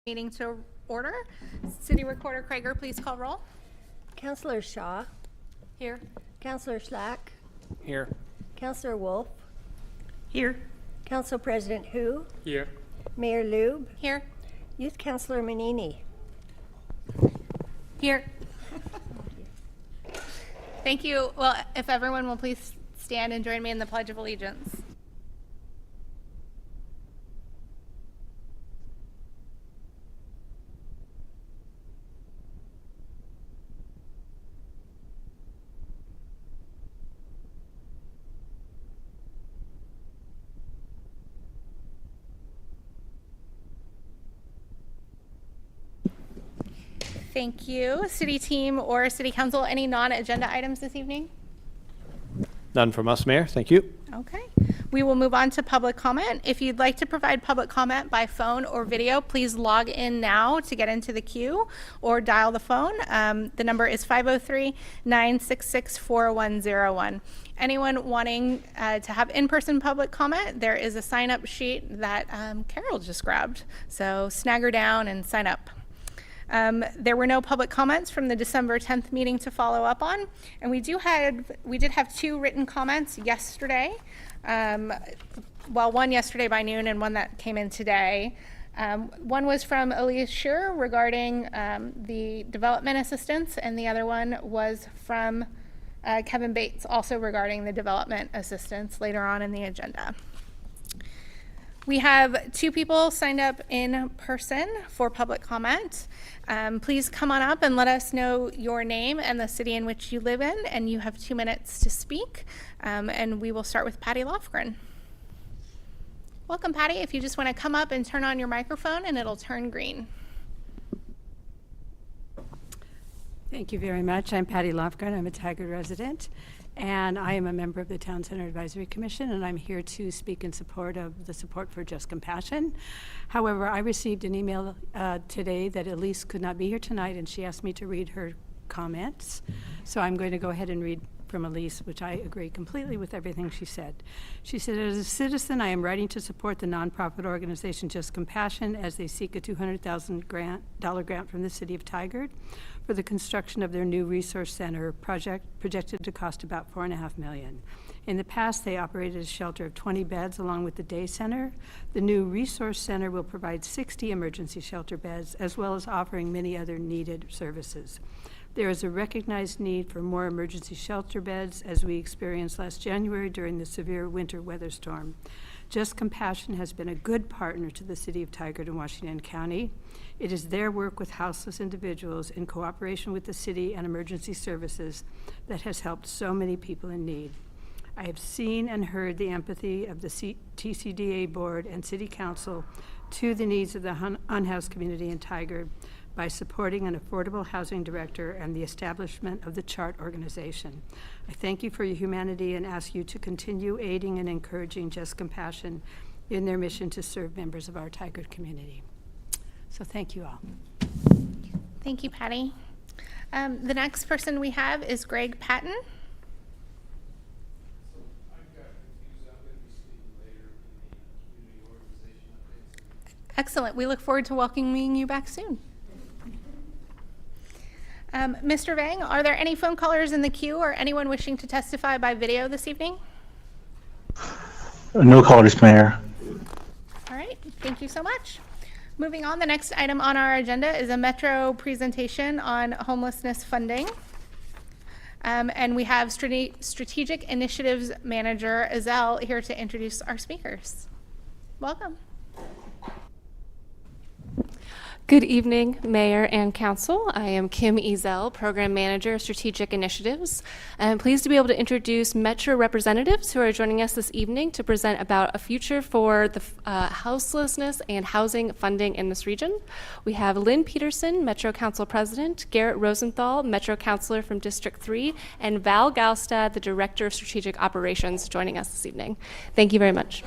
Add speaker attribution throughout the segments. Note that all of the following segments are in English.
Speaker 1: Meeting to order. City Recorder Krager, please call roll.
Speaker 2: Councillor Shaw.
Speaker 1: Here.
Speaker 2: Councillor Slack.
Speaker 3: Here.
Speaker 2: Councillor Wolf.
Speaker 1: Here.
Speaker 2: Council President Hu.
Speaker 3: Here.
Speaker 2: Mayor Lube.
Speaker 1: Here.
Speaker 2: Youth Councillor Manini.
Speaker 1: Here. Thank you. Well, if everyone will please stand and join me in the Pledge of Allegiance. Thank you. City team or city council, any non-agenda items this evening?
Speaker 3: None from us, Mayor. Thank you.
Speaker 1: Okay. We will move on to public comment. If you'd like to provide public comment by phone or video, please log in now to get into the queue or dial the phone. The number is 503-966-4101. Anyone wanting to have in-person public comment, there is a sign-up sheet that Carol just grabbed. So snag her down and sign up. There were no public comments from the December 10th meeting to follow up on, and we did have 2 written comments yesterday. One yesterday by noon and one that came in today. One was from Elise Schur regarding the development assistance, and the other one was from Kevin Bates, also regarding the development assistance later on in the agenda. We have 2 people signed up in person for public comment. Please come on up and let us know your name and the city in which you live in, and you have 2 minutes to speak. And we will start with Patty Lofgren. Welcome, Patty. If you just want to come up and turn on your microphone, and it'll turn green.
Speaker 4: Thank you very much. I'm Patty Lofgren. I'm a Tigard resident, and I am a member of the Town Center Advisory Commission, and I'm here to speak in support of the Support for Just Compassion. However, I received an email today that Elise could not be here tonight, and she asked me to read her comments. So I'm going to go ahead and read from Elise, which I agree completely with everything she said. She said, as a citizen, I am writing to support the nonprofit organization Just Compassion as they seek a $200,000 grant from the city of Tigard for the construction of their new resource center project, projected to cost about $4.5 million. In the past, they operated a shelter of 20 beds along with the day center. The new resource center will provide 60 emergency shelter beds, as well as offering many other needed services. There is a recognized need for more emergency shelter beds, as we experienced last January during the severe winter weather storm. Just Compassion has been a good partner to the city of Tigard and Washington County. It is their work with houseless individuals in cooperation with the city and emergency services that has helped so many people in need. I have seen and heard the empathy of the TCDA board and city council to the needs of the unhoused community in Tigard by supporting an affordable housing director and the establishment of the CHART organization. I thank you for your humanity and ask you to continue aiding and encouraging Just Compassion in their mission to serve members of our Tigard community. So thank you all.
Speaker 1: Thank you, Patty. The next person we have is Greg Patton. Excellent. We look forward to welcoming you back soon. Mr. Vang, are there any phone callers in the queue or anyone wishing to testify by video this evening?
Speaker 5: No callers, Mayor.
Speaker 1: All right. Thank you so much. Moving on, the next item on our agenda is a Metro presentation on homelessness funding. And we have Strategic Initiatives Manager Ezell here to introduce our speakers. Welcome.
Speaker 6: Good evening, Mayor and Council. I am Kim Ezell, Program Manager, Strategic Initiatives. I'm pleased to be able to introduce Metro representatives who are joining us this evening to present about a future for the houselessness and housing funding in this region. We have Lynn Peterson, Metro Council President, Garrett Rosenthal, Metro Councilor from District 3, and Val Galstad, the Director of Strategic Operations, joining us this evening. Thank you very much.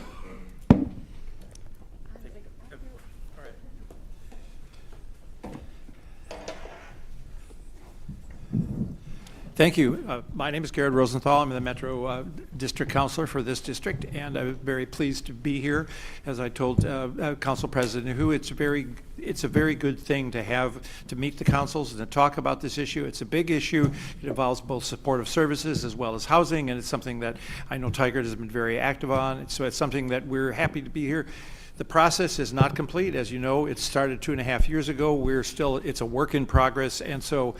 Speaker 5: Thank you. My name is Garrett Rosenthal. I'm the Metro District Counselor for this district, and I'm very pleased to be here. As I told Council President Hu, it's a very good thing to have to meet the councils and to talk about this issue. It's a big issue. It involves both supportive services as well as housing, and it's something that I know Tigard has been very active on. So it's something that we're happy to be here. The process is not complete. As you know, it started 2.5 years ago. It's a work in progress, and so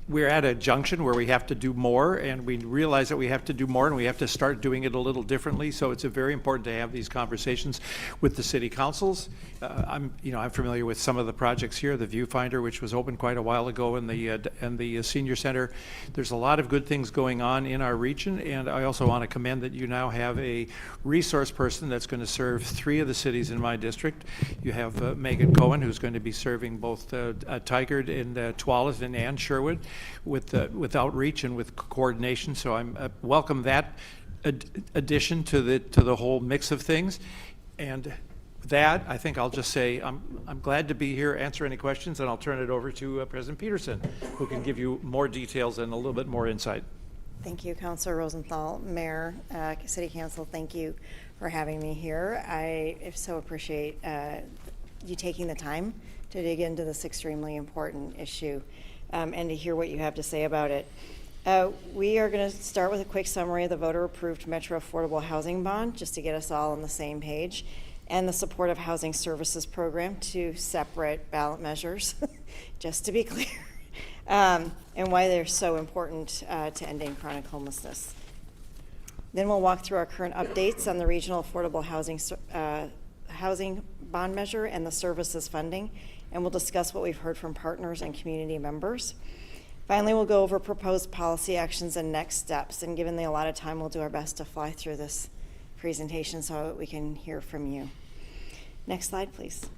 Speaker 5: we're at a junction where we have to do more, and we realize that we have to do more, and we have to start doing it a little differently. So it's very important to have these conversations with the city councils. I'm familiar with some of the projects here, the Viewfinder, which was opened quite a while ago, and the senior center. There's a lot of good things going on in our region, and I also want to commend that you now have a resource person that's going to serve 3 of the cities in my district. You have Megan Cohen, who's going to be serving both Tigard and Tualatin and Sherwood with outreach and with coordination. So I'm welcome that addition to the whole mix of things. And that, I think I'll just say I'm glad to be here, answer any questions, and I'll turn it over to President Peterson, who can give you more details and a little bit more insight.
Speaker 7: Thank you, Councilor Rosenthal. Mayor, City Council, thank you for having me here. I so appreciate you taking the time to dig into this extremely important issue and to hear what you have to say about it. We are going to start with a quick summary of the voter-approved Metro Affordable Housing Bond, just to get us all on the same page, and the Supportive Housing Services Program, 2 separate ballot measures, just to be clear, and why they're so important to ending chronic homelessness. Then we'll walk through our current updates on the Regional Affordable Housing Bond Measure and the services funding, and we'll discuss what we've heard from partners and community members. Finally, we'll go over proposed policy actions and next steps, and given the allotted time, we'll do our best to fly through this presentation so we can hear from you. Next slide, please.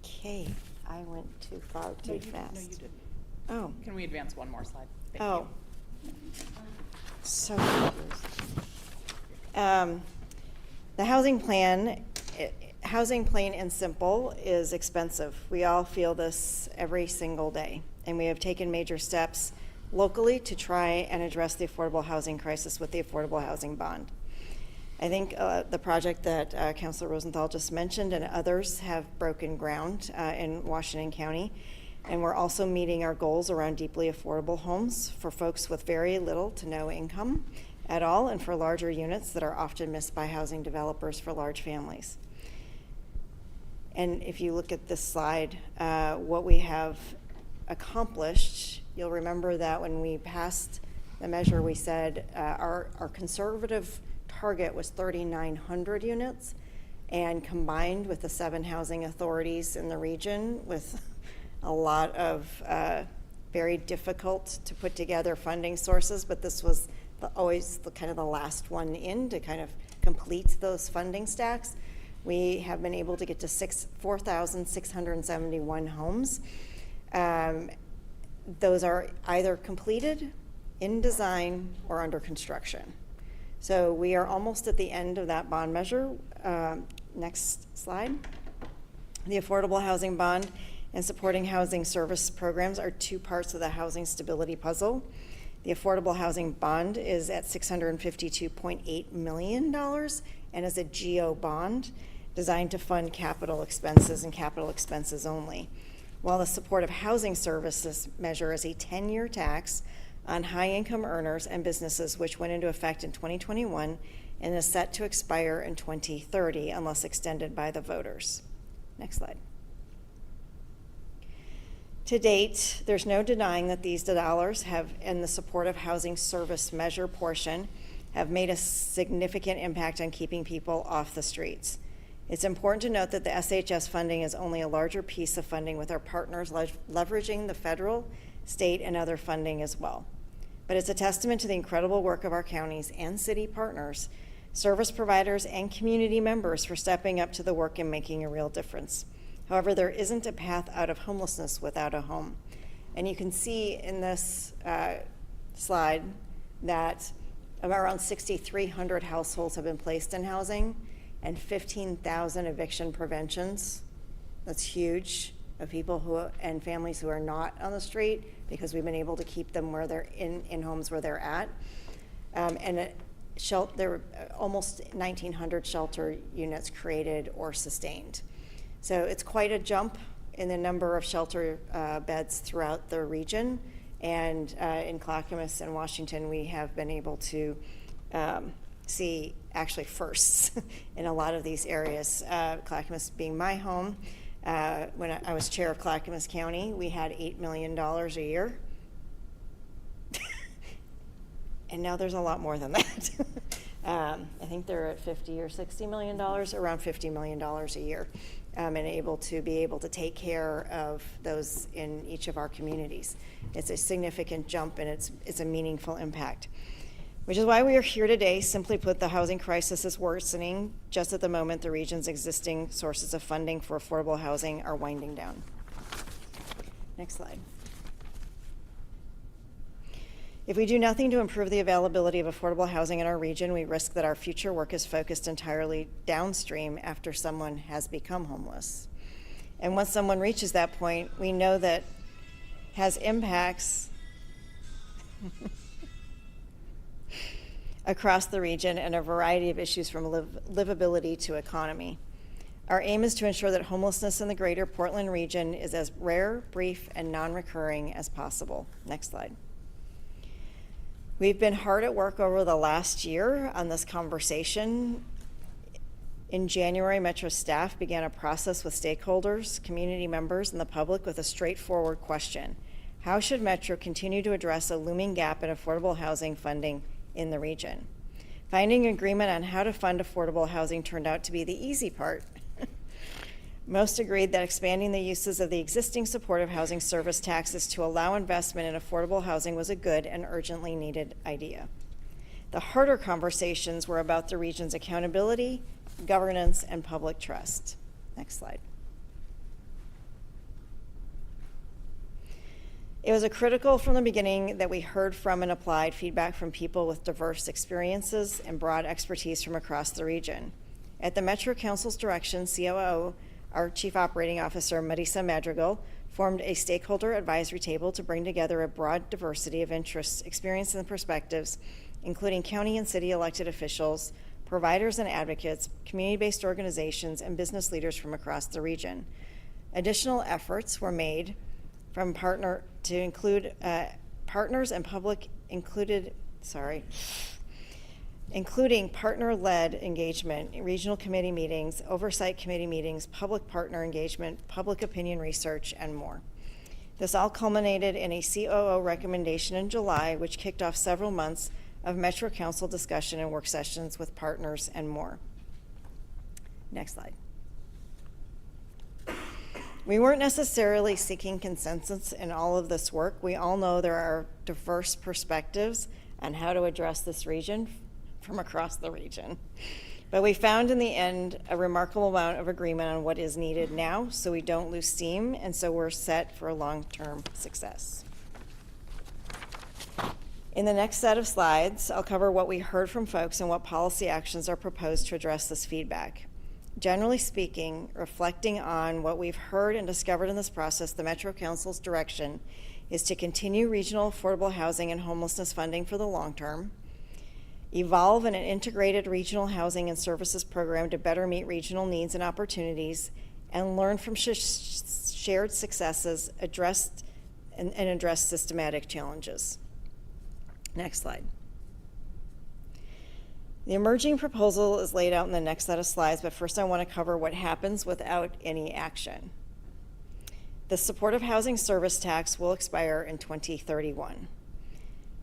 Speaker 7: Okay, I went too far too fast.
Speaker 8: No, you didn't.
Speaker 7: Oh.
Speaker 8: Can we advance one more slide? Thank
Speaker 7: Oh.
Speaker 8: you.
Speaker 7: So the housing plan, housing plain and simple, is expensive. We all feel this every single day, and we have taken major steps locally to try and address the affordable housing crisis with the Affordable Housing Bond. I think the project that Councilor Rosenthal just mentioned and others have broken ground in Washington County, and we're also meeting our goals around deeply affordable homes for folks with very little to no income at all, and for larger units that are often missed by housing developers for large families. And if you look at this slide, what we have accomplished, you'll remember that when we passed the measure, we said our conservative target was 3,900 units, and combined with the 7 housing authorities in the region with a lot of very difficult to put together funding sources, but this was always kind of the last one in to kind of complete those funding stacks. We have been able to get to 4,671 homes. Those are either completed, in design, or under construction. So we are almost at the end of that bond measure. Next slide. The Affordable Housing Bond and supporting housing service programs are 2 parts of the housing stability puzzle. The Affordable Housing Bond is at $652.8 million and is a GO bond designed to fund capital expenses and capital expenses only, while the Supportive Housing Services measure is a 10-year tax on high-income earners and businesses, which went into effect in 2021 and is set to expire in 2030 unless extended by the voters. Next slide. To date, there's no denying that these dollars have, in the Supportive Housing Service measure portion, have made a significant impact on keeping people off the streets. It's important to note that the SHS funding is only a larger piece of funding, with our partners leveraging the federal, state, and other funding as well. But it's a testament to the incredible work of our counties and city partners, service providers, and community members for stepping up to the work and making a real difference. However, there isn't a path out of homelessness without a home. And you can see in this slide that around 6,300 households have been placed in housing, and 15,000 eviction preventions That's huge, of people who, and families who are not on the street, because we've been able to keep them where they're in homes where they're at. There were almost 1,900 shelter units created or sustained. So it's quite a jump in the number of shelter beds throughout the region. And in Clackamas and Washington, we have been able to see actually firsts in a lot of these areas. Clackamas being my home, when I was chair of Clackamas County, we had $8 million a year. And now there's a lot more than that. I think they're at $50 or $60 million, around $50 million a year, and able to take care of those in each of our communities. It's a significant jump, and it's a meaningful impact. Which is why we are here today. Simply put, the housing crisis is worsening just at the moment the region's existing sources of funding for affordable housing are winding down. Next slide. If we do nothing to improve the availability of affordable housing in our region, we risk that our future work is focused entirely downstream after someone has become homeless. And once someone reaches that point, we know that has impacts across the region and a variety of issues from livability to economy. Our aim is to ensure that homelessness in the greater Portland region is as rare, brief, and non-recurring as possible. Next slide. We've been hard at work over the last year on this conversation. In January, Metro staff began a process with stakeholders, community members, and the public with a straightforward question. How should Metro continue to address a looming gap in affordable housing funding in the region? Finding agreement on how to fund affordable housing turned out to be the easy part. Most agreed that expanding the uses of the existing supportive housing service taxes to allow investment in affordable housing was a good and urgently needed idea. The harder conversations were about the region's accountability, governance, and public trust. Next slide. It was critical from the beginning that we heard from and applied feedback from people with diverse experiences and broad expertise from across the region. At the Metro Council's direction, COO, our Chief Operating Officer, Marisa Madrigal, formed a stakeholder advisory table to bring together a broad diversity of interests, experiences, and perspectives, including county and city elected officials, providers and advocates, community-based organizations, and business leaders from across the region. Additional efforts were made from including partner-led engagement, regional committee meetings, oversight committee meetings, public partner engagement, public opinion research, and more. This all culminated in a COO recommendation in July, which kicked off several months of Metro Council discussion and work sessions with partners and more. Next slide. We weren't necessarily seeking consensus in all of this work. We all know there are diverse perspectives on how to address this region from across the region. But we found in the end a remarkable amount of agreement on what is needed now, so we don't lose steam, and so we're set for long-term success. In the next set of slides, I'll cover what we heard from folks and what policy actions are proposed to address this feedback. Generally speaking, reflecting on what we've heard and discovered in this process, the Metro Council's direction is to continue regional affordable housing and homelessness funding for the long term, evolve an integrated regional housing and services program to better meet regional needs and opportunities, and learn from shared successes and address systematic challenges. Next slide. The emerging proposal is laid out in the next set of slides, but first I want to cover what happens without any action. The supportive housing service tax will expire in 2031.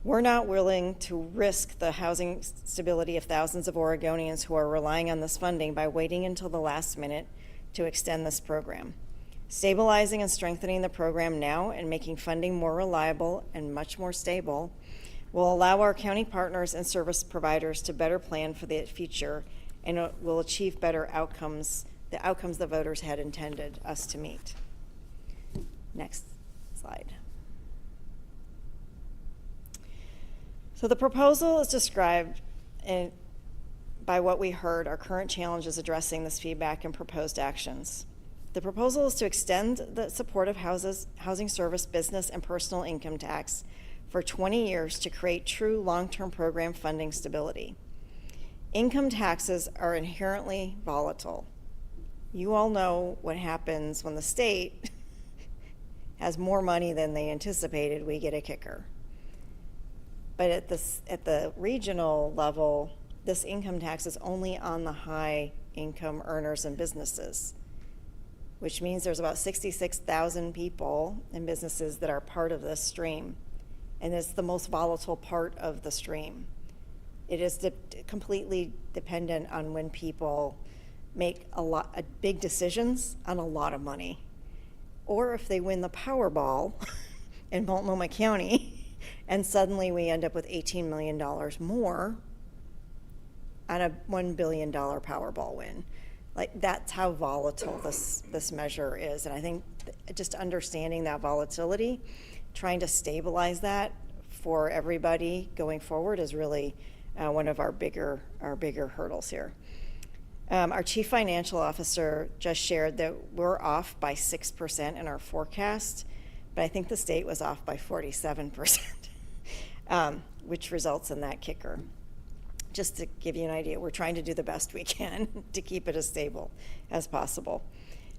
Speaker 7: We're not willing to risk the housing stability of thousands of Oregonians who are relying on this funding by waiting until the last minute to extend this program. Stabilizing and strengthening the program now and making funding more reliable and much more stable will allow our county partners and service providers to better plan for the future, and it will achieve better outcomes, the outcomes the voters had intended us to meet. Next slide. So the proposal is described by what we heard, our current challenges addressing this feedback and proposed actions. The proposal is to extend the supportive housing service business and personal income tax for 20 years to create true long-term program funding stability. Income taxes are inherently volatile. You all know what happens when the state has more money than they anticipated, we get a kicker. But at the regional level, this income tax is only on the high income earners and businesses, which means there's about 66,000 people and businesses that are part of this stream. And it's the most volatile part of the stream. It is completely dependent on when people make big decisions on a lot of money. Or if they win the Powerball in Multnomah County, and suddenly we end up with $18 million more on a $1 billion Powerball win. Like, that's how volatile this measure is. And I think just understanding that volatility, trying to stabilize that for everybody going forward is really one of our bigger hurdles here. Our chief financial officer just shared that we're off by 6% in our forecast, but I think the state was off by 47%, which results in that kicker. Just to give you an idea, we're trying to do the best we can to keep it as stable as possible.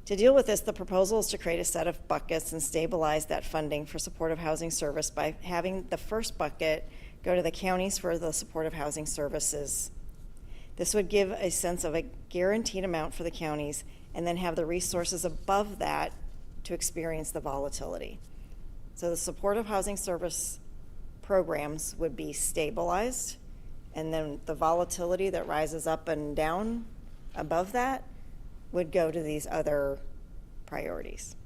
Speaker 7: To deal with this, the proposal is to create a set of buckets and stabilize that funding for supportive housing service by having the first bucket go to the counties for the supportive housing services. This would give a sense of a guaranteed amount for the counties and then have the resources above that to experience the volatility. So the supportive housing service programs would be stabilized, and then the volatility that rises up and down above that would go to these other priorities.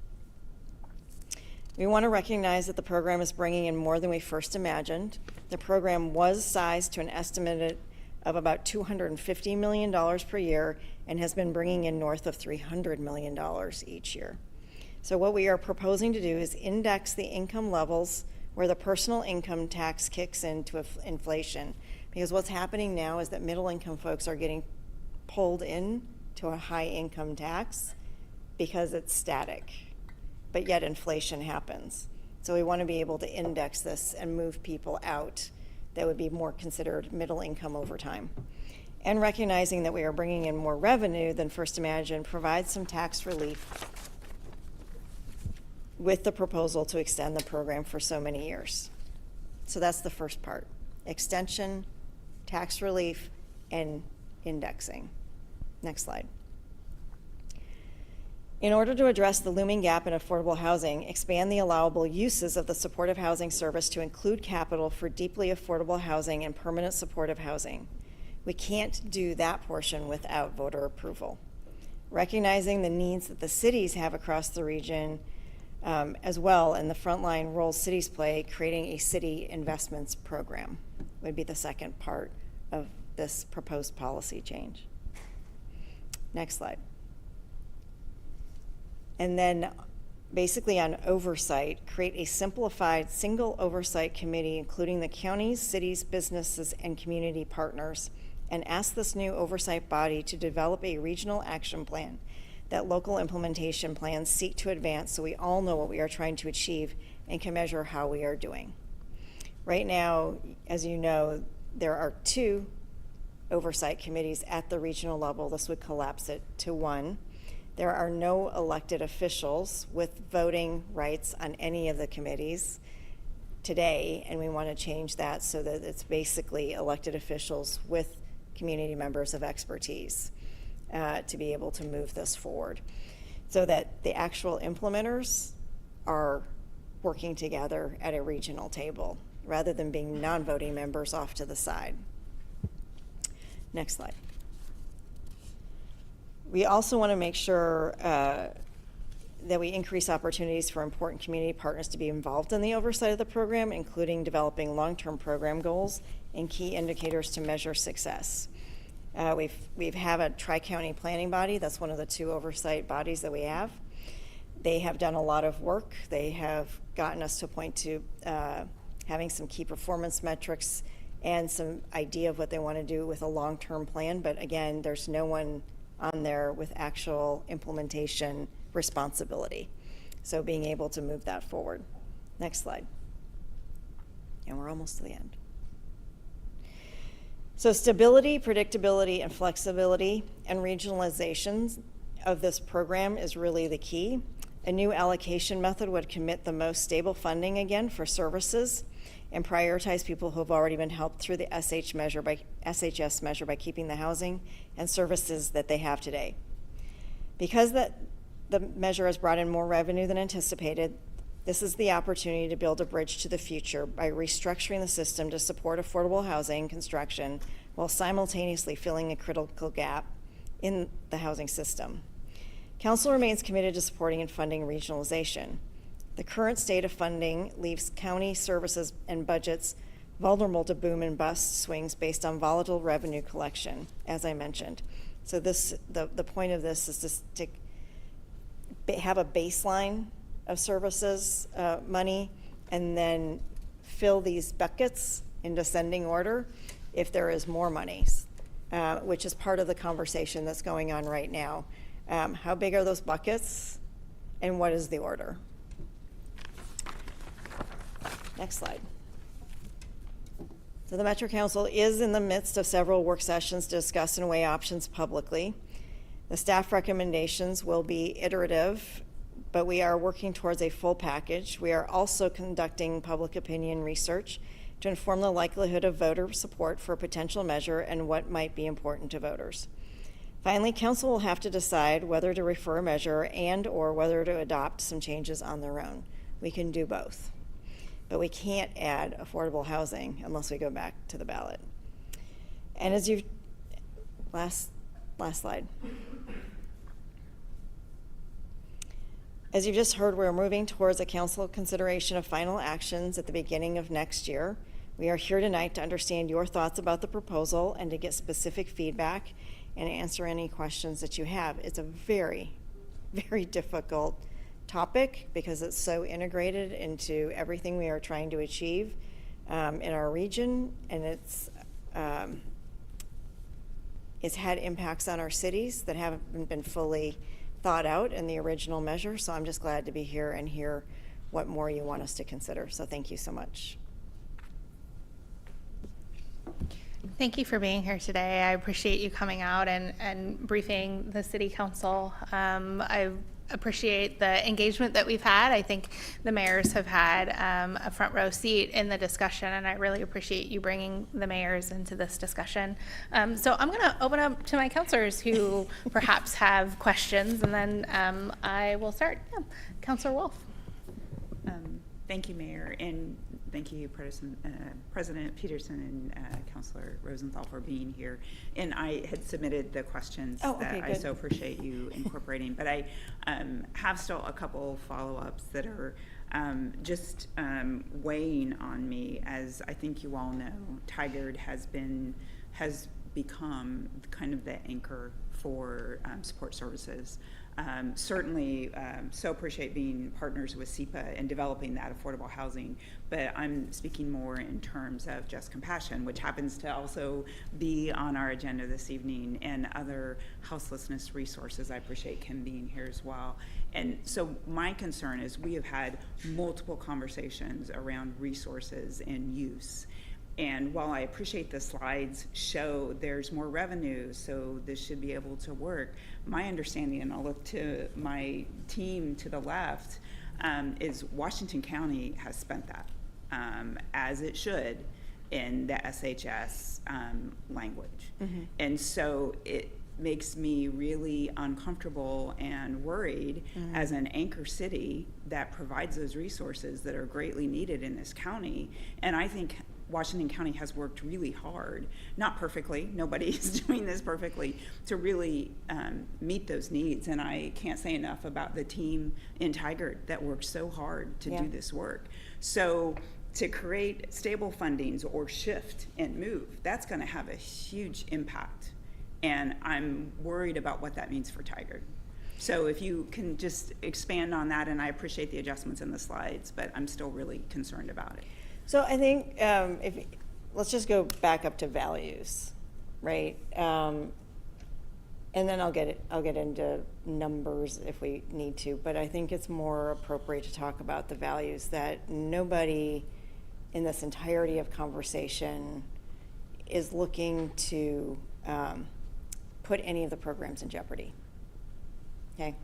Speaker 7: We want to recognize that the program is bringing in more than we first imagined. The program was sized to an estimate of about $250 million per year and has been bringing in north of $300 million each year. So what we are proposing to do is index the income levels where the personal income tax kicks into inflation. Because what's happening now is that middle income folks are getting pulled in to a high income tax because it's static, but yet inflation happens. So we want to be able to index this and move people out that would be more considered middle income over time. And recognizing that we are bringing in more revenue than first imagined provides some tax relief with the proposal to extend the program for so many years. So that's the first part: extension, tax relief, and indexing. Next slide. In order to address the looming gap in affordable housing, expand the allowable uses of the supportive housing service to include capital for deeply affordable housing and permanent supportive housing. We can't do that portion without voter approval. Recognizing the needs that the cities have across the region as well, and the frontline role cities play, creating a city investments program would be the second part of this proposed policy change. Next slide. And then basically on oversight, create a simplified single oversight committee, including the counties, cities, businesses, and community partners, and ask this new oversight body to develop a regional action plan that local implementation plans seek to advance so we all know what we are trying to achieve and can measure how we are doing. Right now, as you know, there are 2 oversight committees at the regional level. This would collapse it to 1. There are no elected officials with voting rights on any of the committees today, and we want to change that so that it's basically elected officials with community members of expertise to be able to move this forward, so that the actual implementers are working together at a regional table rather than being non-voting members off to the side. Next slide. We also want to make sure that we increase opportunities for important community partners to be involved in the oversight of the program, including developing long-term program goals and key indicators to measure success. We've have a tri-county planning body. That's one of the 2 oversight bodies that we have. They have done a lot of work. They have gotten us to a point to having some key performance metrics and some idea of what they want to do with a long-term plan. But again, there's no one on there with actual implementation responsibility. So being able to move that forward. Next slide. And we're almost to the end. So stability, predictability, and flexibility and regionalizations of this program is really the key. A new allocation method would commit the most stable funding again for services and prioritize people who have already been helped through the SHS measure by keeping the housing and services that they have today. Because the measure has brought in more revenue than anticipated, this is the opportunity to build a bridge to the future by restructuring the system to support affordable housing construction while simultaneously filling a critical gap in the housing system. Council remains committed to supporting and funding regionalization. The current state of funding leaves county services and budgets vulnerable to boom and bust swings based on volatile revenue collection, as I mentioned. So the point of this is to have a baseline of services money and then fill these buckets in descending order if there is more money, which is part of the conversation that's going on right now. How big are those buckets and what is the order? Next slide. So the Metro Council is in the midst of several work sessions to discuss and weigh options publicly. The staff recommendations will be iterative, but we are working towards a full package. We are also conducting public opinion research to inform the likelihood of voter support for a potential measure and what might be important to voters. Finally, Council will have to decide whether to refer a measure and or whether to adopt some changes on their own. We can do both, but we can't add affordable housing unless we go back to the ballot. And as you've, last slide. As you've just heard, we're moving towards a council consideration of final actions at the beginning of next year. We are here tonight to understand your thoughts about the proposal and to get specific feedback and answer any questions that you have. It's a very, very difficult topic because it's so integrated into everything we are trying to achieve in our region, and it's had impacts on our cities that haven't been fully thought out in the original measure. So I'm just glad to be here and hear what more you want us to consider. So thank you so much.
Speaker 1: Thank you for being here today. I appreciate you coming out and briefing the City Council. I appreciate the engagement that we've had. I think the mayors have had a front row seat in the discussion, and I really appreciate you bringing the mayors into this discussion. So I'm going to open up to my councilors who perhaps have questions, and then I will start. Yeah. Councilor Wolf.
Speaker 8: Thank you, Mayor, and thank you, President Peterson and Councilor Rosenthal for being here. And I had submitted the questions that I so appreciate you incorporating, but I have still a couple follow-ups that are just weighing on me. As I think you all know, Tigard has become kind of the anchor for support services. Certainly so appreciate being partners with SEPA and developing that affordable housing, but I'm speaking more in terms of Just Compassion, which happens to also be on our agenda this evening, and other houselessness resources. I appreciate Kim being here as well. And so my concern is we have had multiple conversations around resources and use. And while I appreciate the slides show there's more revenue, so this should be able to work, my understanding, and I'll look to my team to the left, is Washington County has spent that, as it should, in the SHS language. Mm-hmm. And so it makes me really uncomfortable and worried as an anchor city that provides those resources that are greatly needed in this county. And I think Washington County has worked really hard, not perfectly, nobody is doing this perfectly, to really meet those needs. And I can't say enough about the team in Tigard that worked so hard to do this work. So to create stable fundings or shift and move, that's going to have a huge impact. And I'm worried about what that means for Tigard. So if you can just expand on that, and I appreciate the adjustments in the slides, but I'm still really concerned about it.
Speaker 7: So I think let's just go back up to values, right? And then I'll get into numbers if we need to, but I think it's more appropriate to talk about the values that nobody in this entirety of conversation is looking to put any of the programs in jeopardy. Okay?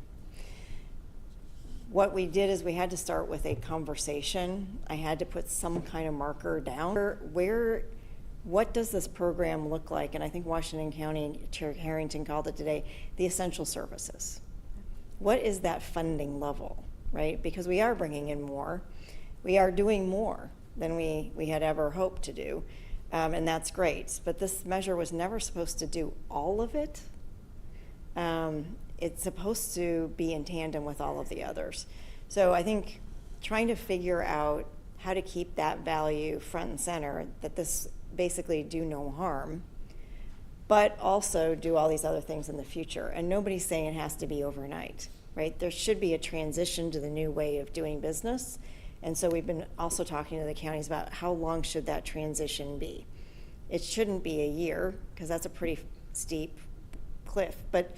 Speaker 7: What we did is we had to start with a conversation. I had to put some kind of marker down. What does this program look like? And I think Washington County Chair Harrington called it today, the essential services. What is that funding level, right? Because we are bringing in more. We are doing more than we had ever hoped to do. And that's great. But this measure was never supposed to do all of it. It's supposed to be in tandem with all of the others. So I think trying to figure out how to keep that value front and center, that this basically do no harm, but also do all these other things in the future. And nobody's saying it has to be overnight, right? There should be a transition to the new way of doing business. And so we've been also talking to the counties about how long should that transition be. It shouldn't be a year, because that's a pretty steep cliff, but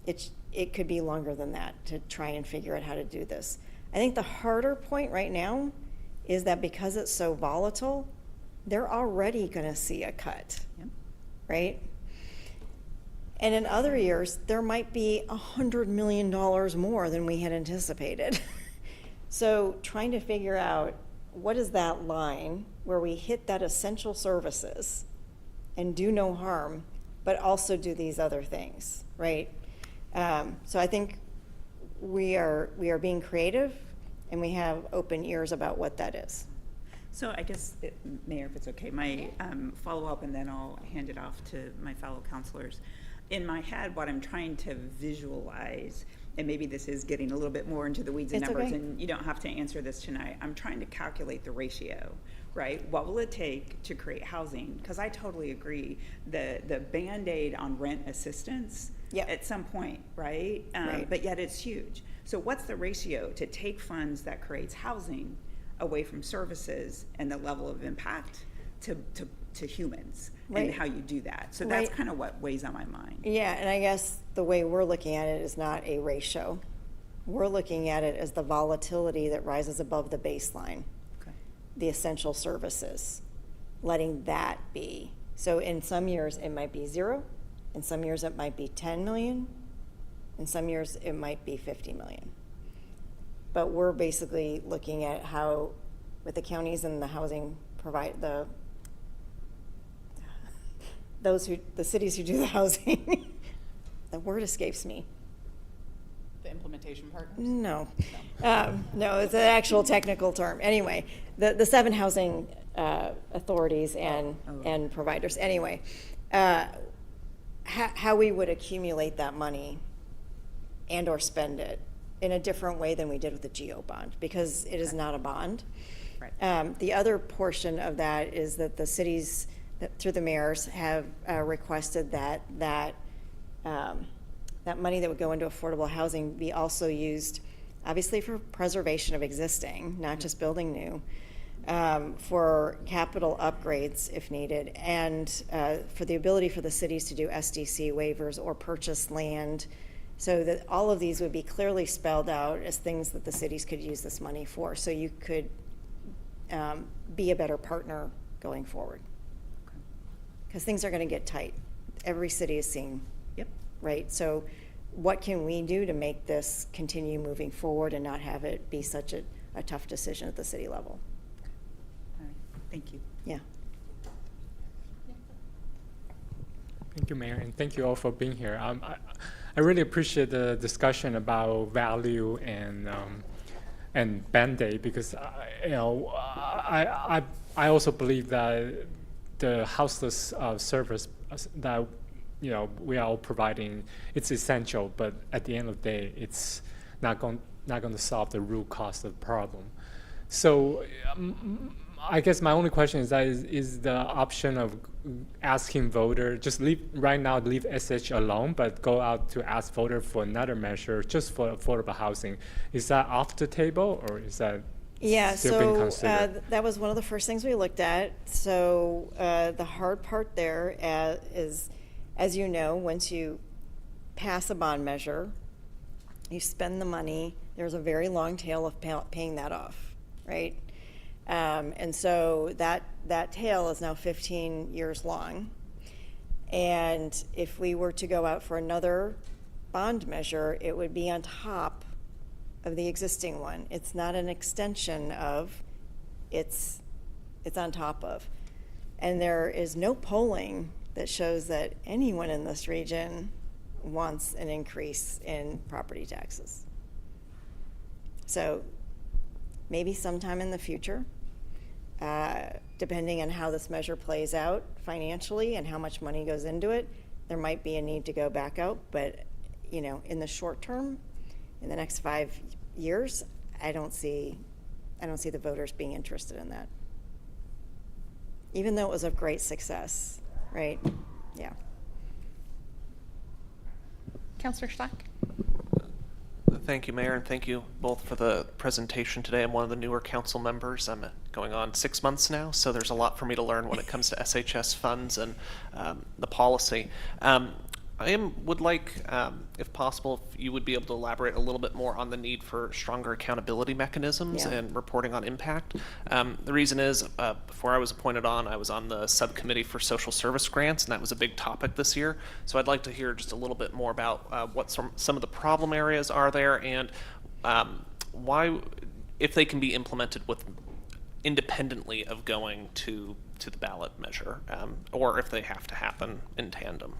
Speaker 7: it could be longer than that to try and figure out how to do this. I think the harder point right now is that because it's so volatile, they're already going to see a cut, right? And in other years, there might be $100 million more than we had anticipated. So trying to figure out what is that line where we hit that essential services and do no harm, but also do these other things, right? So I think we are being creative, and we have open ears about what that is.
Speaker 8: So I guess, Mayor, if it's okay, my follow-up, and then I'll hand it off to my fellow counselors. In my head, what I'm trying to visualize, and maybe this is getting a little bit more into the weeds and
Speaker 7: It's
Speaker 8: numbers,
Speaker 7: okay.
Speaker 8: and you don't have to answer this tonight. I'm trying to calculate the ratio, right? What will it take to create housing? Because I totally agree, the Band-Aid on rent assistance
Speaker 7: Yep.
Speaker 8: at some point, right?
Speaker 7: Right.
Speaker 8: But yet it's huge. So what's the ratio to take funds that creates housing away from services and the level of impact to humans,
Speaker 7: Right.
Speaker 8: and how you do that? So that's
Speaker 7: Right.
Speaker 8: kind of what weighs on my mind.
Speaker 7: Yeah, and I guess the way we're looking at it is not a ratio. We're looking at it as the volatility that rises above the baseline,
Speaker 8: Okay.
Speaker 7: the essential services, letting that be. So in some years, it might be 0. In some years, it might be 10 million. In some years, it might be 50 million. But we're basically looking at how, with the counties and the housing the cities who do the housing, the word escapes me.
Speaker 9: The implementation partners?
Speaker 7: No. No, it's an actual technical term. Anyway, the 7 housing authorities and providers. Anyway, how we would accumulate that money and or spend it in a different way than we did with the GO bond, because it is not a bond.
Speaker 8: Right.
Speaker 7: The other portion of that is that the cities, through the mayors, have requested that money that would go into affordable housing be also used, obviously, for preservation of existing, not just building new, for capital upgrades if needed, and for the ability for the cities to do SDC waivers or purchase land, so that all of these would be clearly spelled out as things that the cities could use this money for, so you could be a better partner going forward. Because things are going to get tight. Every city is seeing,
Speaker 8: Yep.
Speaker 7: right? So what can we do to make this continue moving forward and not have it be such a tough decision at the city level?
Speaker 8: All right. Thank you.
Speaker 7: Yeah.
Speaker 10: Thank you, Mayor, and thank you all for being here. I really appreciate the discussion about value and Band-Aid, because I also believe that the houseless service that we are all providing, it's essential, but at the end of the day, it's not going to solve the root cause of the problem. So I guess my only question is the option of asking voter, just leave SH alone, but go out to ask voter for another measure just for affordable housing. Is that off the table, or is that still being considered?
Speaker 7: That was one of the first things we looked at. So the hard part there is As you know, once you pass a bond measure, you spend the money, there's a very long tail of paying that off, right? And so that tail is now 15 years long. And if we were to go out for another bond measure, it would be on top of the existing one. It's not an extension of, it's on top of. And there is no polling that shows that anyone in this region wants an increase in property taxes. So maybe sometime in the future, depending on how this measure plays out financially and how much money goes into it, there might be a need to go back out. But, you know, in the short term, in the next 5 years, I don't see the voters being interested in that. Even though it was a great success, right? Yeah.
Speaker 1: Counselor Schlock?
Speaker 11: Thank you, Mayor, and thank you both for the presentation today. I'm one of the newer council members. I'm going on 6 months now, so there's a lot for me to learn when it comes to SHS funds and the policy. I would like, if possible, if you would be able to elaborate a little bit more on the need for stronger accountability mechanisms and reporting on impact. The reason is, before I was appointed on, I was on the subcommittee for social service grants, and that was a big topic this year. So I'd like to hear just a little bit more about what some of the problem areas are there, and why, if they can be implemented with independently of going to the ballot measure, or if they have to happen in tandem.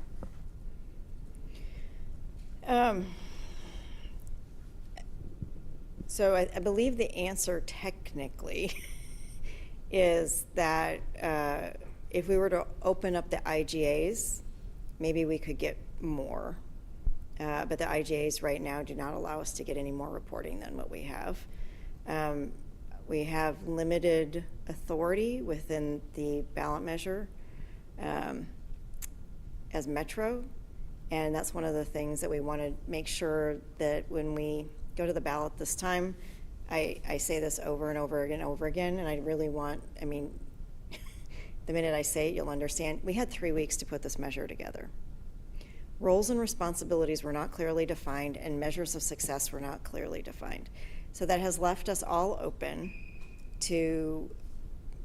Speaker 7: So I believe the answer technically is that if we were to open up the IGAs, maybe we could get more. But the IGAs right now do not allow us to get any more reporting than what we have. We have limited authority within the ballot measure as Metro. And that's one of the things that we want to make sure that when we go to the ballot this time, I say this over and over again, and I really want, I mean, the minute I say it, you'll understand. We had 3 weeks to put this measure together. Roles and responsibilities were not clearly defined, and measures of success were not clearly defined. So that has left us all open to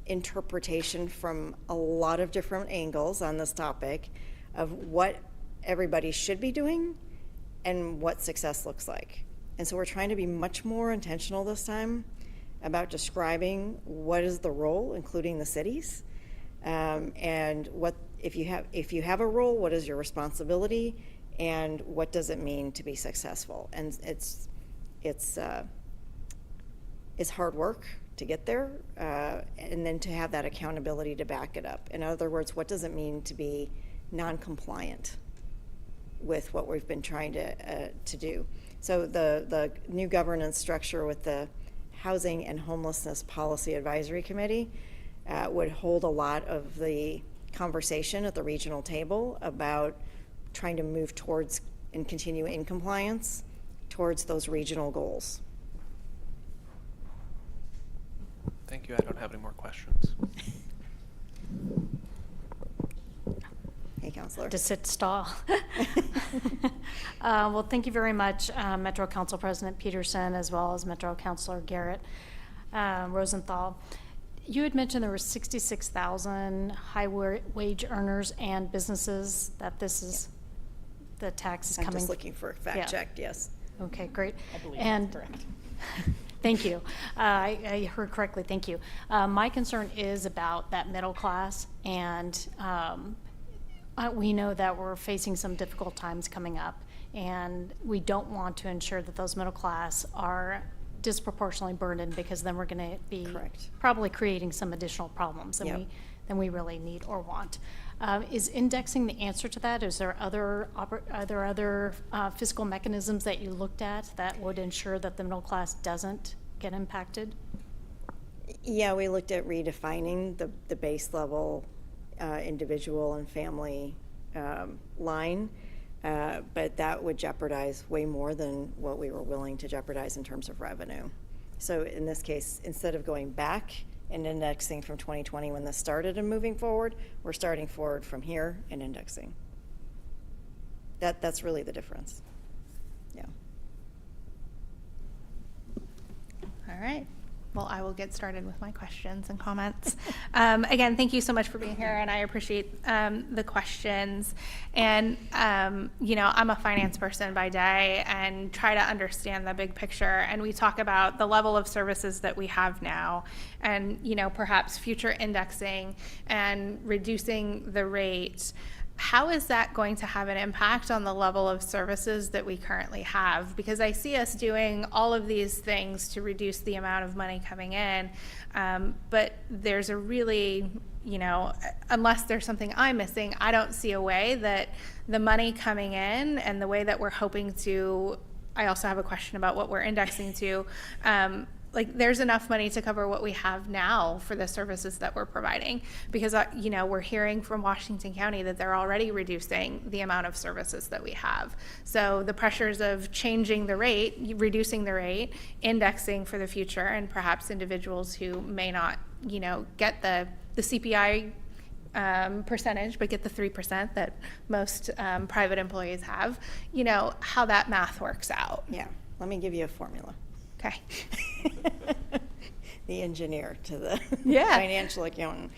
Speaker 7: interpretation from a lot of different angles on this topic of what everybody should be doing and what success looks like. And so we're trying to be much more intentional this time about describing what is the role, including the cities, and what if you have a role, what is your responsibility, and what does it mean to be successful. And it's hard work to get there, and then to have that accountability to back it up. In other words, what does it mean to be non-compliant with what we've been trying to do? So the new governance structure with the Housing and Homelessness Policy Advisory Committee would hold a lot of the conversation at the regional table about trying to move towards and continue in compliance towards those regional goals.
Speaker 11: Thank you. I don't have any more questions.
Speaker 7: Hey, Counselor.
Speaker 12: To sit stall. Well, thank you very much, Metro Council President Peterson, as well as Metro Councilor Garrett Rosenthal. You had mentioned there were 66,000 high-wage earners and businesses that this is, the tax is
Speaker 7: I'm
Speaker 12: coming.
Speaker 7: just looking for a fact check, yes.
Speaker 12: Okay, great.
Speaker 9: I believe
Speaker 12: And
Speaker 9: that's correct.
Speaker 12: thank you. I heard correctly, thank you. My concern is about that middle class, and we know that we're facing some difficult times coming up, and we don't want to ensure that those middle class are disproportionately burdened, because then we're going to be
Speaker 7: Correct.
Speaker 12: probably creating some additional problems
Speaker 7: Yep.
Speaker 12: than we really need or want. Is indexing the answer to that? Is there other fiscal mechanisms that you looked at that would ensure that the middle class doesn't get impacted?
Speaker 7: Yeah, we looked at redefining the base level individual and family line, but that would jeopardize way more than what we were willing to jeopardize in terms of revenue. So in this case, instead of going back and indexing from 2020 when this started and moving forward, we're starting forward from here and indexing. That's really the difference. Yeah.
Speaker 1: All right. Well, I will get started with my questions and comments. Again, thank you so much for being here, and I appreciate the questions. And, you know, I'm a finance person by day and try to understand the big picture. And we talk about the level of services that we have now and, you know, perhaps future indexing and reducing the rate. How is that going to have an impact on the level of services that we currently have? Because I see us doing all of these things to reduce the amount of money coming in, but there's a really, you know, unless there's something I'm missing, I don't see a way that the money coming in and the way that we're hoping to, I also have a question about what we're indexing to, like there's enough money to cover what we have now for the services that we're providing, because you know, we're hearing from Washington County that they're already reducing the amount of services that we have. So the pressures of changing the rate, reducing the rate, indexing for the future, and perhaps individuals who may not, you know, get the CPI percentage, but get the 3% that most private employees have, you know, how that math works out.
Speaker 7: Yeah. Let me give you a formula.
Speaker 1: Okay.
Speaker 7: The engineer to the
Speaker 1: Yeah.
Speaker 7: financial accountant.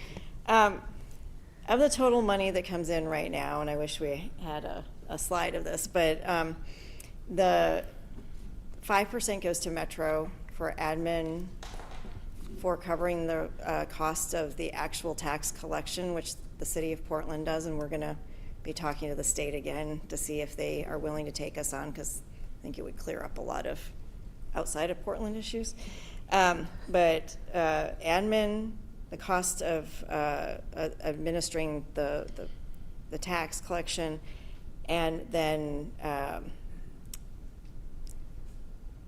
Speaker 7: Of the total money that comes in right now, and I wish we had a slide of this, but the 5% goes to Metro for admin, for covering the cost of the actual tax collection, which the city of Portland does, and we're going to be talking to the state again to see if they are willing to take us on, because I think it would clear up a lot of outside of Portland issues. But admin, the cost of administering the tax collection, and then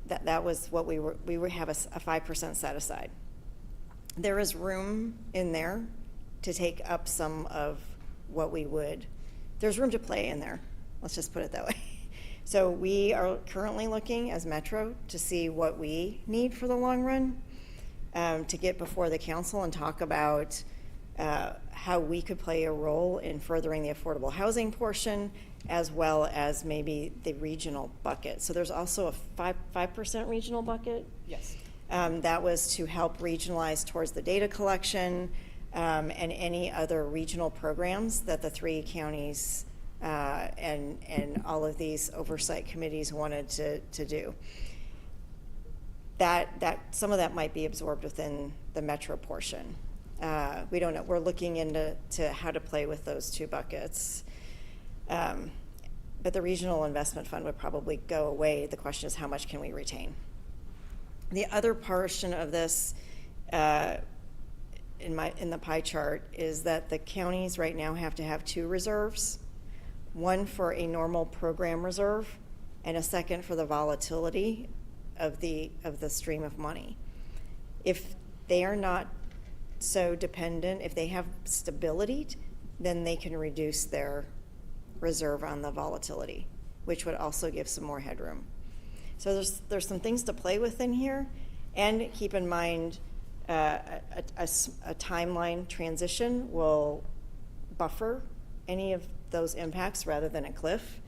Speaker 7: that was what we would have a 5% set aside. There is room in there to take up some of what we would. There's room to play in there. Let's just put it that way. So we are currently looking as Metro to see what we need for the long run, to get before the council and talk about how we could play a role in furthering the affordable housing portion, as well as maybe the regional bucket. So there's also a 5% regional bucket.
Speaker 9: Yes.
Speaker 7: That was to help regionalize towards the data collection and any other regional programs that the 3 counties and all of these oversight committees wanted to do. That some of that might be absorbed within the Metro portion. We don't know. We're looking into how to play with those 2 buckets. But the regional investment fund would probably go away. The question is, how much can we retain? The other portion of this in the pie chart is that the counties right now have to have 2 reserves. One for a normal program reserve, and a second for the volatility of the stream of money. If they are not so dependent, if they have stability, then they can reduce their reserve on the volatility, which would also give some more headroom. So there's some things to play with in here, and keep in mind a timeline transition will buffer any of those impacts rather than a cliff,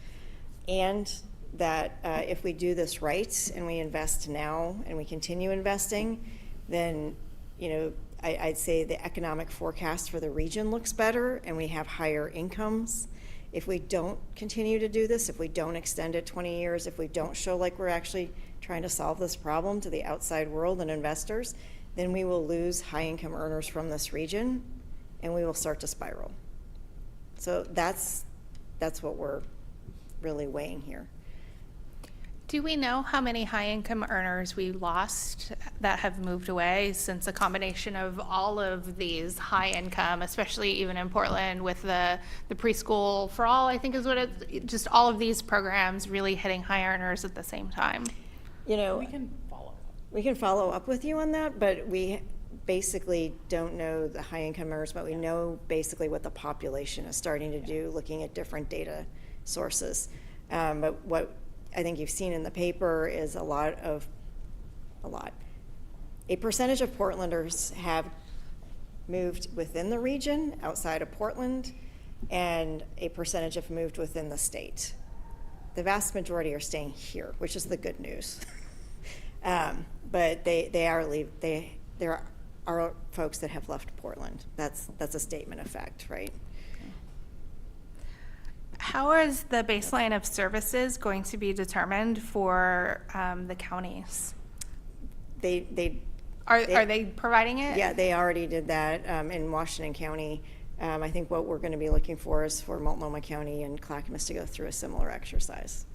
Speaker 7: and that if we do this right and we invest now and we continue investing, then, you know, I'd say the economic forecast for the region looks better and we have higher incomes. If we don't continue to do this, if we don't extend it 20 years, if we don't show like we're actually trying to solve this problem to the outside world and investors, then we will lose high income earners from this region and we will start to spiral. So that's what we're really weighing here.
Speaker 1: Do we know how many high-income earners we lost that have moved away since a combination of all of these high-income, especially even in Portland with the preschool for all, I think is what it's, just all of these programs really hitting high earners at the same time?
Speaker 7: You know,
Speaker 9: We can follow up.
Speaker 7: we can follow up with you on that, but we basically don't know the high-income earners, but we know basically what the population is starting to do, looking at different data sources. But what I think you've seen in the paper is a percentage of Portlanders have moved within the region, outside of Portland, and a percentage have moved within the state. the vast majority are staying here, which is the good news. But there are folks that have left Portland. That's a statement of fact, right?
Speaker 1: How is the baseline of services going to be determined for the counties? Are they providing it?
Speaker 7: Yeah, they already did that in Washington County. I think what we're going to be looking for is for Multnomah County and Clackamas to go through a similar exercise.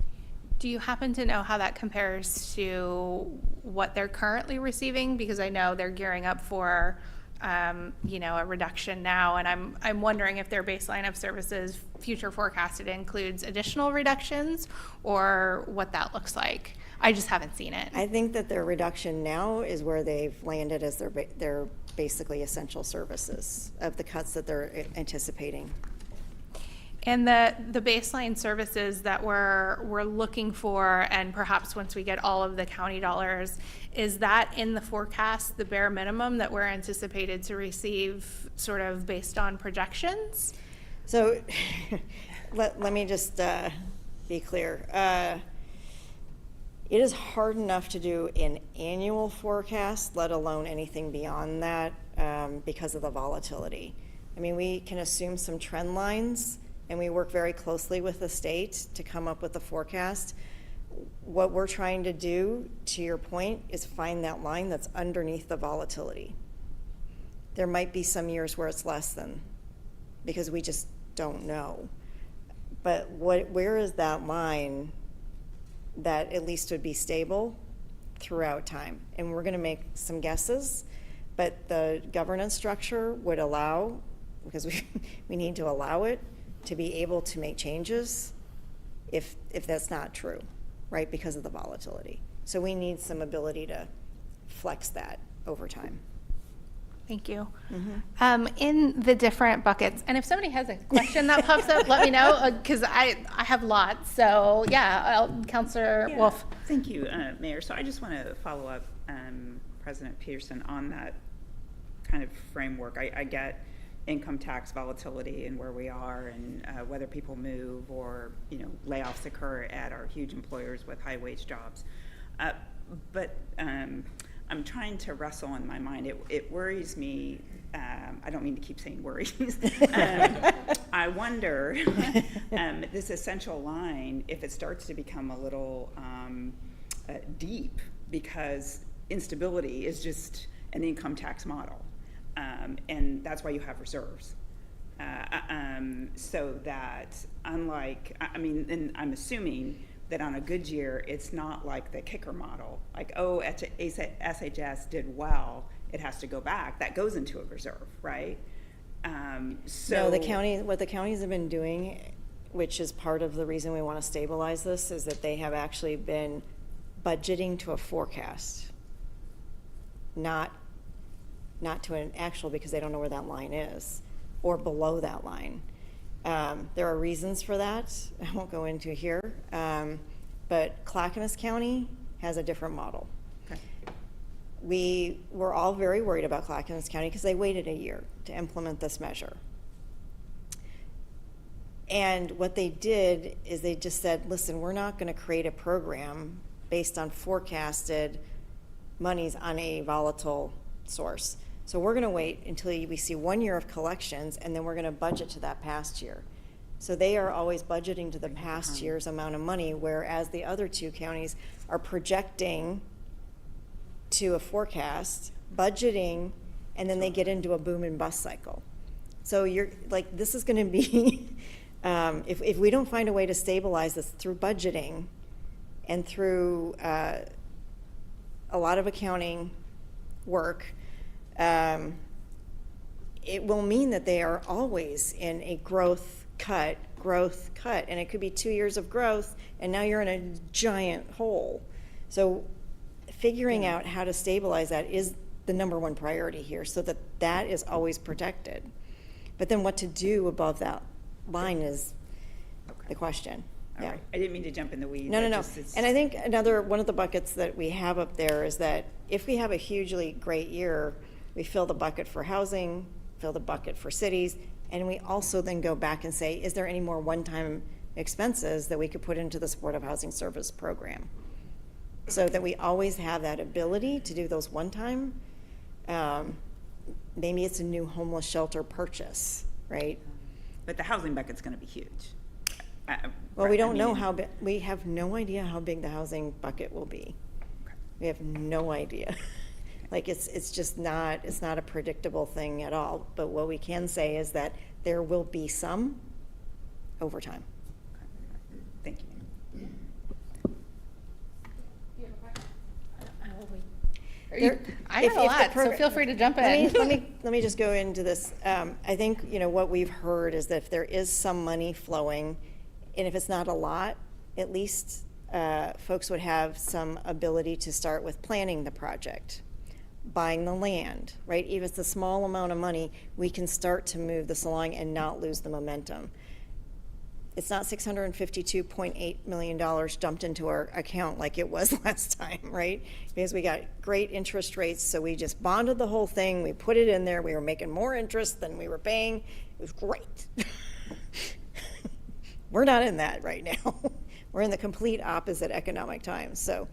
Speaker 1: Do you happen to know how that compares to what they're currently receiving? Because I know they're gearing up for, a reduction now, and I'm wondering if their baseline of services future forecasted includes additional reductions or what that looks like. I just haven't seen it.
Speaker 7: I think that their reduction now is where they've landed as their basically essential services of the cuts that they're anticipating.
Speaker 1: And the baseline services that we're looking for, and perhaps once we get all of the county dollars, is that in the forecast, the bare minimum that we're anticipated to receive sort of based on projections?
Speaker 7: So let me just be clear. It is hard enough to do an annual forecast, let alone anything beyond that, because of the volatility. I mean, we can assume some trend lines, and we work very closely with the state to come up with a forecast. What we're trying to do, to your point, is find that line that's underneath the volatility. There might be some years where it's less than, because we just don't know. But where is that line that at least would be stable throughout time? And we're going to make some guesses, but the governance structure would allow, because we need to allow it, to be able to make changes if that's not true, right, because of the volatility. So we need some ability to flex that over time.
Speaker 1: Thank you. In the different buckets, and if somebody has a question that pops up, let me know, because I have lots. So yeah, Councilor Wolf.
Speaker 8: Thank you, Mayor. So I just want to follow up, President Peterson, on that kind of framework. I get income tax volatility and where we are, and whether people move or layoffs occur at our huge employers with high wage jobs. But I'm trying to wrestle in my mind. It worries me. I don't mean to keep saying worries. I wonder this essential line, if it starts to become a little deep, because instability is just an income tax model. And that's why you have reserves. So that unlike, and I'm assuming that on a good year, it's not like the kicker model, like, oh, SHS did well, it has to go back. That goes into a reserve, right? So
Speaker 7: No, what the counties have been doing, which is part of the reason we want to stabilize this, is that they have actually been budgeting to a forecast, not to an actual, because they don't know where that line is, or below that line. There are reasons for that I won't go into here, but Clackamas County has a different model.
Speaker 8: Okay.
Speaker 7: We were all very worried about Clackamas County because they waited a year to implement this measure. And what they did is they just said, listen, we're not going to create a program based on forecasted monies on a volatile source. So we're going to wait until we see 1 year of collections, and then we're going to budget to that past year. So they are always budgeting to the past year's amount of money, whereas the other two counties are projecting to a forecast, budgeting, and then they get into a boom and bust cycle. So you're like, this is going to be, if we don't find a way to stabilize this through budgeting and through a lot of accounting work, it will mean that they are always in a growth cut, and it could be 2 years of growth, and now you're in a giant hole. So figuring out how to stabilize that is the number one priority here, so that that is always protected. But then what to do above that line is the question.
Speaker 8: All
Speaker 7: Yeah.
Speaker 8: right. I didn't mean to jump in the weeds.
Speaker 7: No.
Speaker 8: It's-
Speaker 7: And I think another one of the buckets that we have up there is that if we have a hugely great year, we fill the bucket for housing, fill the bucket for cities, and we also then go back and say, is there any more one-time expenses that we could put into the supportive housing service program. So that we always have that ability to do those one-time, maybe it's a new homeless shelter purchase, right?
Speaker 8: But the housing bucket's going to be huge.
Speaker 7: Well, we don't know
Speaker 8: mean,
Speaker 7: how big, we have no idea how big the housing bucket will be. We have no idea. Like, it's just not, it's not a predictable thing at all. But what we can say is that there will be some over time.
Speaker 8: Thank you.
Speaker 1: I have a lot, so feel free to jump in.
Speaker 7: Let me just go into this. I think, what we've heard is that if there is some money flowing, and if it's not a lot, at least folks would have some ability to start with planning the project, buying the land, right? Even if it's a small amount of money, we can start to move this along and not lose the momentum. It's not $652.8 million dumped into our account like it was last time, right? Because we got great interest rates, so we just bonded the whole thing, we put it in there, we were making more interest than we were paying. It was great. We're not in that right now. We're in the complete opposite economic times. So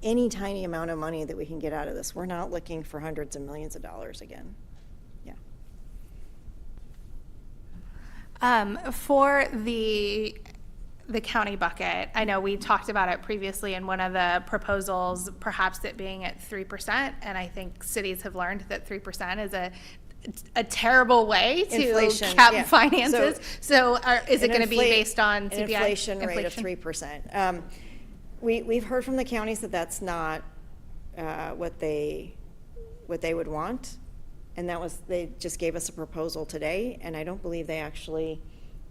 Speaker 7: any tiny amount of money that we can get out of this, we're not looking for hundreds of millions of dollars again.
Speaker 1: For the county bucket, I know we talked about it previously in one of the proposals, perhaps it being at 3%, and I think cities have learned that 3% is a terrible way to
Speaker 7: Inflation,
Speaker 1: cap
Speaker 7: yeah.
Speaker 1: is it going to be based on CPI?
Speaker 7: An inflation rate of 3%. We've heard from the counties that that's not what they would want. And they just gave us a proposal today, and I don't believe they actually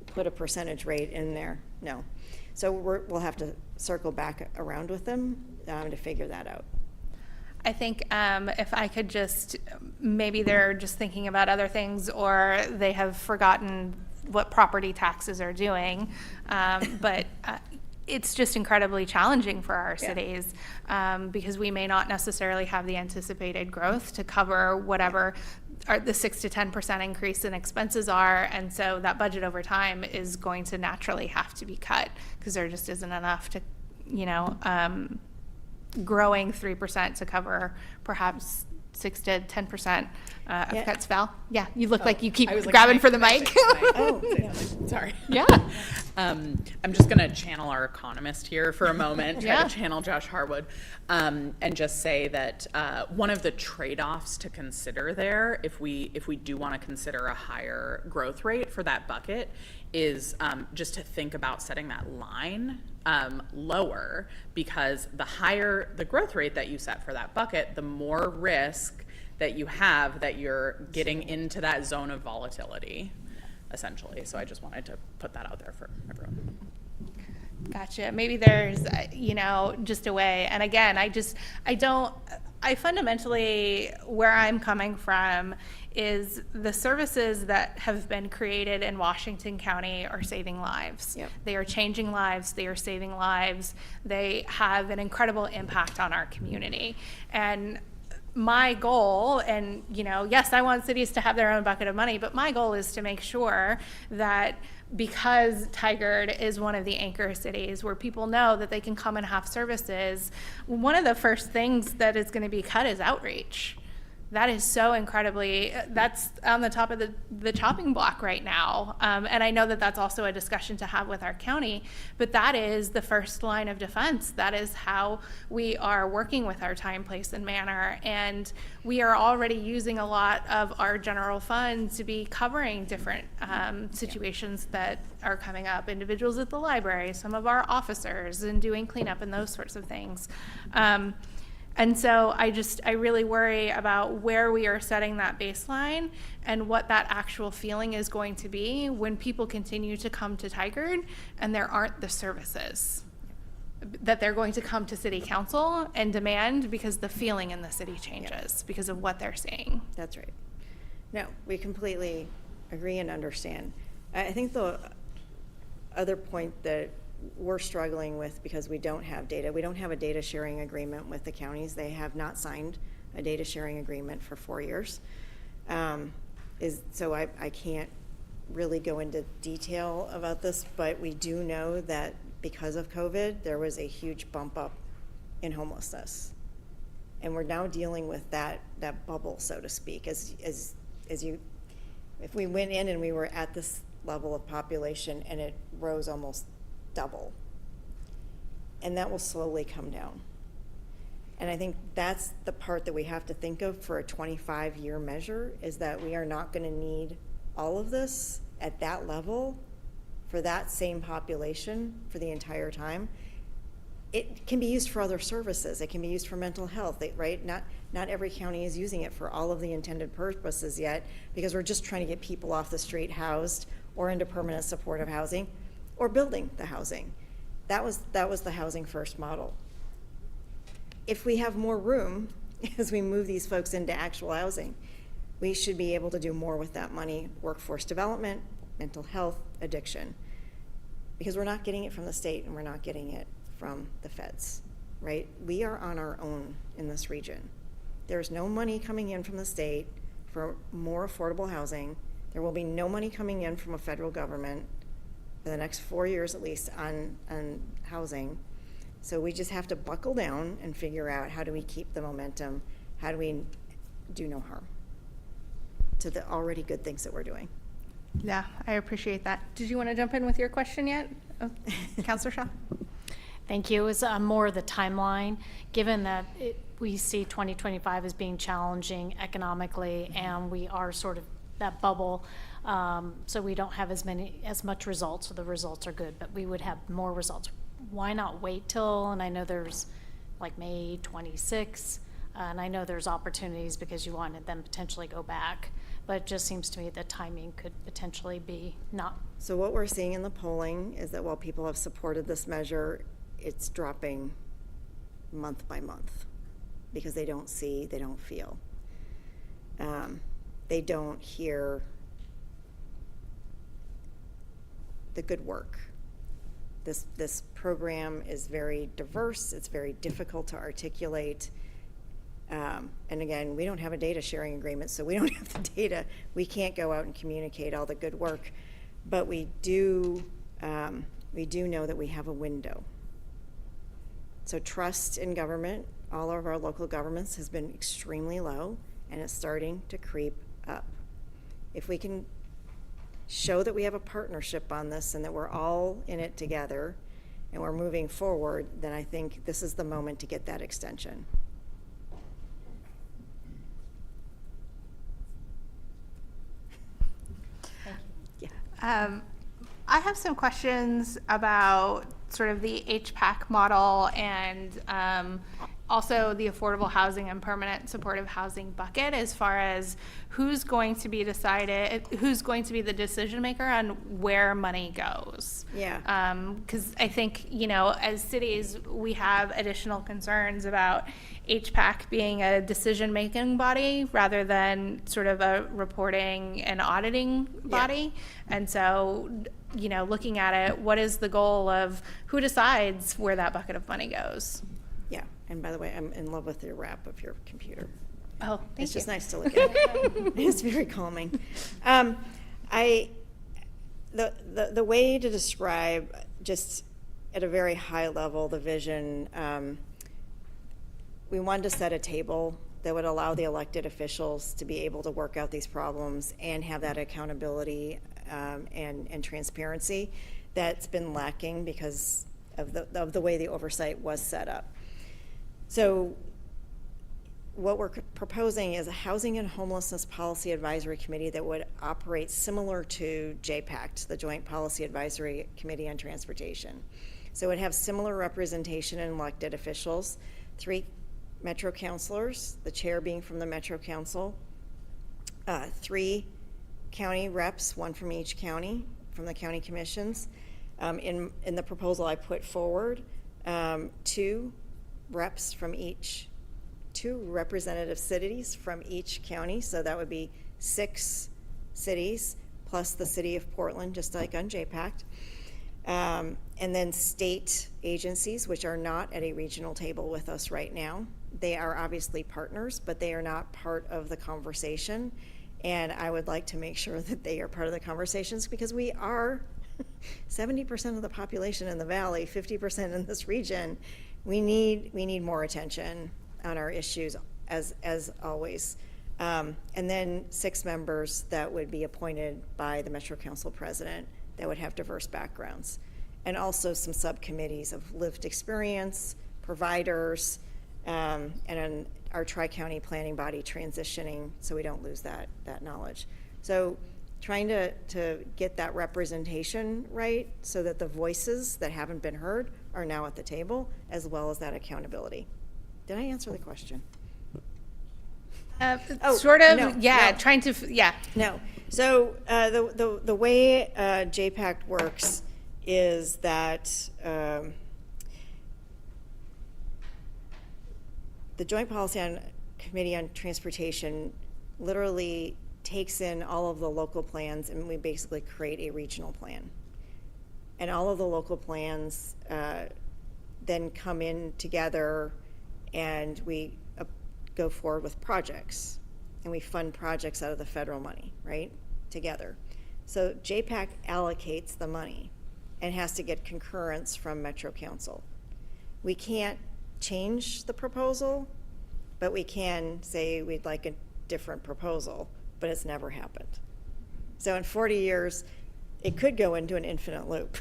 Speaker 7: put a percentage rate in there, no. So we'll have to circle back around with them to figure that out.
Speaker 1: I think if I could maybe they're just thinking about other things, or they have forgotten what property taxes are doing, but it's just incredibly challenging for our cities because we may not necessarily have the anticipated growth to cover whatever the 6 to 10% increase in expenses are, and so that budget over time is going to naturally have to be cut because there just isn't enough to, growing 3% to cover perhaps 6 to 10% of cuts. Val? Yeah, you look like you keep grabbing for the mic.
Speaker 9: Sorry.
Speaker 1: Yeah.
Speaker 9: I'm just going to channel our economist here for a moment, try to channel Josh Harwood, and just say that one of the trade-offs to consider there, if we do want to consider a higher growth rate for that bucket, is just to think about setting that line lower, because the higher the growth rate that you set for that bucket, the more risk that you have that you're getting into that zone of volatility, essentially. So I just wanted to put that out there for everyone.
Speaker 1: Gotcha. Maybe there's, just a way. And again, I fundamentally, where I'm coming from is the services that have been created in Washington County are saving lives.
Speaker 7: Yep.
Speaker 1: They are changing lives. They are saving lives. They have an incredible impact on our community. And my goal, and yes, I want cities to have their own bucket of money, but my goal is to make sure that because Tigard is one of the anchor cities where people know that they can come and have services, one of the first things that is going to be cut is outreach. That is so incredibly, that's on the top of the chopping block right now. And I know that that's also a discussion to have with our county, but that is the first line of defense. That is how we are working with our time, place, and manner. And we are already using a lot of our general fund to be covering different situations that are coming up. Individuals at the library, some of our officers, and doing cleanup and those sorts of things. And so I really worry about where we are setting that baseline and what that actual feeling is going to be when people continue to come to Tigard and there aren't the services that they're going to come to city council and demand, because the feeling in the city changes because of what they're seeing.
Speaker 7: That's right. No, we completely agree and understand. I think the other point that we're struggling with, because we don't have data, we don't have a data sharing agreement with the counties. They have not signed a data sharing agreement for 4 years. So I can't really go into detail about this, but we do know that because of COVID, there was a huge bump up in homelessness. And we're now dealing with that bubble, so to speak, as you, if we went in and we were at this level of population and it rose almost double, and that will slowly come down. And I think that's the part that we have to think of for a 25-year measure, is that we are not going to need all of this at that level for that same population for the entire time. It can be used for other services. It can be used for mental health, right? Not every county is using it for all of the intended purposes yet, because we're just trying to get people off the street housed or into permanent supportive housing or building the housing. That was the housing first model. If we have more room as we move these folks into actual housing, we should be able to do more with that money: workforce development, mental health, addiction, because we're not getting it from the state and we're not getting it from the feds, right? We are on our own in this region. There's no money coming in from the state for more affordable housing. There will be no money coming in from a federal government for the next 4 years at least on housing. So we just have to buckle down and figure out, how do we keep the momentum? How do we do no harm to the already good things that we're doing?
Speaker 1: Yeah, I appreciate that. Did you want to jump in with your question yet, Councilor Shaw?
Speaker 12: Thank you. It was more the timeline, given that we see 2025 as being challenging economically, and we are sort of that bubble, so we don't have as much results. So the results are good, but we would have more results. Why not wait till, and I know there's like May 26, and I know there's opportunities because you want to then potentially go back, but it just seems to me the timing could potentially be not.
Speaker 7: So what we're seeing in the polling is that while people have supported this measure, it's dropping month by month because they don't see, they don't feel. They don't hear the good work. This program is very diverse. It's very difficult to articulate. And again, we don't have a data sharing agreement, so we don't have the data. We can't go out and communicate all the good work, but we do know that we have a window. So trust in government, all of our local governments, has been extremely low, and it's starting to creep up. If we can show that we have a partnership on this and that we're all in it together and we're moving forward, then I think this is the moment to get that extension.
Speaker 1: I have some questions about sort of the HPAC model and also the affordable housing and permanent supportive housing bucket, as far as who's going to be the decision maker on where money goes.
Speaker 7: Yeah.
Speaker 1: Because I think, as cities, we have additional concerns about HPAC being a decision-making body rather than sort of a reporting and auditing body. Yeah. And so, looking at it, what is the goal of who decides where that bucket of money goes?
Speaker 7: Yeah. And by the way, I'm in love with your wrap of your computer.
Speaker 1: Oh, thank you.
Speaker 7: It's just nice to look at. It's very calming. The way to describe, just at a very high level, the vision, we wanted to set a table that would allow the elected officials to be able to work out these problems and have that accountability and transparency that's been lacking because of the way the oversight was set up. So what we're proposing is a Housing and Homelessness Policy Advisory Committee that would operate similar to JPACT, the Joint Policy Advisory Committee on Transportation. So it would have similar representation in elected officials, 3 Metro councilors, the chair being from the Metro Council, 3 county reps, 1 from each county, from the county commissions. In the proposal I put forward, 2 reps from each, 2 representative cities from each county, so that would be 6 cities plus the city of Portland, just like on JPACT. And then state agencies, which are not at a regional table with us right now. They are obviously partners, but they are not part of the conversation. And I would like to make sure that they are part of the conversations, because we are 70% of the population in the valley, 50% in this region. We need more attention on our issues, as always. And then 6 members that would be appointed by the Metro Council president that would have diverse backgrounds. And also some subcommittees of lived experience, providers, and our tri-county planning body transitioning, so we don't lose that knowledge. So trying to get that representation right, so that the voices that haven't been heard are now at the table, as well as that accountability. Did I answer the question?
Speaker 1: Sort of,
Speaker 7: no,
Speaker 1: yeah,
Speaker 7: no.
Speaker 1: trying to, yeah.
Speaker 7: No. So the way JPAC works is that the Joint Policy Committee on Transportation literally takes in all of the local plans, and we basically create a regional plan. And all of the local plans then come in together, and we go forward with projects, and we fund projects out of the federal money, right, together. So JPAC allocates the money and has to get concurrence from Metro Council. We can't change the proposal, but we can say we'd like a different proposal, but it's never happened. So in 40 years, it could go into an infinite loop.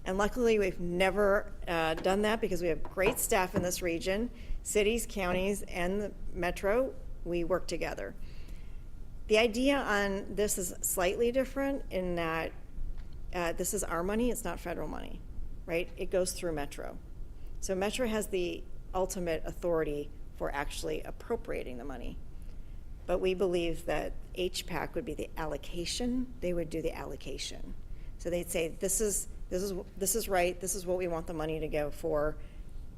Speaker 7: And luckily, we've never done that, because we have great staff in this region, cities, counties, and the Metro. We work together. The idea on this is slightly different in that this is our money, it's not federal money, right? It goes through Metro. So Metro has the ultimate authority for actually appropriating the money. But we believe that HPAC would be the allocation. They would do the allocation. So they'd say, this is right, this is what we want the money to go for.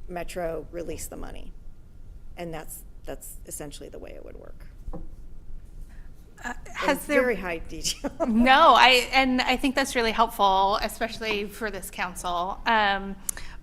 Speaker 7: Metro, release the money. And that's essentially the way it would work.
Speaker 1: Has there
Speaker 7: Very high detail.
Speaker 1: No, I think that's really helpful, especially for this council.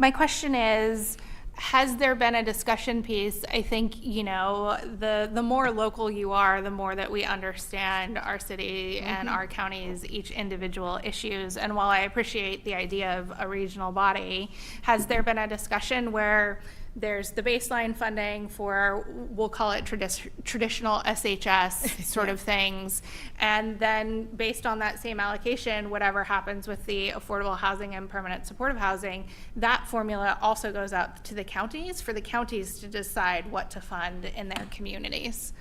Speaker 1: My question is, has there been a discussion piece? I think, the more local you are, the more that we understand our city and our county's each individual issues. And while I appreciate the idea of a regional body, has there been a discussion where there's the baseline funding for, we'll call it traditional SHS sort of things, and then based on that same allocation, whatever happens with the affordable housing and permanent supportive housing, that formula also goes out to the counties for the counties to decide what to fund in their communities?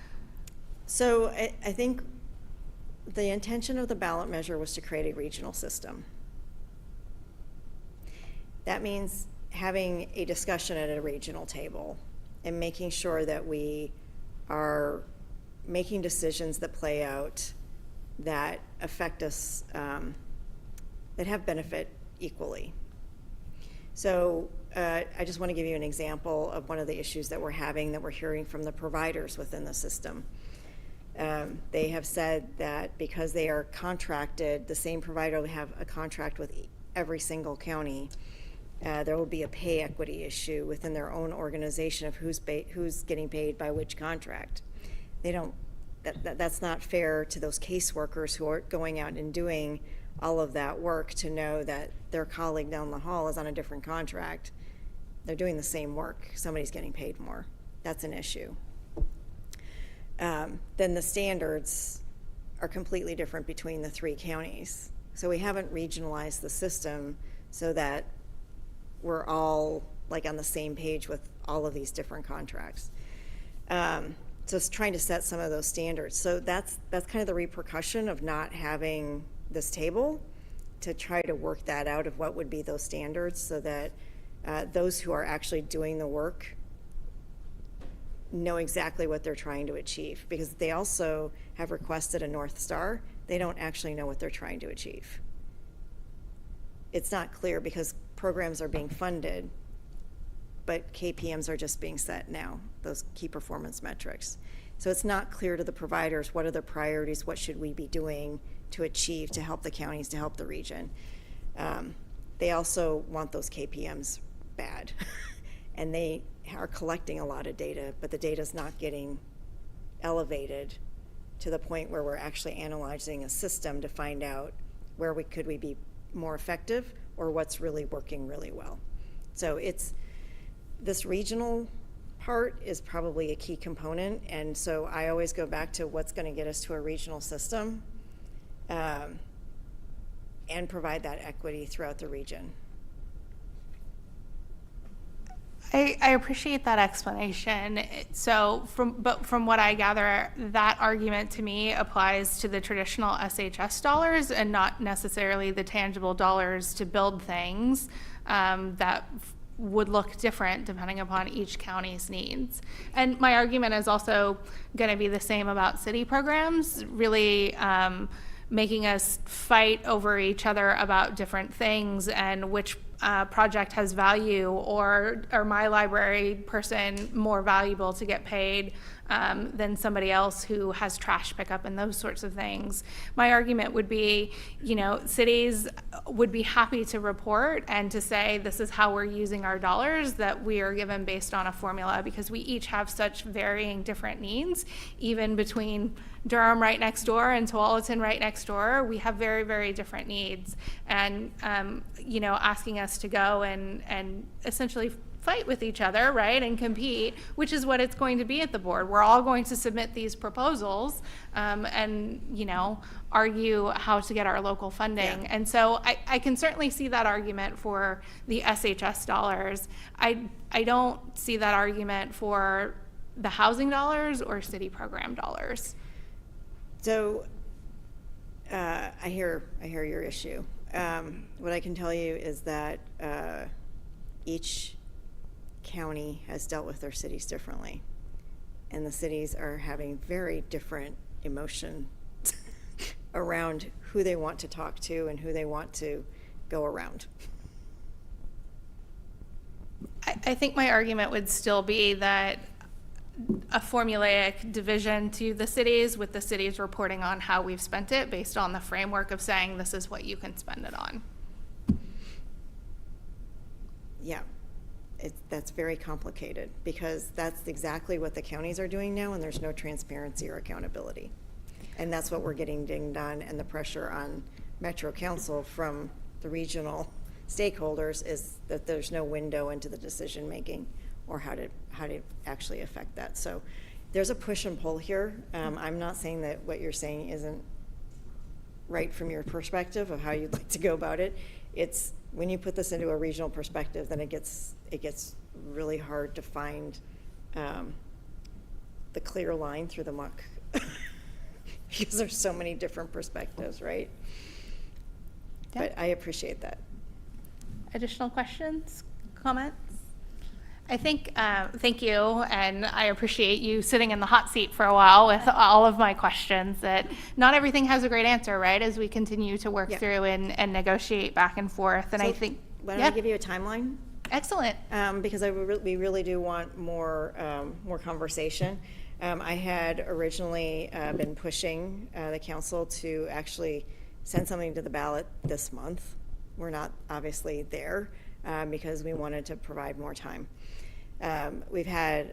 Speaker 7: So I think the intention of the ballot measure was to create a regional system. That means having a discussion at a regional table and making sure that we are making decisions that play out, that affect us, that have benefit equally. So I just want to give you an example of one of the issues that we're having, that we're hearing from the providers within the system. They have said that because they are contracted, the same provider will have a contract with every single county, there will be a pay equity issue within their own organization of who's getting paid by which contract. They don't. That's not fair to those caseworkers who are going out and doing all of that work to know that their colleague down the hall is on a different contract. They're doing the same work. Somebody's getting paid more. That's an issue. Then the standards are completely different between the 3 counties. So we haven't regionalized the system so that we're all like on the same page with all of these different contracts. So it's trying to set some of those standards. So that's kind of the repercussion of not having this table, to try to work that out of what would be those standards, so that those who are actually doing the work know exactly what they're trying to achieve, because they also have requested a North Star. They don't actually know what they're trying to achieve. It's not clear because programs are being funded, but KPMs are just being set now, those key performance metrics. So it's not clear to the providers, what are the priorities, what should we be doing to achieve, to help the counties, to help the region. They also want those KPMs bad. And they are collecting a lot of data, but the data is not getting elevated to the point where we're actually analyzing a system to find out where could we be more effective or what's really working really well. So this regional part is probably a key component, and so I always go back to what's going to get us to a regional system and provide that equity throughout the region.
Speaker 1: I appreciate that explanation. So from what I gather, that argument to me applies to the traditional SHS dollars and not necessarily the tangible dollars to build things that would look different depending upon each county's needs. And my argument is also going to be the same about city programs, really making us fight over each other about different things and which project has value, or my library person more valuable to get paid than somebody else who has trash pickup and those sorts of things. My argument would be, cities would be happy to report and to say this is how we're using our dollars that we are given based on a formula, because we each have such varying different needs, even between Durham right next door and Tualatin right next door. We have very, very different needs, and asking us to go and essentially fight with each other, right, and compete, which is what it's going to be at the board. We're all going to submit these proposals and argue how to get our local funding.
Speaker 7: Yeah.
Speaker 1: And so I can certainly see that argument for the SHS dollars. I don't see that argument for the housing dollars or city program dollars.
Speaker 7: So I hear your issue. What I can tell you is that each county has dealt with their cities differently, and the cities are having very different emotions around who they want to talk to and who they want to go around.
Speaker 1: I think my argument would still be that a formulaic division to the cities, with the cities reporting on how we've spent it based on the framework of saying this is what you can spend it on.
Speaker 7: Yeah, that's very complicated, because that's exactly what the counties are doing now, and there's no transparency or accountability. And that's what we're getting dinged on, and the pressure on Metro Council from the regional stakeholders is that there's no window into the decision making or how to actually affect that. So there's a push and pull here. I'm not saying that what you're saying isn't right from your perspective of how you'd like to go about it. It's when you put this into a regional perspective, then it gets really hard to find the clear line through the muck because there's so many different perspectives, right?
Speaker 1: Yeah.
Speaker 7: But I appreciate that.
Speaker 1: Additional questions, comments? I think, thank you, and I appreciate you sitting in the hot seat for a while with all of my questions. That not everything has a great answer, right, as we continue to work
Speaker 7: Yeah.
Speaker 1: through and negotiate back and forth. And
Speaker 7: So
Speaker 1: I think,
Speaker 7: why don't I give you a timeline?
Speaker 1: Excellent.
Speaker 7: Because we really do want more conversation. I had originally been pushing the council to actually send something to the ballot this month. We're not obviously there because we wanted to provide more time. We've had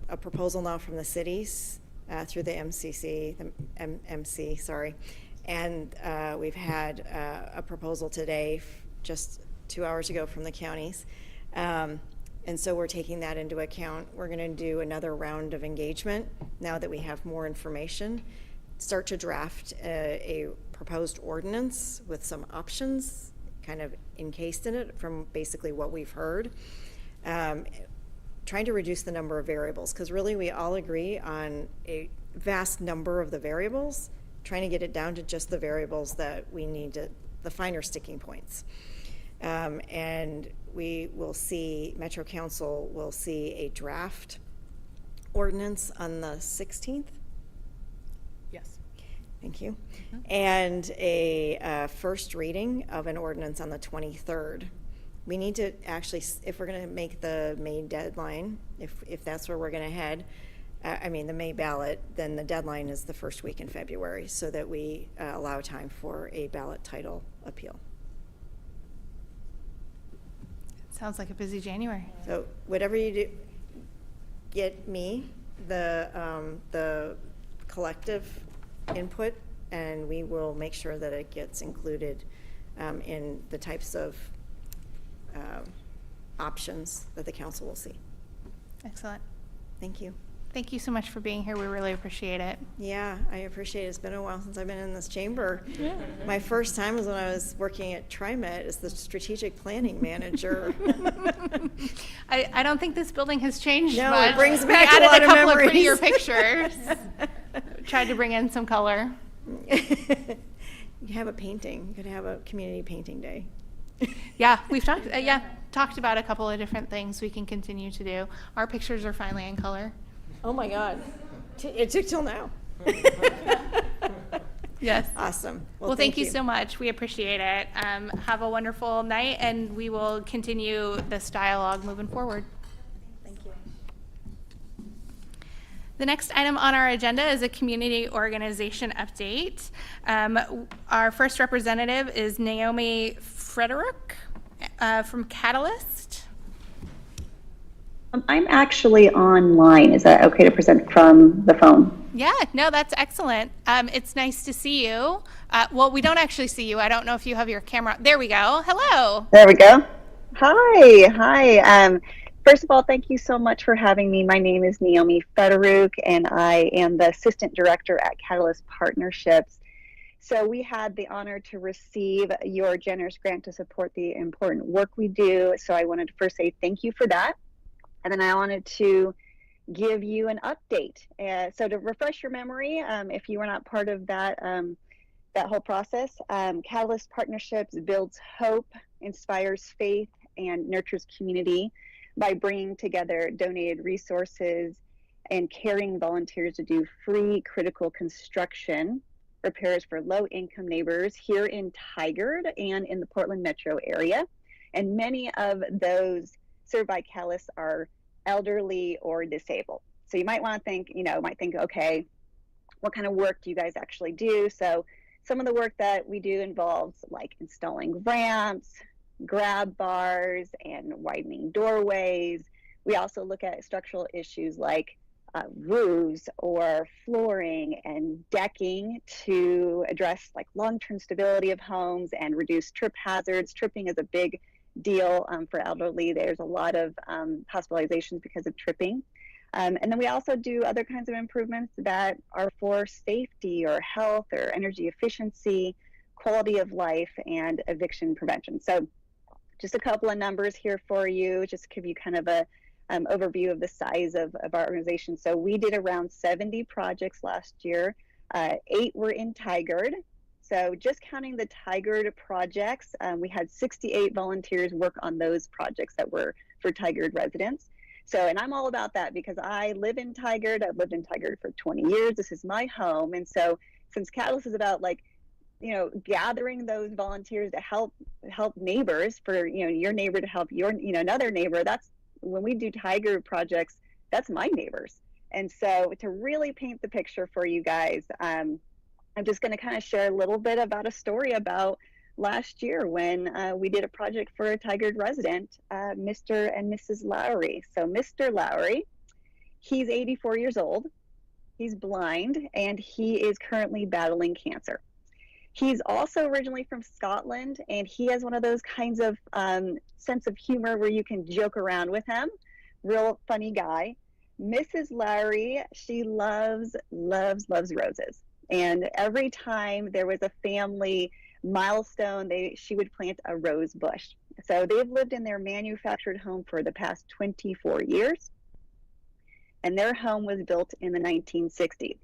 Speaker 7: a proposal now from the cities through the MC, sorry, and we've had a proposal today, just 2 hours ago, from the counties. And so we're taking that into account. We're going to do another round of engagement now that we have more information, start to draft a proposed ordinance with some options kind of encased in it from basically what we've heard. Trying to reduce the number of variables, because really we all agree on a vast number of the variables, trying to get it down to just the variables that we need to, the finer sticking points. And we will see, Metro Council will see a draft ordinance on the 16th.
Speaker 9: Yes.
Speaker 7: Thank you. And a first reading of an ordinance on the 23rd. We need to actually, if we're going to make the May deadline, if that's where we're going to head, the May ballot, then the deadline is the first week in February, so that we allow time for a ballot title appeal.
Speaker 1: Sounds like a busy January.
Speaker 7: So whatever you do, get me the collective input, and we will make sure that it gets included in the types of options that the council will see.
Speaker 1: Excellent.
Speaker 7: Thank you.
Speaker 1: Thank you so much for being here. We really appreciate it.
Speaker 7: Yeah, I appreciate it. It's been a while since I've been in this chamber. My first time was when I was working at TriMet as the strategic planning manager.
Speaker 1: I don't think this building has changed
Speaker 7: No,
Speaker 1: much.
Speaker 7: it brings
Speaker 1: We
Speaker 7: back a
Speaker 1: added
Speaker 7: lot of
Speaker 1: couple
Speaker 7: memories.
Speaker 1: of prettier pictures. Tried to bring in some color.
Speaker 7: You have a painting. You could have a community painting day.
Speaker 1: Yeah, we've talked about a couple of different things we can continue to do. Our pictures are finally in color.
Speaker 7: Oh my God. It took till now.
Speaker 1: Yes.
Speaker 7: Awesome.
Speaker 1: Well, thank you so much. We appreciate it. Have a wonderful night, and we will continue this dialogue moving forward.
Speaker 7: Thank you.
Speaker 1: The next item on our agenda is a community organization update. Our first representative is Naomi Frederick from Catalyst.
Speaker 13: I'm actually online. Is that okay to present from the phone?
Speaker 1: Yeah, no, that's excellent. It's nice to see you. Well, we don't actually see you. I don't know if you have your camera. There we go. Hello.
Speaker 13: There we go. Hi. First of all, thank you so much for having me. My name is Naomi Federuk, and I am the Assistant Director at Catalyst Partnerships. So we had the honor to receive your generous grant to support the important work we do. So I wanted to first say thank you for that. And then I wanted to give you an update. So to refresh your memory, if you were not part of that, that whole process, Catalyst Partnerships builds hope, inspires faith, and nurtures community by bringing together donated resources and caring volunteers to do free critical construction repairs for low-income neighbors here in Tigard and in the Portland metro area. And many of those served by Catalyst are elderly or disabled. So you might want to think, okay, what kind of work do you guys actually do? So some of the work that we do involves like installing ramps, grab bars, and widening doorways. We also look at structural issues like roofs or flooring and decking to address like long-term stability of homes and reduce trip hazards. Tripping is a big deal for elderly. There's a lot of hospitalizations because of tripping. And then we also do other kinds of improvements that are for safety or health or energy efficiency, quality of life, and eviction prevention. So just a couple of numbers here for you, just to give you kind of a overview of the size of our organization. So we did around 70 projects last year. 8 were in Tigard. So just counting the Tigard projects, we had 68 volunteers work on those projects that were for Tigard residents. So, and I'm all about that because I live in Tigard. I've lived in Tigard for 20 years. This is my home. And so since Catalyst is about gathering those volunteers to help neighbors for, your neighbor to help your, another neighbor, that's when we do Tigard projects, that's my neighbors. And so to really paint the picture for you guys, I'm just going to kind of share a little bit about a story about last year when we did a project for a Tigard resident, Mr. and Mrs. Lowry. So Mr. Lowry, he's 84 years old, he's blind, and he is currently battling cancer. He's also originally from Scotland, and he has one of those kinds of sense of humor where you can joke around with him. Real funny guy. Mrs. Lowry, she loves roses. And every time there was a family milestone, she would plant a rose bush. So they've lived in their manufactured home for the past 24 years. And their home was built in the 1960s.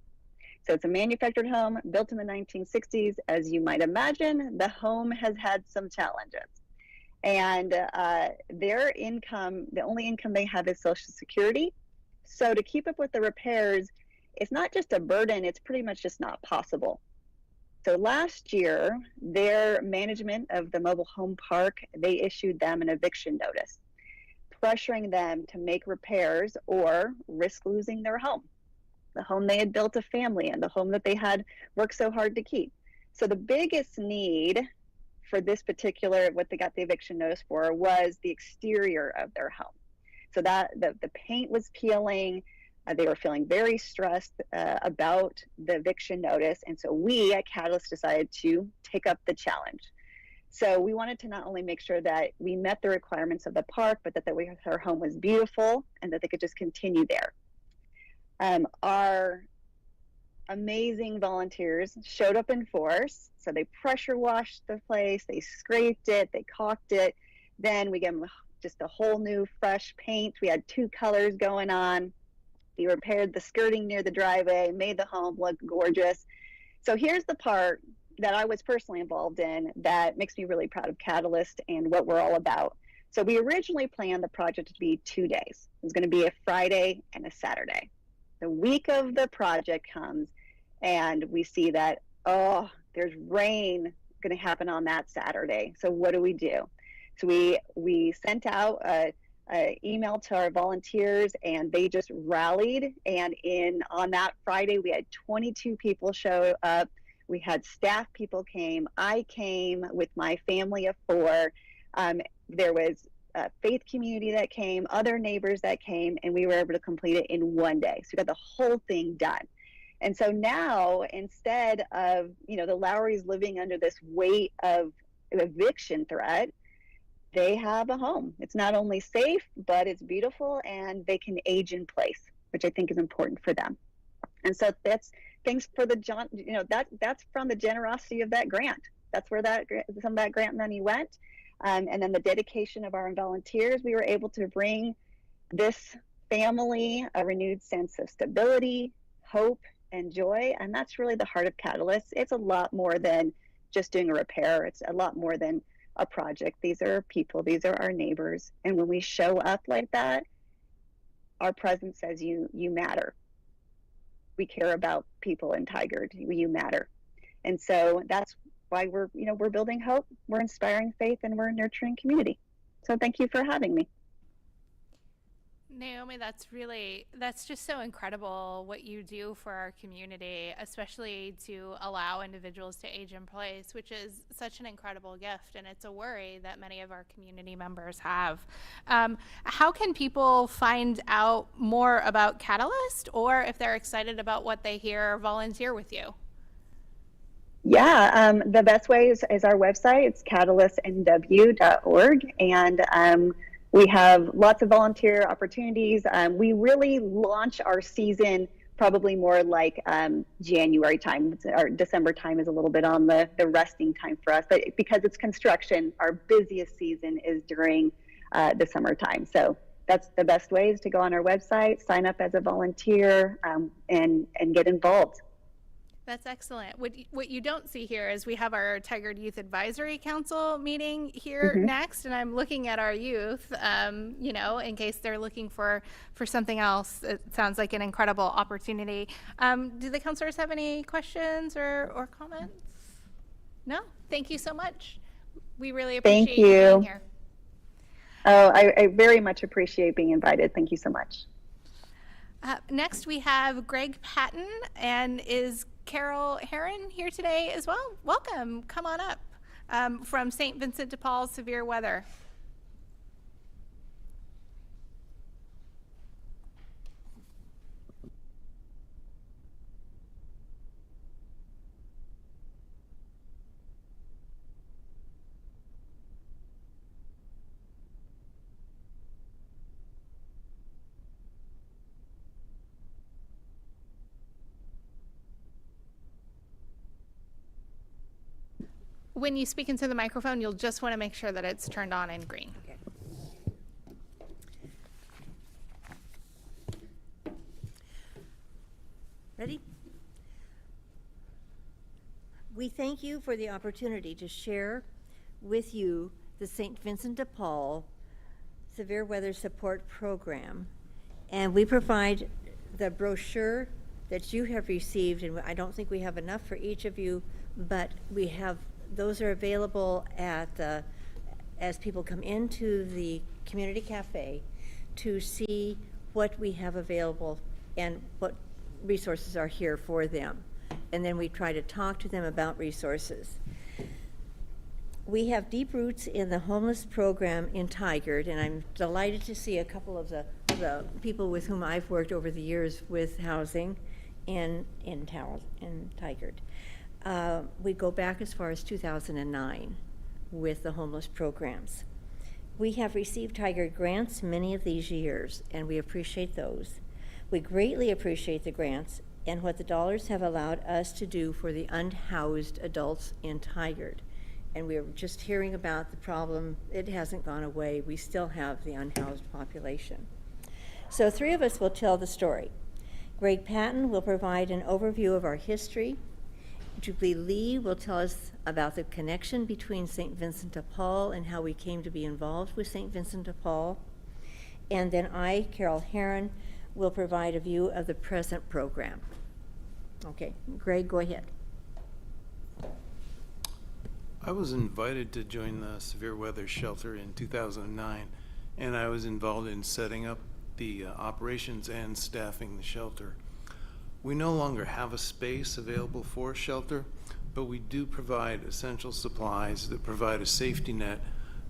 Speaker 13: So it's a manufactured home built in the 1960s. As you might imagine, the home has had some challenges. And their income, the only income they have is Social Security. So to keep up with the repairs, it's not just a burden, it's pretty much just not possible. So last year, their management of the mobile home park, they issued them an eviction notice, pressuring them to make repairs or risk losing their home. The home they had built a family in, the home that they had worked so hard to keep. So the biggest need for this particular, what they got the eviction notice for, was the exterior of their home. So that the paint was peeling, They were feeling very stressed about the eviction notice. And so we at Catalyst decided to take up the challenge. So we wanted to not only make sure that we met the requirements of the park, but that our home was beautiful and that they could just continue there. Our amazing volunteers showed up in force. So they pressure washed the place, they scraped it, they caulked it. Then we gave them just a whole new fresh paint. We had 2 colors going on. We repaired the skirting near the driveway, made the home look gorgeous. So here's the part that I was personally involved in that makes me really proud of Catalyst and what we're all about. So we originally planned the project to be 2 days. It was going to be a Friday and a Saturday. The week of the project comes and we see that, oh, there's rain going to happen on that Saturday. So what do? So we sent out a email to our volunteers and they just rallied. And on that Friday, we had 22 people show up. We had staff people came. I came with my family of 4. There was a faith community that came, other neighbors that came, and we were able to complete it in 1 day. So we got the whole thing done. And so now, instead of, the Lowrys living under this weight of eviction threat, they have a home. It's not only safe, but it's beautiful and they can age in place, which I think is important for them. And so that's thanks for that's from the generosity of that grant. That's where some of that grant money went. And then the dedication of our volunteers, we were able to bring this family a renewed sense of stability, hope, and joy. And that's really the heart of Catalyst. It's a lot more than just doing a repair. It's a lot more than a project. These are people, these are our neighbors. And when we show up like that, our presence says you matter. We care about people in Tigard. You matter. And so that's why we're building hope, we're inspiring faith, and we're nurturing community. So thank you for having me.
Speaker 1: Naomi, that's just so incredible what you do for our community, especially to allow individuals to age in place, which is such an incredible gift, and it's a worry that many of our community members have. How can people find out more about Catalyst, or if they're excited about what they hear, volunteer with you?
Speaker 13: Yeah, the best way is our website. It's catalystnw.org, and we have lots of volunteer opportunities. We really launch our season probably more like January time. Our December time is a little bit on the resting time for us, but because it's construction, our busiest season is during the summertime. So that's the best way, is to go on our website, sign up as a volunteer, and get involved.
Speaker 1: That's excellent. What you don't see here is we have our Tigard Youth Advisory Council meeting here next, and I'm looking at our youth, in case they're looking for something else. It sounds like an incredible opportunity. Do the counselors have any questions or comments? No? Thank you so much. We really appreciate you being here.
Speaker 13: Oh, I very much appreciate being invited. Thank you so much.
Speaker 1: Next, we have Greg Patton, and is Carol Heron here today as well? Welcome. Come on up from St. Vincent de Paul Severe Weather. When you speak into the microphone, you'll just want to make sure that it's turned on and green.
Speaker 2: Okay. Ready? We thank you for the opportunity to share with you the St. Vincent de Paul Severe Weather Support Program. And we provide the brochure that you have received, and I don't think we have enough for each of you, but we have, those are available as people come into the community cafe to see what we have available and what resources are here for them. And then we try to talk to them about resources. We have deep roots in the homeless program in Tigard, and I'm delighted to see a couple of the the people with whom I've worked over the years with housing in Tigard. We go back as far as 2009 with the homeless programs. We have received Tigard grants many of these years, and we appreciate those. We greatly appreciate the grants and what the dollars have allowed us to do for the unhoused adults in Tigard. And we were just hearing about the problem. It hasn't gone away. We still have the unhoused population. So 3 of us will tell the story. Greg Patton will provide an overview of our history. Jubilee Lee will tell us about the connection between St. Vincent de Paul and how we came to be involved with St. Vincent de Paul. And then I, Carol Heron, will provide a view of the present program. Okay, Greg, go ahead.
Speaker 14: I was invited to join the severe weather shelter in 2009, and I was involved in setting up the operations and staffing the shelter. We no longer have a space available for shelter, but we do provide essential supplies that provide a safety net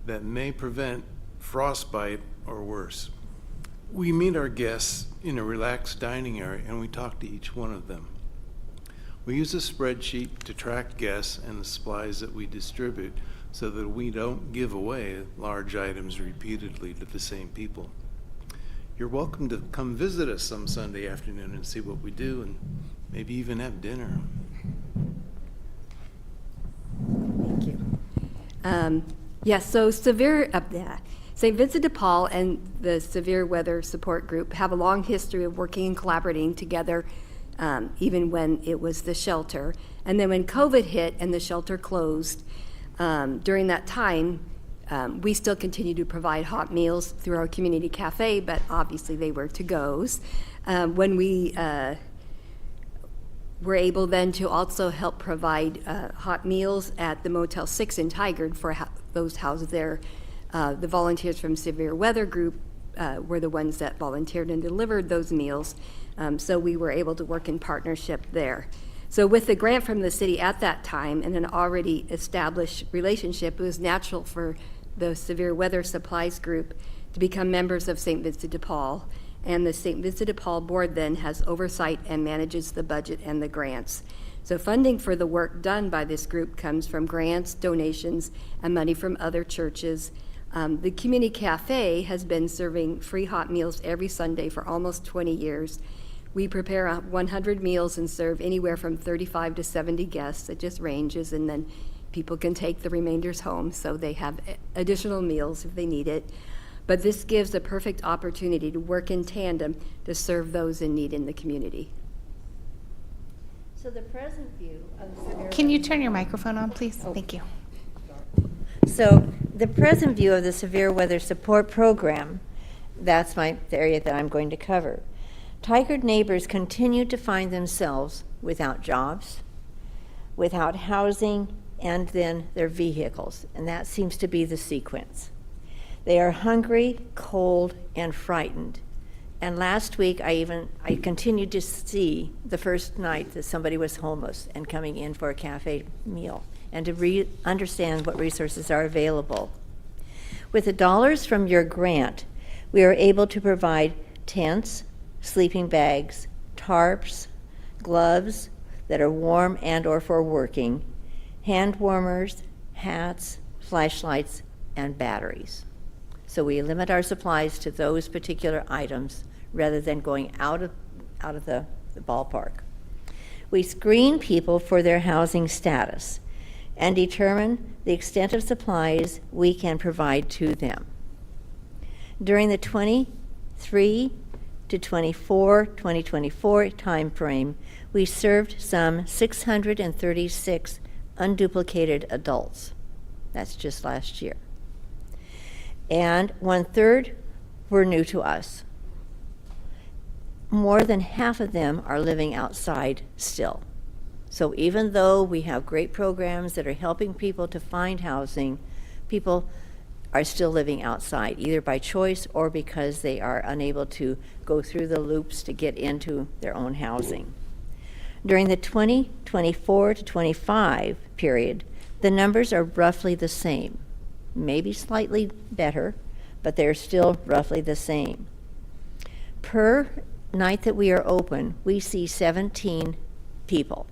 Speaker 14: that may prevent frostbite or worse. We meet our guests in a relaxed dining area, and we talk to each one of them. We use a spreadsheet to track guests and the supplies that we distribute so that we don't give away large items repeatedly to the same people. You're welcome to come visit us some Sunday afternoon and see what we do, and maybe even have dinner.
Speaker 2: Thank you.
Speaker 15: Yes, so St. Vincent de Paul and the Severe Weather Support Group have a long history of working and collaborating together, even when it was the shelter. And then when COVID hit and the shelter closed, during that time, we still continue to provide hot meals through our community cafe, but obviously they were to-goes. When we were able then to also help provide hot meals at the Motel 6 in Tigard for those housed there. The volunteers from Severe Weather Group were the ones that volunteered and delivered those meals, so we were able to work in partnership there. So with the grant from the city at that time and an already established relationship, it was natural for the Severe Weather Supplies Group to become members of St. Vincent de Paul, and the St. Vincent de Paul board then has oversight and manages the budget and the grants. So funding for the work done by this group comes from grants, donations, and money from other churches. The community cafe has been serving free hot meals every Sunday for almost 20 years. We prepare 100 meals and serve anywhere from 35 to 70 guests. It just ranges, and then people can take the remainders home, so they have additional meals if they need it. But this gives a perfect opportunity to work in tandem to serve those in need in the community.
Speaker 2: So the present view of the Severe
Speaker 1: Can you turn your microphone on, please? Thank you.
Speaker 2: So the present view of the Severe Weather Support Program, that's the area that I'm going to cover. Tigard neighbors continue to find themselves without jobs, without housing, and then their vehicles, and that seems to be the sequence. They are hungry, cold, and frightened. And last week, I continued to see the first night that somebody was homeless and coming in for a cafe meal, and to understand what resources are available. With the dollars from your grant, we are able to provide tents, sleeping bags, tarps, gloves that are warm and or for working, hand warmers, hats, flashlights, and batteries. So we limit our supplies to those particular items rather than going out of the ballpark. We screen people for their housing status and determine the extent of supplies we can provide to them. During the 23 to 2024 time frame, we served some 636 unduplicated adults. That's just last year. And 1/3 were new to us. More than half of them are living outside still. So even though we have great programs that are helping people to find housing, people are still living outside, either by choice or because they are unable to go through the loops to get into their own housing. During the 2024 to 25 period, the numbers are roughly the same, maybe slightly better, but they're still roughly the same. Per night that we are open, we see 17 people.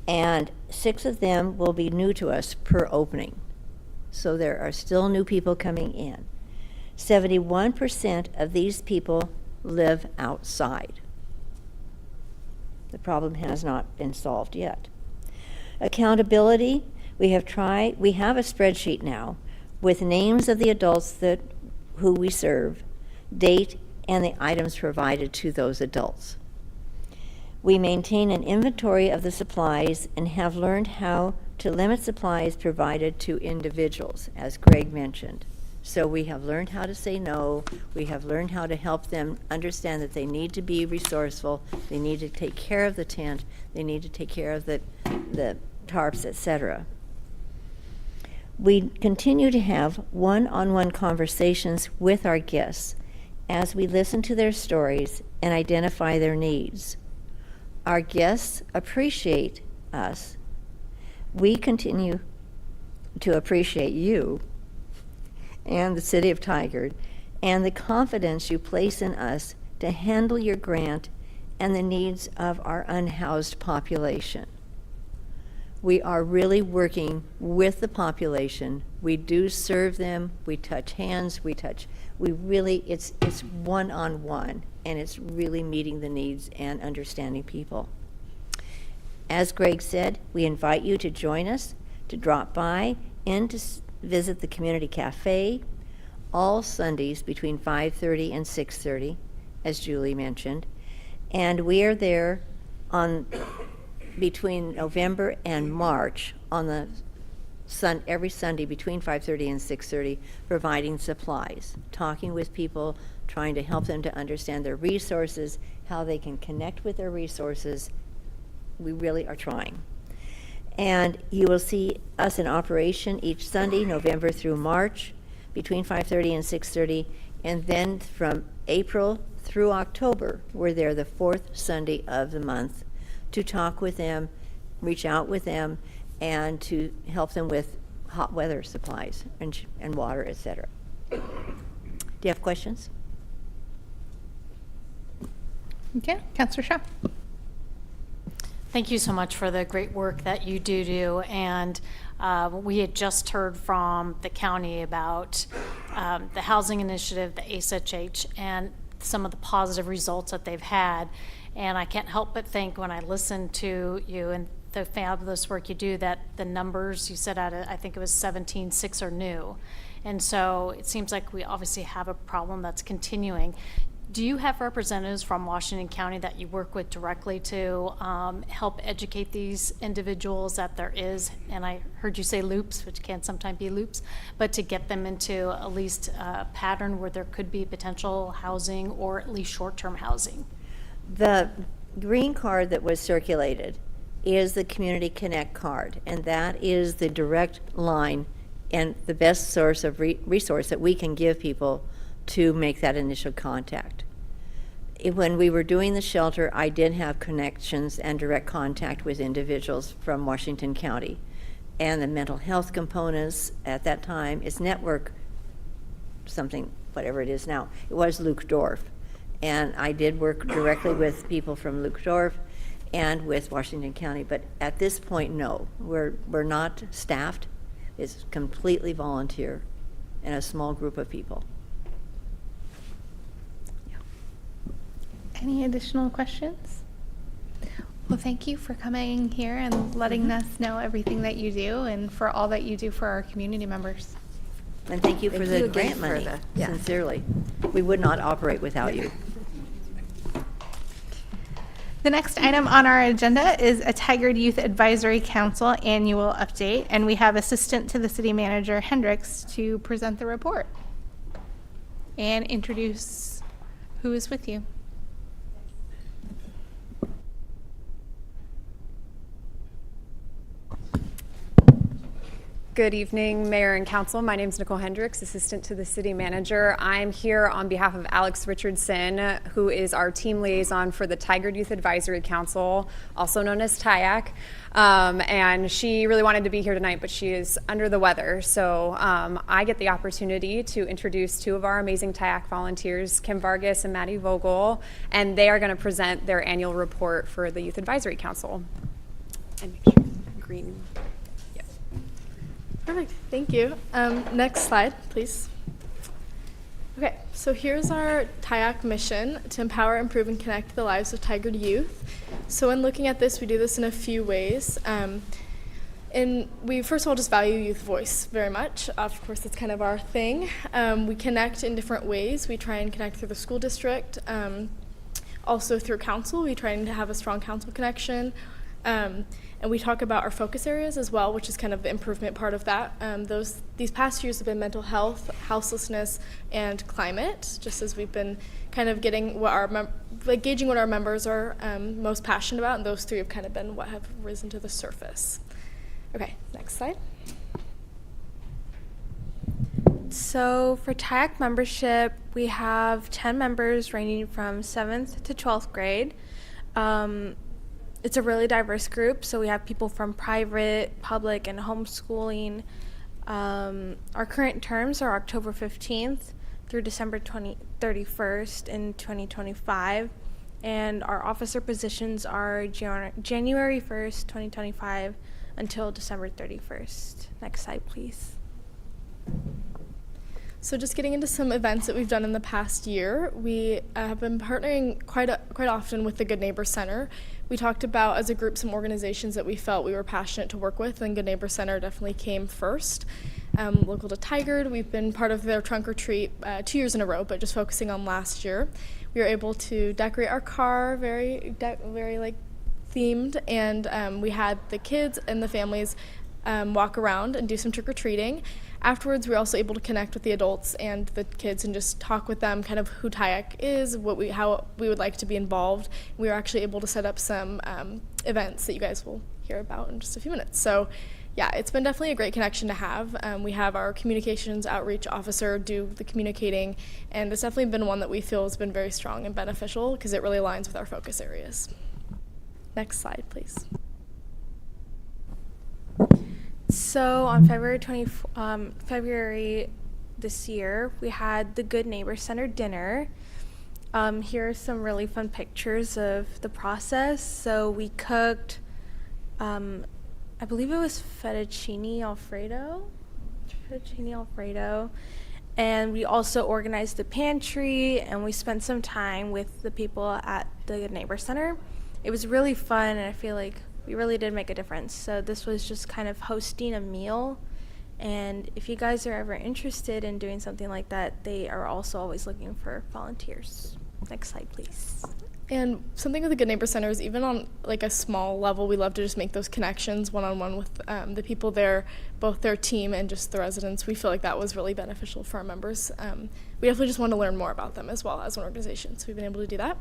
Speaker 2: And 6 of them will be new to us per opening. So there are still new people coming in. 71% of these people live outside. The problem has not been solved yet. Accountability, we have a spreadsheet now with names of the adults who we serve, date, and the items provided to those adults. We maintain an inventory of the supplies and have learned how to limit supplies provided to individuals, as Greg mentioned. So we have learned how to say no. We have learned how to help them understand that they need to be resourceful. They need to take care of the tent. They need to take care of the tarps, etc. We continue to have one-on-one conversations with our guests as we listen to their stories and identify their needs. Our guests appreciate us. We continue to appreciate you and the City of Tigard and the confidence you place in us to handle your grant and the needs of our unhoused population. We are really working with the population. We do serve them, we touch hands, it's one-on-one, and it's really meeting the needs and understanding people. As Greg said, we invite you to join us, to drop by and to visit the community cafe all Sundays between 5:30 and 6:30, as Julie mentioned. And we are there between November and March on every Sunday between 5:30 and 6:30, providing supplies, talking with people, trying to help them to understand their resources, how they can connect with their resources. We really are trying. And you will see us in operation each Sunday, November through March, between 5:30 and 6:30, and then from April through October, we're there the 4th Sunday of the month to talk with them, reach out with them, and to help them with hot weather supplies and water, etc. Do you have questions?
Speaker 1: Okay, Councillor Shaw.
Speaker 12: Thank you so much for the great work that you do. And we had just heard from the county about the housing initiative, the ACE-HH, and some of the positive results that they've had. And I can't help but think when I listen to you and the fabulous work you do that the numbers you said out of, I think it was 17, 6 are new. And so it seems like we obviously have a problem that's continuing. Do you have representatives from Washington County that you work with directly to help educate these individuals that there is, and I heard you say loops, which can sometimes be loops, but to get them into at least a pattern where there could be potential housing or at least short-term housing?
Speaker 2: The green card that was circulated is the Community Connect card, and that is the direct line and the best source of resource that we can give people to make that initial contact. When we were doing the shelter, I did have connections and direct contact with individuals from Washington County. And the mental health components at that time is network something, whatever it is now. It was Luke Dorf. And I did work directly with people from Luke Dorf and with Washington County. But at this point, no, we're not staffed. It's completely volunteer and a small group of people.
Speaker 1: Any additional questions? Well, thank you for coming here and letting us know everything that you do and for all that you do for our community members.
Speaker 2: And thank you for the grant money, sincerely. We would not operate without you.
Speaker 1: The next item on our agenda is a Tigard Youth Advisory Council annual update, and we have Assistant to the City Manager Hendricks to present the report and introduce who is with you.
Speaker 16: Good evening, Mayor and Council. My name is Nicole Hendricks, Assistant to the City Manager. I'm here on behalf of Alex Richardson, who is our team liaison for the Tigard Youth Advisory Council, also known as TIAC. And she really wanted to be here tonight, but she is under the weather. So I get the opportunity to introduce two of our amazing TIAC volunteers, Kim Vargas and Maddie Vogel, and they are going to present their annual report for the Youth Advisory Council. And make sure green.
Speaker 17: Perfect, thank you. Next slide, please. Okay, so here's our TIAC mission to empower, improve, and connect the lives of Tigard youth. So when looking at this, we do this in a few ways. And we first of all just value youth voice very much. Of course, it's kind of our thing. We connect in different ways. We try and connect through the school district. Also through council, we try and have a strong council connection. And we talk about our focus areas as well, which is kind of the improvement part of that. These past years have been mental health, houselessness, and climate, just as we've been kind of getting what gauging what our members are most passionate about, and those three have kind of been what have risen to the surface. Okay, next slide. So for TIAC membership, we have 10 members ranging from 7th to 12th grade. It's a really diverse group, so we have people from private, public, and homeschooling. Our current terms are October 15th through December 31st in 2025, and our officer positions are January 1st, 2025 until December 31st. Next slide, please. So just getting into some events that we've done in the past year, we have been partnering quite often with the Good Neighbor Center. We talked about, as a group, some organizations that we felt we were passionate to work with, and Good Neighbor Center definitely came first. Local to Tigard, we've been part of their trunk or treat 2 years in a row, but just focusing on last year. We were able to decorate our car very themed, and we had the kids and the families walk around and do some trick-or-treating. Afterwards, we were also able to connect with the adults and the kids and just talk with them kind of who TIAC is, how we would like to be involved. We were actually able to set up some events that you guys will hear about in just a few minutes. So yeah, it's been definitely a great connection to have. We have our communications outreach officer do the communicating, and it's definitely been one that we feel has been very strong and beneficial because it really aligns with our focus areas. Next slide, please. So on February this year, we had the Good Neighbor Center dinner. Here are some really fun pictures of the process. So we cooked, I believe it was fettuccine Alfredo, and we also organized the pantry, and we spent some time with the people at the Good Neighbor Center. It was really fun, and I feel like we really did make a difference. So this was just kind of hosting a meal, and if you guys are ever interested in doing something like that, they are also always looking for volunteers. Next slide, please. And something with the Good Neighbor Center is, even on like a small level, we love to just make those connections one-on-one with the people there, both their team and just the residents. We feel like that was really beneficial for our members. We definitely just want to learn more about them as well as an organization, so we've been able to do that.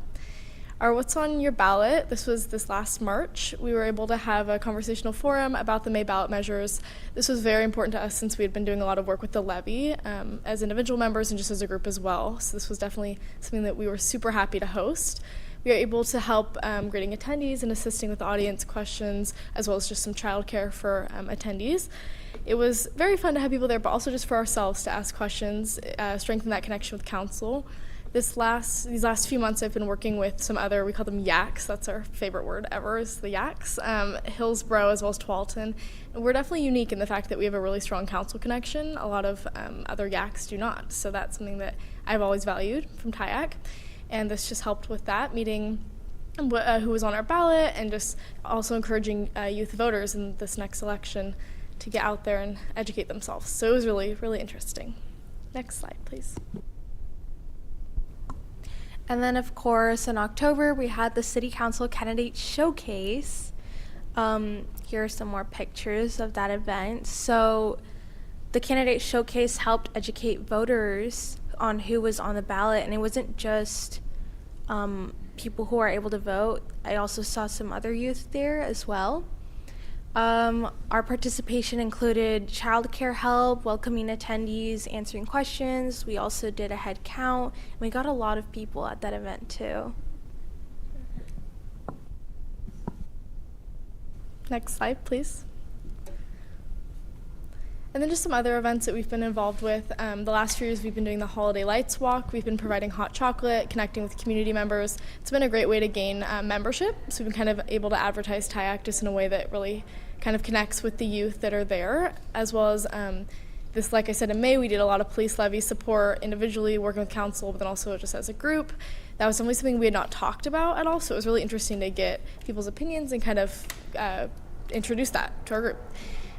Speaker 17: Our What's on Your Ballot, this was this last March. We were able to have a conversational forum about the May ballot measures. This was very important to us since we had been doing a lot of work with the levy as individual members and just as a group as well. So this was definitely something that we were super happy to host. We are able to help grading attendees and assisting with audience questions, as well as just some childcare for attendees. It was very fun to have people there, but also just for ourselves to ask questions, strengthen that connection with council. These last few months, I've been working with some other, we call them YACs, that's our favorite word ever, is the YACs, Hillsborough as well as Tualatin. And we're definitely unique in the fact that we have a really strong council connection. A lot of other YACs do not, so that's something that I've always valued from TIAC. And this just helped with that, meeting who was on our ballot, and just also encouraging youth voters in this next election to get out there and educate themselves. So it was really, really interesting. Next slide, please. And then, of course, in October, we had the City Council Candidate Showcase. Here are some more pictures of that event. So the Candidate Showcase helped educate voters on who was on the ballot, and it wasn't just people who are able to vote. I also saw some other youth there as well. Our participation included childcare help, welcoming attendees, answering questions. We also did a head count. And we got a lot of people at that event too.
Speaker 18: Next slide, please. And then just some other events that we've been involved with. The last few years we've been doing the Holiday Lights Walk. We've been providing hot chocolate, connecting with community members. It's been a great way to gain membership. So we've been kind of able to advertise TIACTIS in a way that really kind of connects with the youth that are there, as well as this, like I said, in May, we did a lot of police levy support individually, working with council, but then also just as a group. That was definitely something we had not talked about at all, so it was really interesting to get people's opinions and kind of introduce that to our group.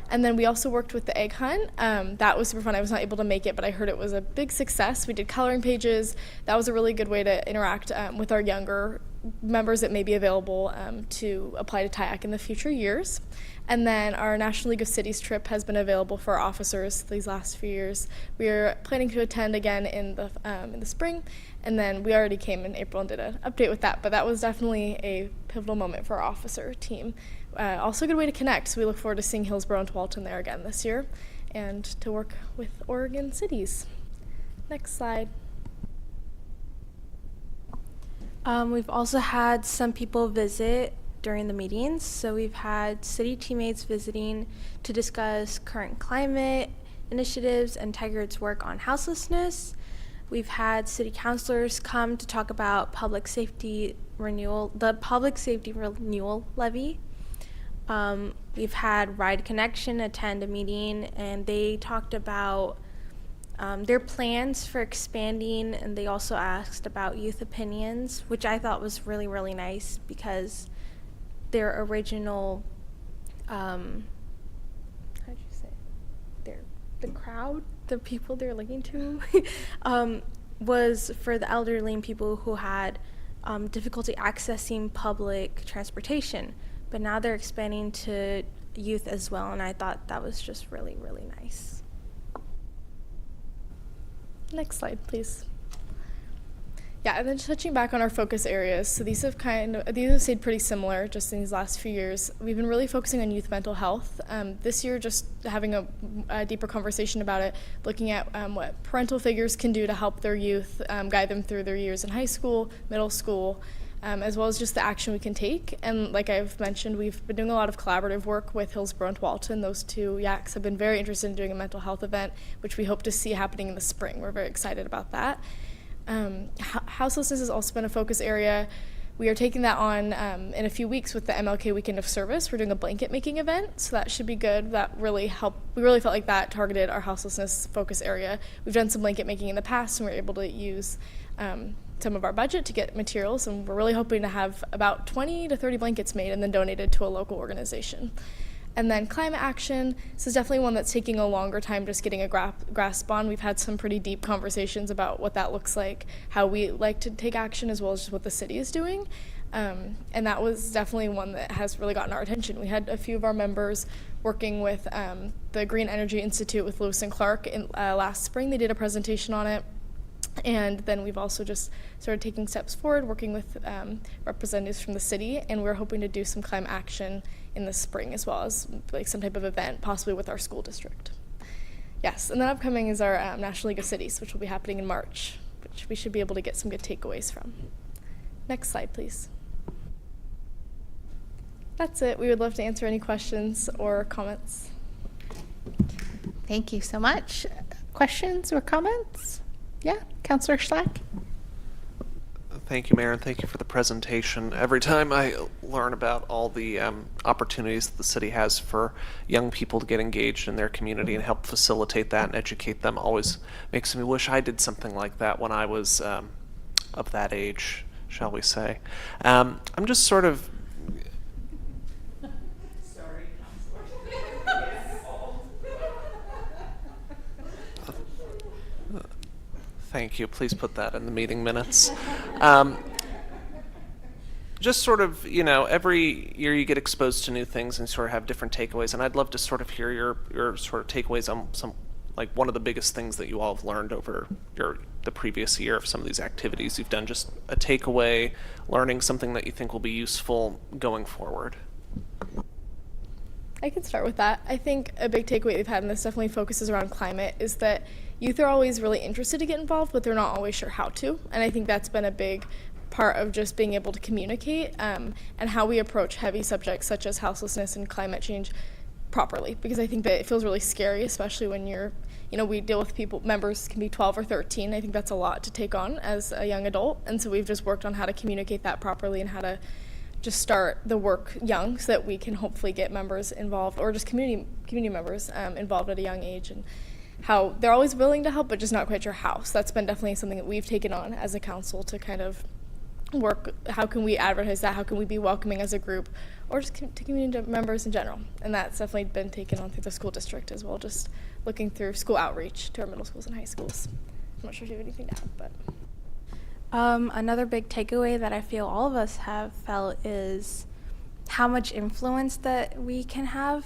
Speaker 18: And then we also worked with the egg hunt. That was super fun. I was not able to make it, but I heard it was a big success. We did coloring pages. That was a really good way to interact with our younger members that may be available to apply to TIAC in the future years. And then our National League of Cities trip has been available for our officers these last few years. We are planning to attend again in the spring, and then we already came in April and did an update with that, but that was definitely a pivotal moment for our officer team. Also a good way to connect, so we look forward to seeing Hillsborough and Tualatin there again this year, and to work with Oregon cities. Next slide.
Speaker 17: We've also had some people visit during the meetings. So we've had city teammates visiting to discuss current climate initiatives and Tigard's work on houselessness. We've had city councilors come to talk about public safety renewal, the public safety renewal levy. We've had Ride Connection attend a meeting, and they talked about their plans for expanding, and they also asked about youth opinions, which I thought was really, really nice because their original, how did you say, the crowd, the people they're looking to, was for the elderly and people who had difficulty accessing public transportation. But now they're expanding to youth as well, and I thought that was just really, really nice.
Speaker 18: Next slide, please. Yeah, and then touching back on our focus areas. So these have stayed pretty similar just in these last few years. We've been really focusing on youth mental health. This year, just having a deeper conversation about it, looking at what parental figures can do to help their youth, guide them through their years in high school, middle school, as well as just the action we can take. And like I've mentioned, we've been doing a lot of collaborative work with Hillsborough and Tualatin. Those two YACs have been very interested in doing a mental health event, which we hope to see happening in the spring. We're very excited about that. Houselessness has also been a focus area. We are taking that on in a few weeks with the MLK Weekend of Service. We're doing a blanket making event, so that should be good. That really helped. We really felt like that targeted our houselessness focus area. We've done some blanket making in the past, and we're able to use some of our budget to get materials, and we're really hoping to have about 20 to 30 blankets made and then donated to a local organization. And then climate action, this is definitely one that's taking a longer time just getting a grasp on. We've had some pretty deep conversations about what that looks like, how we like to take action, as well as just what the city is doing. And that was definitely one that has really gotten our attention. We had a few of our members working with the Green Energy Institute with Lewis and Clark last spring. They did a presentation on it. And then we've also just started taking steps forward, working with representatives from the city, and we're hoping to do some climate action in the spring, as well as like some type of event, possibly with our school district. Yes, and then upcoming is our National League of Cities, which will be happening in March, which we should be able to get some good takeaways from. Next slide, please. That's it. We would love to answer any questions or comments.
Speaker 1: Thank you so much. Questions or comments? Yeah, Councilor Schlack.
Speaker 11: Thank you, Mayor, and thank you for the presentation. Every time I learn about all the opportunities that the city has for young people to get engaged in their community and help facilitate that and educate them, always makes me wish I did something like that when I was of that age, shall we say. I'm just sort of...
Speaker 9: Sorry,
Speaker 11: Thank you. Please put that in the meeting minutes. Just sort of, every year you get exposed to new things and sort of have different takeaways. And I'd love to sort of hear your sort of takeaways on some, like one of the biggest things that you all have learned over the previous year of some of these activities you've done. Just a takeaway, learning something that you think will be useful going forward.
Speaker 18: I can start with that. I think a big takeaway we've had, and this definitely focuses around climate, is that youth are always really interested to get involved, but they're not always sure how to. And I think that's been a big part of just being able to communicate and how we approach heavy subjects such as houselessness and climate change properly. Because I think that it feels really scary, especially when we deal with members can be 12 or 13. I think that's a lot to take on as a young adult. And so we've just worked on how to communicate that properly and how to just start the work young so that we can hopefully get members involved, or just community members involved at a young age, and how they're always willing to help but just not quite sure how. So that's been definitely something that we've taken on as a council to kind of work. How can we advertise that? How can we be welcoming as a group, or just to community members in general? And that's definitely been taken on through the school district as well, just looking through school outreach to our middle schools and high schools. I'm not sure if you have anything to add, but
Speaker 17: another big takeaway that I feel all of us have felt is how much influence that we can have.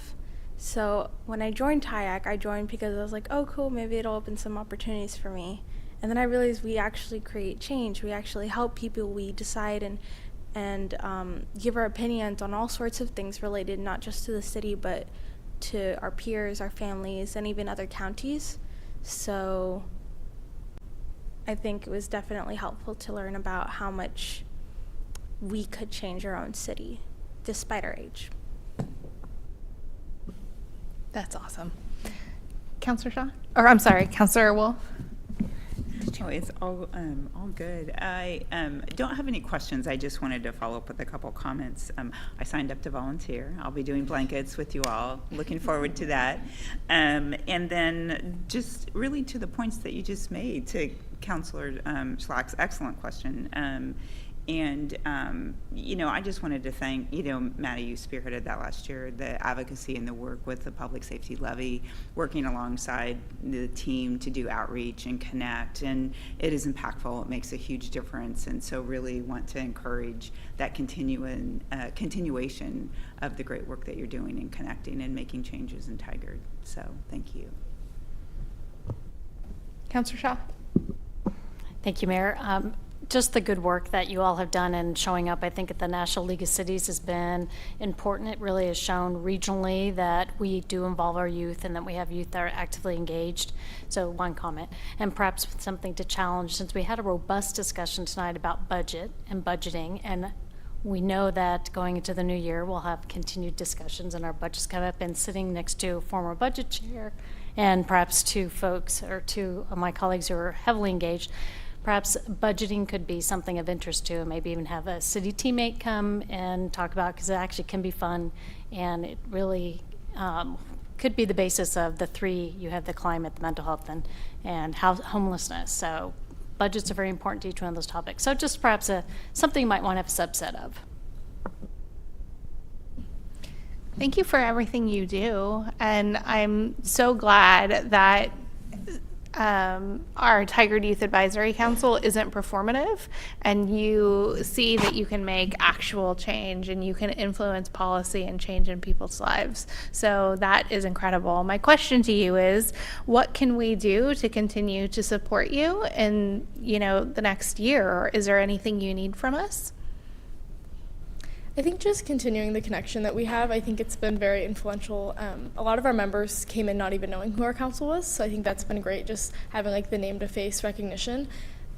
Speaker 17: So when I joined TIAC, I joined because I was like, oh cool, maybe it'll open some opportunities for me. And then I realized we actually create change. We actually help people. We decide and give our opinions on all sorts of things related not just to the city, but to our peers, our families, and even other counties. So I think it was definitely helpful to learn about how much we could change our own city, despite our age.
Speaker 1: That's awesome. Counselor Shaw? Or I'm sorry, Counselor Wolf?
Speaker 8: Oh, it's all good. I don't have any questions. I just wanted to follow up with a couple comments. I signed up to volunteer. I'll be doing blankets with you all. Looking forward to that. And then just really to the points that you just made, to Counselor Schlack's excellent question. I just wanted to thank, Maddie, you spearheaded that last year, the advocacy and the work with the public safety levy, working alongside the team to do outreach and connect, and it is impactful. It makes a huge difference, and so really want to encourage that continuation of the great work that you're doing in connecting and making changes in Tigard. So thank you.
Speaker 1: Counselor Shaw?
Speaker 12: Thank you, Mayor. Just the good work that you all have done in showing up, I think, at the National League of Cities has been important. It really has shown regionally that we do involve our youth and that we have youth that are actively engaged. So one comment, and perhaps something to challenge, since we had a robust discussion tonight about budget and budgeting, and we know that going into the new year, we'll have continued discussions and our budgets come up, and sitting next to a former budget chair and perhaps two folks or two of my colleagues who are heavily engaged, perhaps budgeting could be something of interest to, and maybe even have a city teammate come and talk about, because it actually can be fun, and it really could be the basis of the three. You have the climate, the mental health, and homelessness. So budgets are very important to each one of those topics. So just perhaps something you might want to have a subset of.
Speaker 1: Thank you for everything you do, and I'm so glad that our Tigard Youth Advisory Council isn't performative, and you see that you can make actual change and you can influence policy and change in people's lives. So that is incredible. My question to you is, what can we do to continue to support you in, the next year? Or is there anything you need from us?
Speaker 18: I think just continuing the connection that we have, I think it's been very influential. A lot of our members came in not even knowing who our council was, so I think that's been great, just having the name to face recognition,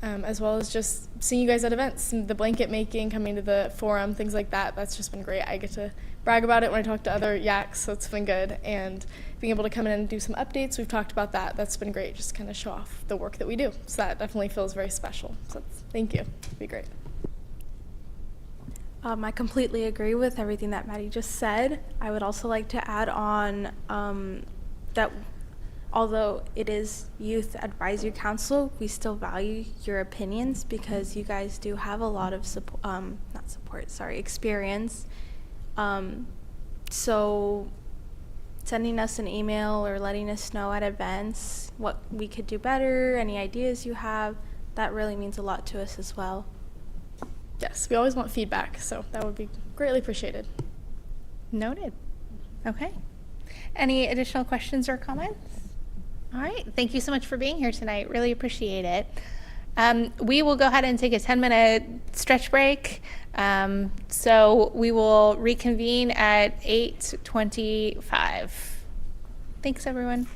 Speaker 18: as well as just seeing you guys at events, the blanket making, coming to the forum, things like that. That's just been great. I get to brag about it when I talk to other YACs, so it's been good. And being able to come in and do some updates, we've talked about that. That's been great, just kind of show off the work that we do. So that definitely feels very special. So thank you. It'd be great.
Speaker 17: I completely agree with everything that Maddie just said. I would also like to add on that although it is Youth Advisory Council, we still value your opinions, because you guys do have a lot of experience. So sending us an email or letting us know at events what we could do better, any ideas you have, that really means a lot to us as well.
Speaker 18: Yes, we always want feedback, so that would be greatly appreciated.
Speaker 1: Noted. Okay. Any additional questions or comments? All right. Thank you so much for being here tonight. Really appreciate it. We will go ahead and take a 10-minute stretch break. So we will reconvene at 8:25. Thanks, everyone.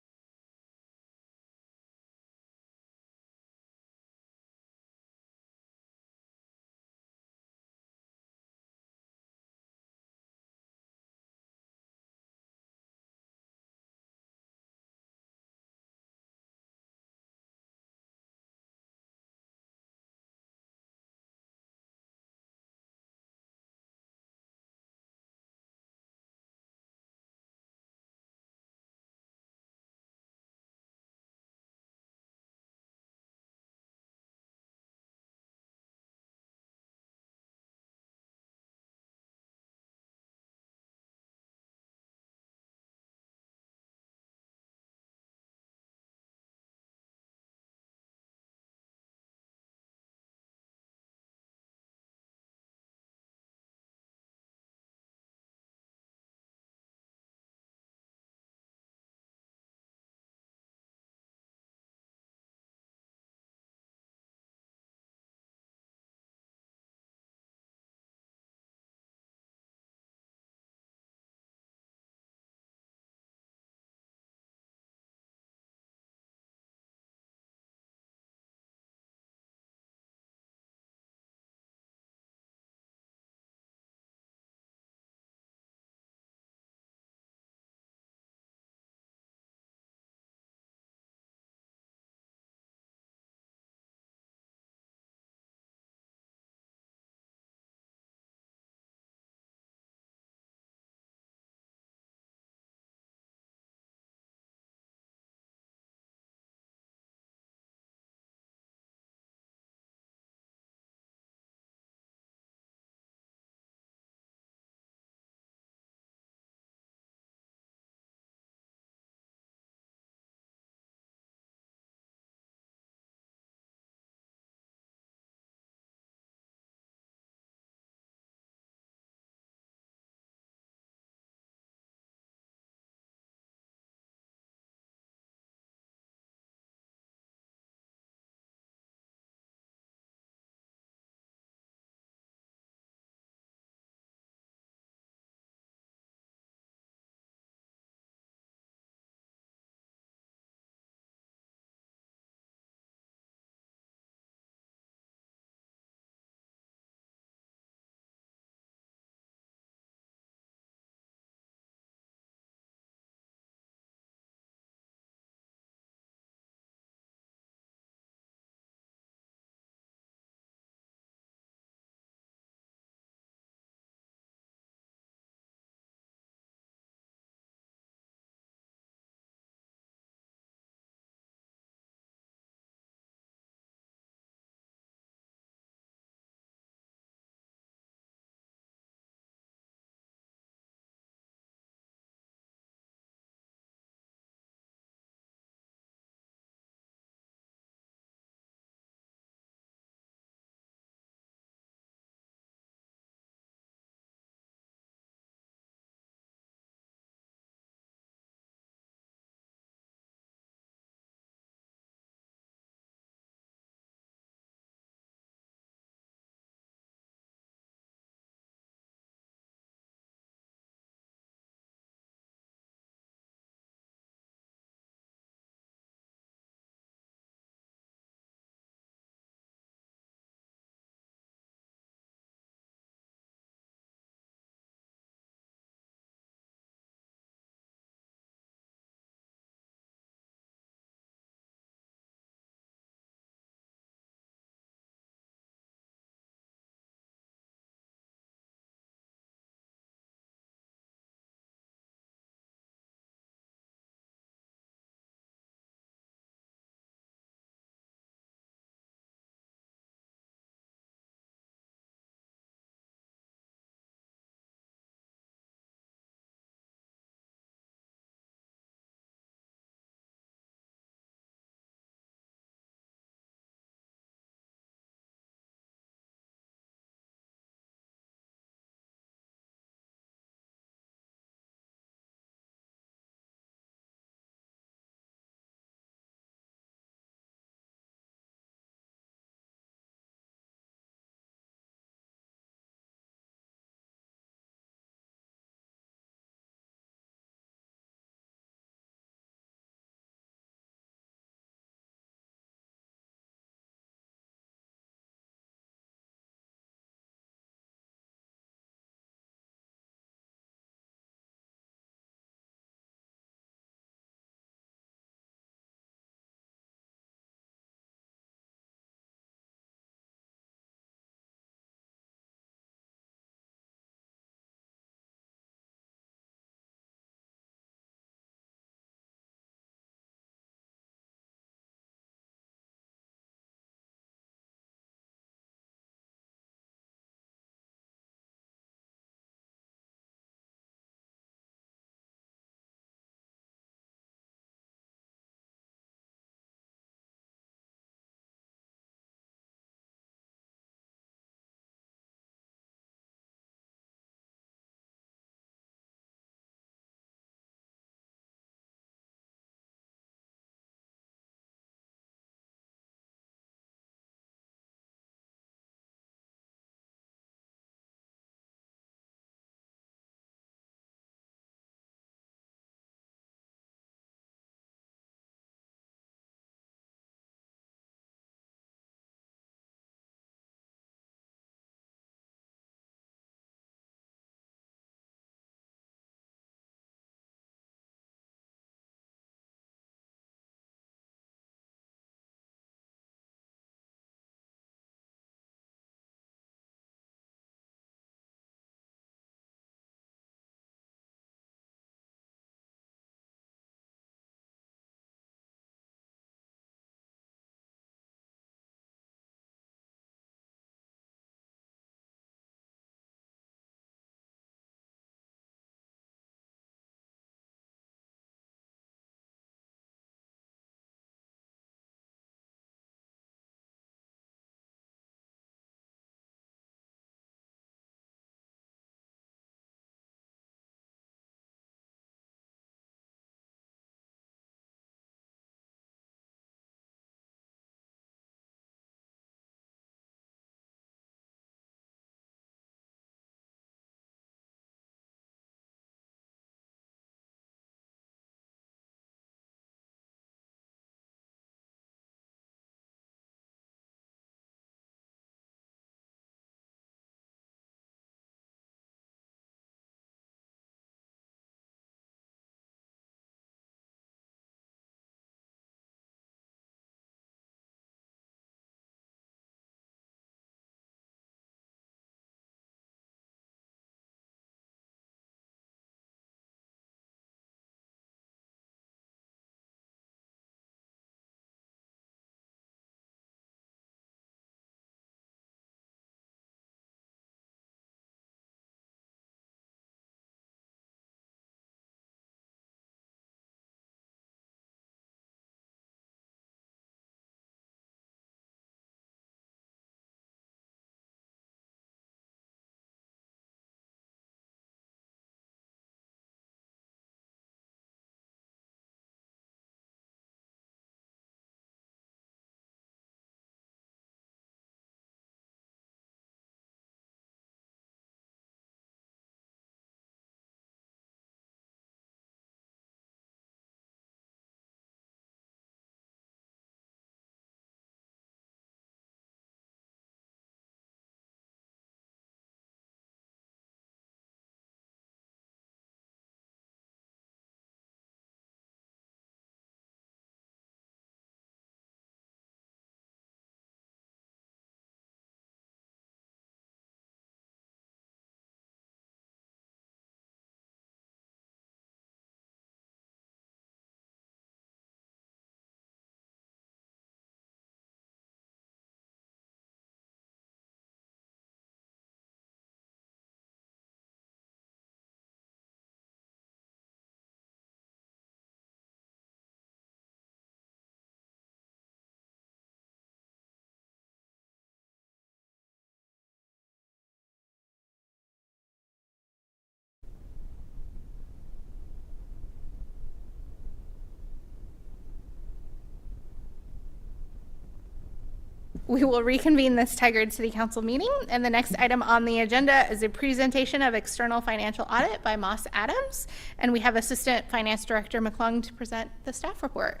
Speaker 1: We will reconvene this Tigard City Council meeting, and the next item on the agenda is a presentation of external financial audit by Moss Adams, and we have Assistant Finance Director McClung to present the staff report.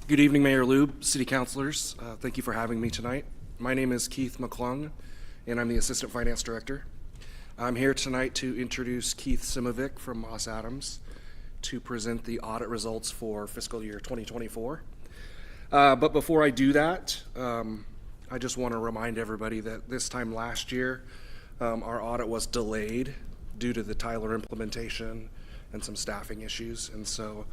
Speaker 19: Good evening, Mayor Lube, City Councilors. Thank you for having me tonight. My name is Keith McClung, and I'm the Assistant Finance Director. I'm here tonight to introduce Keith Simovic from Moss Adams to present the audit results for fiscal year 2024. But before I do that, I just want to remind everybody that this time last year, our audit was delayed due to the Tyler implementation and some staffing issues. And so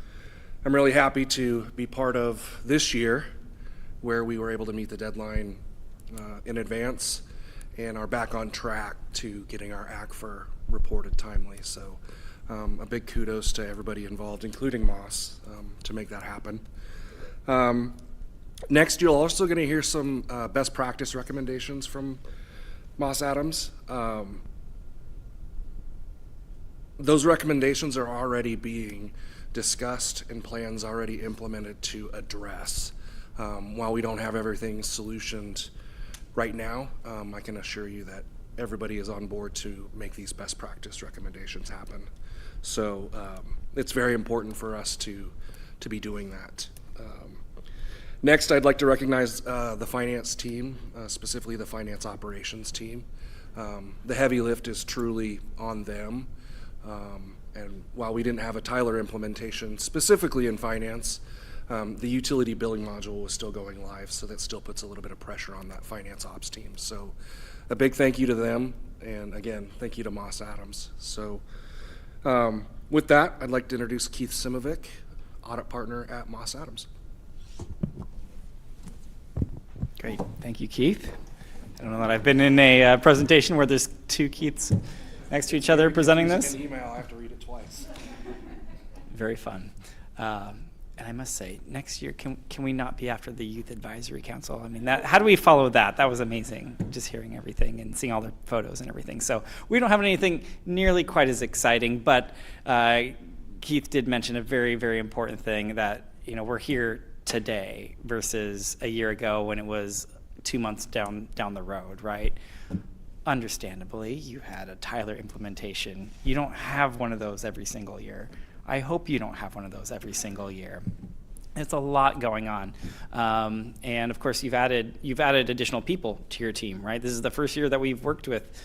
Speaker 19: I'm really happy to be part of this year where we were able to meet the deadline in advance and are back on track to getting our ACFR reported timely. So a big kudos to everybody involved, including Moss, to make that happen. Next, you're also going to hear some best practice recommendations from Moss Adams. Those recommendations are already being discussed and plans already implemented to address. While we don't have everything solutioned right now, I can assure you that everybody is on board to make these best practice recommendations happen. So it's very important for us to be doing that. Next, I'd like to recognize the finance team, specifically the finance operations team. The heavy lift is truly on them. And while we didn't have a Tyler implementation specifically in finance, the utility billing module was still going live, so that still puts a little bit of pressure on that finance ops team. So a big thank you to them, and again, thank you to Moss Adams. So with that, I'd like to introduce Keith Simovic, audit partner at Moss Adams.
Speaker 20: Great, thank you, Keith. I don't know that I've been in a presentation where there's two Keiths next to each other presenting this.
Speaker 19: An email, I have to read it twice.
Speaker 20: Very fun. And I must say, next year, can we not be after the Youth Advisory Council? I mean, how do we follow that? That was amazing, just hearing everything and seeing all the photos and everything. So we don't have anything nearly quite as exciting, but Keith did mention a very, very important thing that, you know, we're here today versus a year ago when it was 2 months down the road, right? Understandably, you had a Tyler implementation. You don't have one of those every single year. I hope you don't have one of those every single year. It's a lot going on. And of course, you've added additional people to your team, right? This is the first year that we've worked with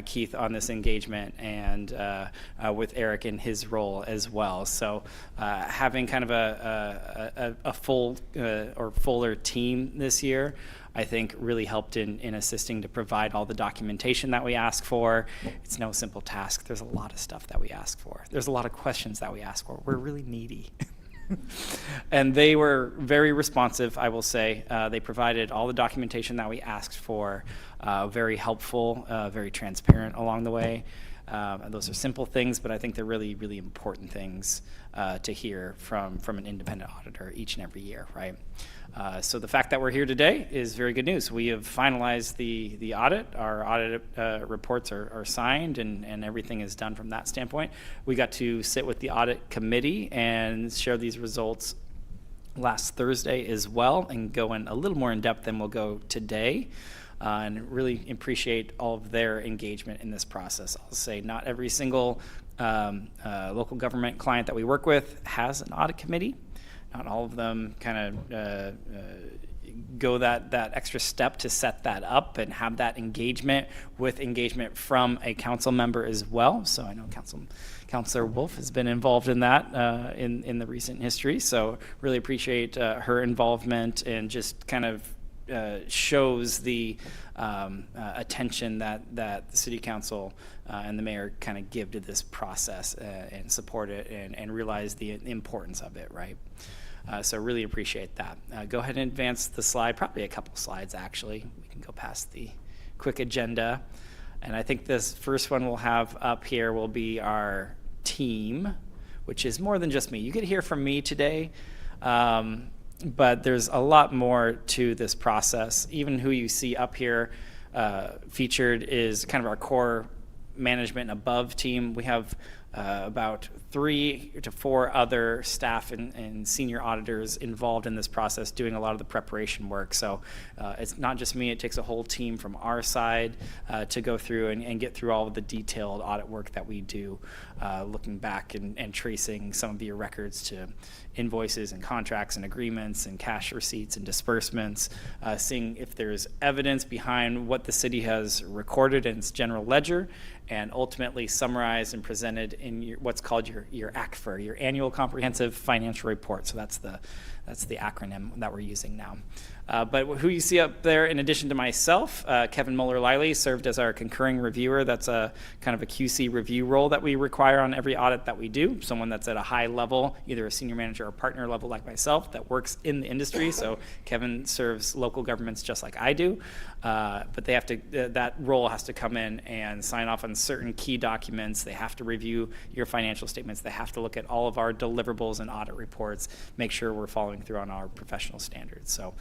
Speaker 20: Keith on this engagement and with Eric in his role as well. So having kind of a full or fuller team this year, I think really helped in assisting to provide all the documentation that we ask for. It's no simple task. There's a lot of stuff that we ask for. There's a lot of questions that we ask for. We're really needy. And they were very responsive, I will say. They provided all the documentation that we asked for, very helpful, very transparent along the way. Those are simple things, but I think they're really, really important things to hear from an independent auditor each and every year, right? So the fact that we're here today is very good news. We have finalized the audit. Our audit reports are signed and everything is done from that standpoint. We got to sit with the audit committee and share these results last Thursday as well and go in a little more in depth than we'll go today. And really appreciate all of their engagement in this process. I'll say not every single local government client that we work with has an audit committee. Not all of them kind of go that extra step to set that up and have that engagement with engagement from a council member as well. So I know Councilor Wolf has been involved in that in the recent history. So really appreciate her involvement and just kind of shows the attention that the city council and the mayor kind of give to this process and support it and realize the importance of it, right? So really appreciate that. Go ahead and advance the slide, probably a couple slides actually. We can go past the quick agenda. And I think this first one we'll have up here will be our team, which is more than just me. You could hear from me today, but there's a lot more to this process. Even who you see up here featured is kind of our core management and above team. We have about 3 to 4 other staff and senior auditors involved in this process doing a lot of the preparation work. So it's not just me, it takes a whole team from our side to go through and get through all of the detailed audit work that we do, looking back and tracing some of your records to invoices and contracts and agreements and cash receipts and disbursements, seeing if there's evidence behind what the city has recorded in its general ledger, and ultimately summarized and presented in what's called your ACFR, your Annual Comprehensive Financial Report. So that's the acronym that we're using now. But who you see up there, in addition to myself, Kevin Muller-Liley served as our concurring reviewer. That's a kind of a QC review role that we require on every audit that we do. Someone that's at a high level, either a senior manager or partner level like myself, that works in the industry. So Kevin serves local governments just like I do. But they have to, that role has to come in and sign off on certain key documents. They have to review your financial statements. They have to look at all of our deliverables and audit reports, make sure we're following through on our professional standards. So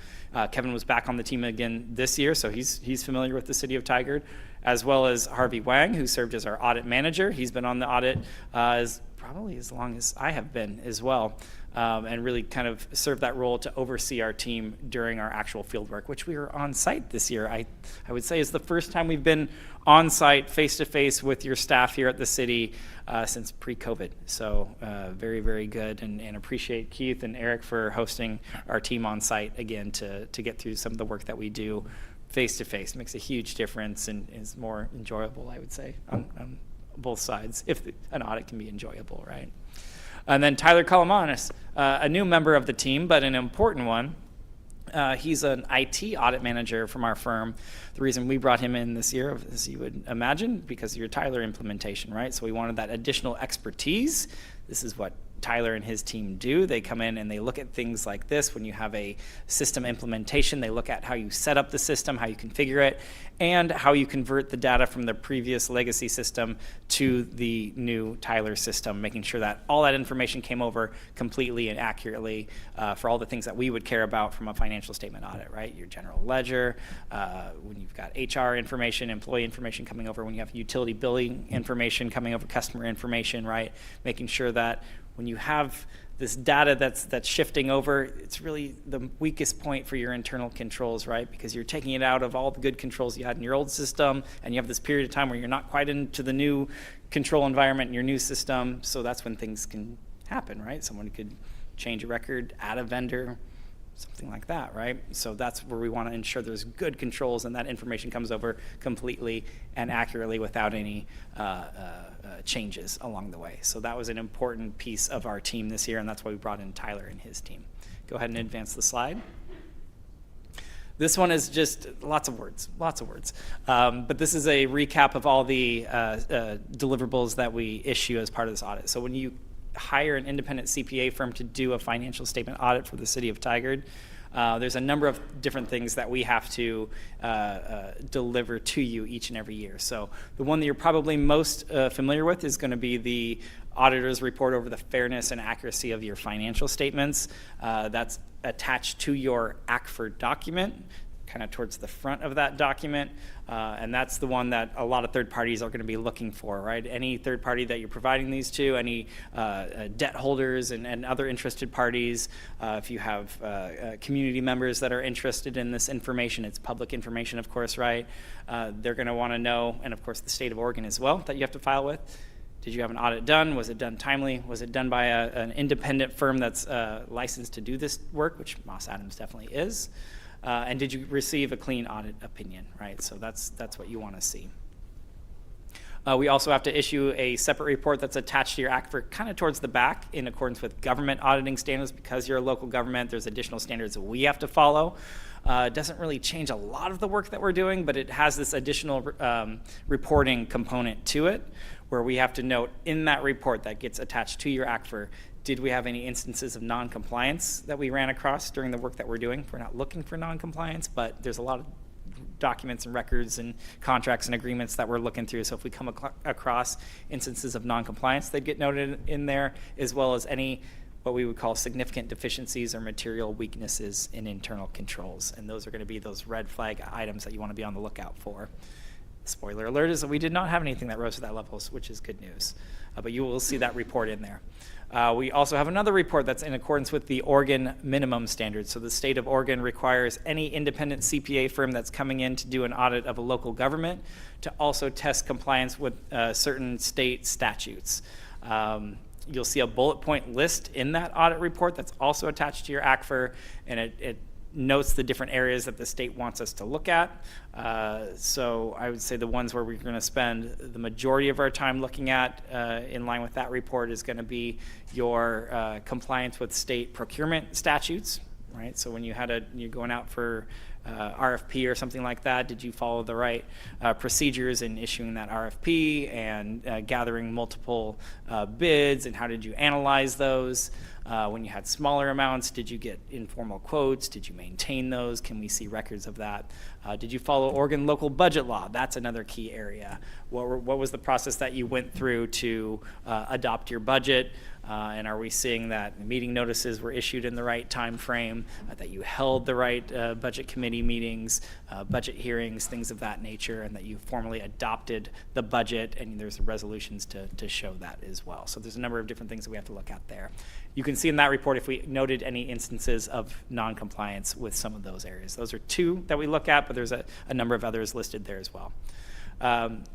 Speaker 20: Kevin was back on the team again this year, so he's familiar with the city of Tigard, as well as Harvey Wang, who served as our audit manager. He's been on the audit probably as long as I have been as well, and really kind of served that role to oversee our team during our actual field work, which we were on site this year. I would say is the first time we've been on site face-to-face with your staff here at the city since pre-COVID. So very, very good, and appreciate Keith and Eric for hosting our team on site again to get through some of the work that we do face-to-face. Makes a huge difference and is more enjoyable, I would say, on both sides, if an audit can be enjoyable, right? And then Tyler Kalamanis, a new member of the team, but an important one. He's an IT audit manager from our firm. The reason we brought him in this year, as you would imagine, because of your Tyler implementation, right? So we wanted that additional expertise. This is what Tyler and his team do. They come in and they look at things like this. When you have a system implementation, they look at how you set up the system, how you configure it, and how you convert the data from the previous legacy system to the new Tyler system, making sure that all that information came over completely and accurately for all the things that we would care about from a financial statement audit, right? Your general ledger, when you've got HR information, employee information coming over, when you have utility billing information coming over, customer information, right? Making sure that when you have this data that's shifting over, it's really the weakest point for your internal controls, right? Because you're taking it out of all the good controls you had in your old system, and you have this period of time where you're not quite into the new control environment in your new system. So that's when things can happen, right? Someone could change a record, add a vendor, something like that, right? So that's where we want to ensure there's good controls and that information comes over completely and accurately without any changes along the way. So that was an important piece of our team this year, and that's why we brought in Tyler and his team. Go ahead and advance the slide. This one is just lots of words. But this is a recap of all the deliverables that we issue as part of this audit. So when you hire an independent CPA firm to do a financial statement audit for the city of Tigard, there's a number of different things that we have to deliver to you each and every year. So the one that you're probably most familiar with is going to be the auditor's report over the fairness and accuracy of your financial statements. That's attached to your ACFR document, kind of towards the front of that document. And that's the one that a lot of third parties are going to be looking for, right? Any third party that you're providing these to, any debt holders and other interested parties, if you have community members that are interested in this information, it's public information, of course, right? They're going to want to know, and of course the state of Oregon as well, that you have to file with. Did you have an audit done? Was it done timely? Was it done by an independent firm that's licensed to do this work, which Moss Adams definitely is? And did you receive a clean audit opinion, right? So that's what you want to see. We also have to issue a separate report that's attached to your ACFR kind of towards the back in accordance with government auditing standards. Because you're a local government, there's additional standards that we have to follow. It doesn't really change a lot of the work that we're doing, but it has this additional reporting component to it, where we have to note in that report that gets attached to your ACFR, did we have any instances of non-compliance that we ran across during the work that we're doing? We're not looking for non-compliance, but there's a lot of documents and records and contracts and agreements that we're looking through. So if we come across instances of non-compliance, they get noted in there, as well as any what we would call significant deficiencies or material weaknesses in internal controls. And those are going to be those red flag items that you want to be on the lookout for. Spoiler alert is that we did not have anything that rose to that level, which is good news. But you will see that report in there. We also have another report that's in accordance with the Oregon minimum standards. So the state of Oregon requires any independent CPA firm that's coming in to do an audit of a local government to also test compliance with certain state statutes. You'll see a bullet point list in that audit report that's also attached to your ACFR, and it notes the different areas that the state wants us to look at. So I would say the ones where we're going to spend the majority of our time looking at, in line with that report, is going to be your compliance with state procurement statutes, right? So when you're going out for RFP or something like that, did you follow the right procedures in issuing that RFP and gathering multiple bids, and how did you analyze those? When you had smaller amounts, did you get informal quotes? Did you maintain those? Can we see records of that? Did you follow Oregon local budget law? That's another key area. What was the process that you went through to adopt your budget? And are we seeing that meeting notices were issued in the right time frame, that you held the right budget committee meetings, budget hearings, things of that nature, and that you formally adopted the budget, and there's resolutions to show that as well. So there's a number of different things that we have to look at there. You can see in that report if we noted any instances of non-compliance with some of those areas. Those are two that we look at, but there's a number of others listed there as well.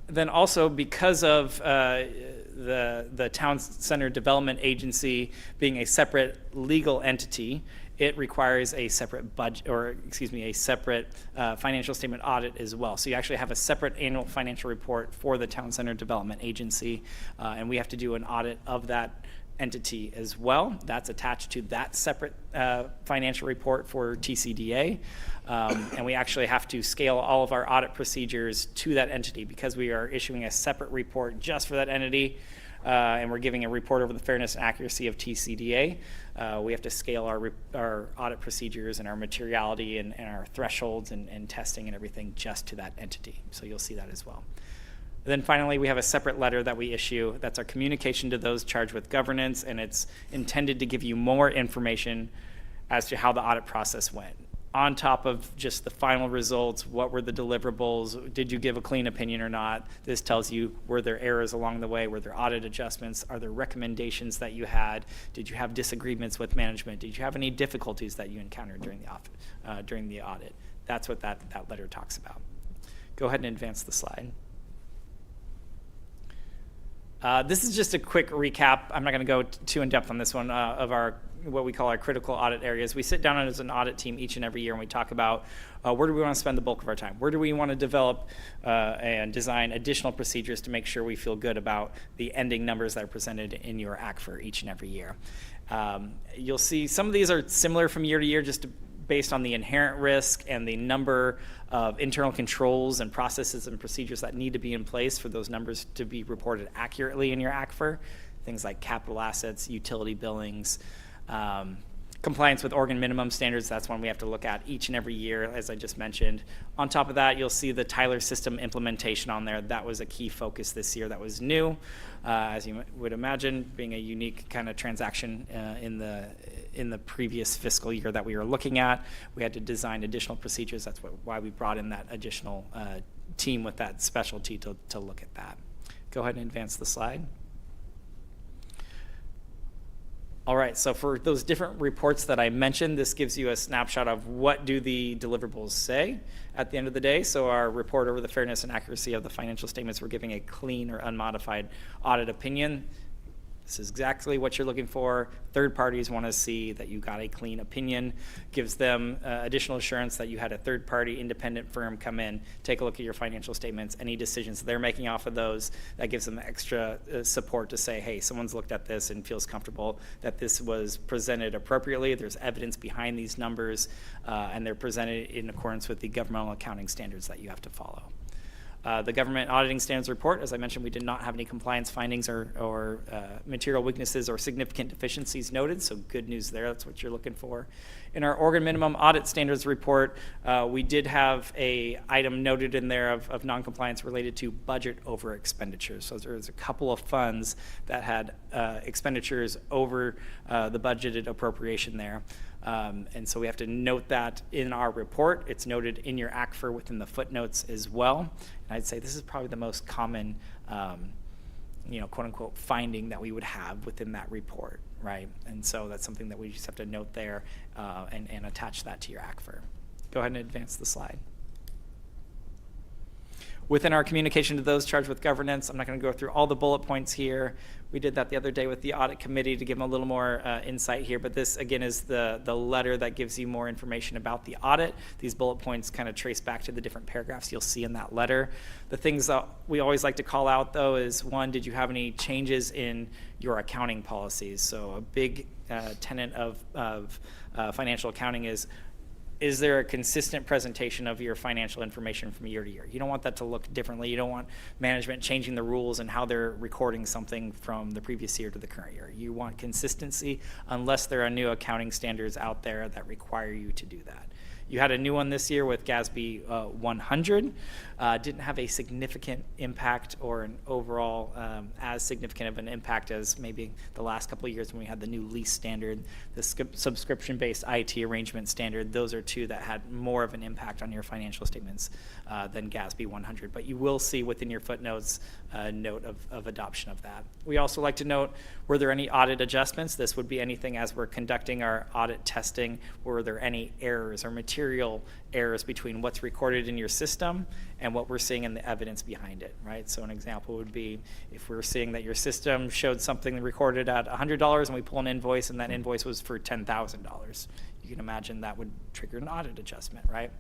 Speaker 20: Then also, because of the Town Center Development Agency being a separate legal entity, it requires a separate budget, or excuse me, a separate financial statement audit as well. So you actually have a separate annual financial report for the Town Center Development Agency, and we have to do an audit of that entity as well. That's attached to that separate financial report for TCDA. And we actually have to scale all of our audit procedures to that entity because we are issuing a separate report just for that entity. And we're giving a report over the fairness and accuracy of TCDA. We have to scale our audit procedures and our materiality and our thresholds and testing and everything just to that entity. So you'll see that as well. Then finally, we have a separate letter that we issue. That's our communication to those charged with governance, and it's intended to give you more information as to how the audit process went. On top of just the final results, what were the deliverables? Did you give a clean opinion or not? This tells you, were there errors along the way? Were there audit adjustments? Are there recommendations that you had? Did you have disagreements with management? Did you have any difficulties that you encountered during the audit? That's what that letter talks about. Go ahead and advance the slide. This is just a quick recap. I'm not going to go too in-depth on this one of our what we call our critical audit areas. We sit down as an audit team each and every year and we talk about where do we want to spend the bulk of our time? Where do we want to develop and design additional procedures to make sure we feel good about the ending numbers that are presented in your ACFR each and every year? You'll see some of these are similar from year to year just based on the inherent risk and the number of internal controls and processes and procedures that need to be in place for those numbers to be reported accurately in your ACFR. Things like capital assets, utility billings, compliance with Oregon minimum standards. That's one we have to look at each and every year, as I just mentioned. On top of that, you'll see the Tyler system implementation on there. That was a key focus this year. That was new, as you would imagine, being a unique kind of transaction in the previous fiscal year that we were looking at. We had to design additional procedures. That's why we brought in that additional team with that specialty to look at that. Go ahead and advance the slide. All right, so for those different reports that I mentioned, this gives you a snapshot of what do the deliverables say at the end of the day. So our report over the fairness and accuracy of the financial statements, we're giving a clean or unmodified audit opinion. This is exactly what you're looking for. Third parties want to see that you got a clean opinion. Gives them additional assurance that you had a third party independent firm come in, take a look at your financial statements, any decisions they're making off of those. That gives them extra support to say, hey, someone's looked at this and feels comfortable that this was presented appropriately. There's evidence behind these numbers, and they're presented in accordance with the governmental accounting standards that you have to follow. The government auditing standards report, as I mentioned, we did not have any compliance findings or material weaknesses or significant deficiencies noted, so good news there. That's what you're looking for. In our Oregon minimum audit standards report, we did have a item noted in there of noncompliance related to budget over expenditures. So there's a couple of funds that had expenditures over the budgeted appropriation there. And so we have to note that in our report. It's noted in your ACFR within the footnotes as well. And I'd say this is probably the most common, quote unquote, finding that we would have within that report, right? And so that's something that we just have to note there and attach that to your ACFR. Go ahead and advance the slide. Within our communication to those charged with governance, I'm not going to go through all the bullet points here. We did that the other day with the audit committee to give them a little more insight here, but this again is the letter that gives you more information about the audit. These bullet points kind of trace back to the different paragraphs you'll see in that letter. The things that we always like to call out though is, one, did you have any changes in your accounting policies? So a big tenet of financial accounting is there a consistent presentation of your financial information from year to year? You don't want that to look differently. You don't want management changing the rules and how they're recording something from the previous year to the current year. You want consistency unless there are new accounting standards out there that require you to do that. You had a new one this year with GASB 100. Didn't have a significant impact or an overall as significant of an impact as maybe the last couple of years when we had the new lease standard, the subscription-based IT arrangement standard. Those are two that had more of an impact on your financial statements than GASB 100. But you will see within your footnotes a note of adoption of that. We also like to note, were there any audit adjustments? This would be anything as we're conducting our audit testing. Were there any errors or material errors between what's recorded in your system and what we're seeing in the evidence behind it, right? So an example would be if we're seeing that your system showed something recorded at $100 and we pull an invoice and that invoice was for $10,000. You can imagine that would trigger an audit adjustment, right?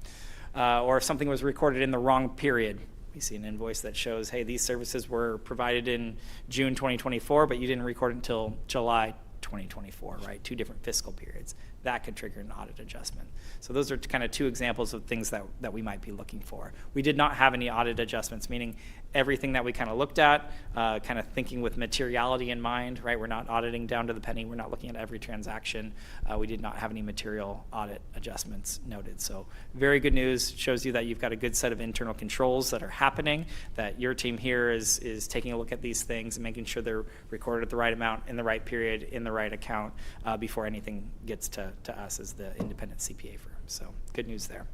Speaker 20: Or if something was recorded in the wrong period, we see an invoice that shows, hey, these services were provided in June 2024, but you didn't record it until July 2024, right? 2 different fiscal periods. That could trigger an audit adjustment. So those are kind of 2 examples of things that we might be looking for. We did not have any audit adjustments, meaning everything that we kind of looked at, kind of thinking with materiality in mind, right? We're not auditing down to the penny. We're not looking at every transaction. We did not have any material audit adjustments noted. So very good news. Shows you that you've got a good set of internal controls that are happening, that your team here is taking a look at these things and making sure they're recorded at the right amount, in the right period, in the right account, before anything gets to us as the independent CPA firm. So good news there.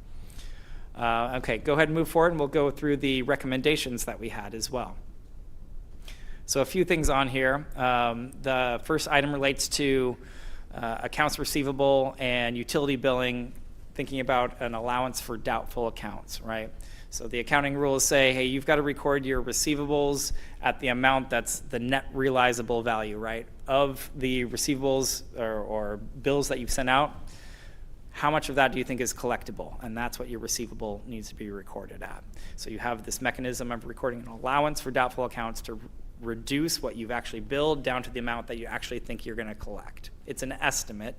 Speaker 20: Okay, go ahead and move forward and we'll go through the recommendations that we had as well. So a few things on here. The first item relates to accounts receivable and utility billing, thinking about an allowance for doubtful accounts, right? So the accounting rules say, hey, you've got to record your receivables at the amount that's the net realizable value, right? Of the receivables or bills that you've sent out, how much of that do you think is collectible? And that's what your receivable needs to be recorded at. So you have this mechanism of recording an allowance for doubtful accounts to reduce what you've actually billed down to the amount that you actually think you're going to collect. It's an estimate,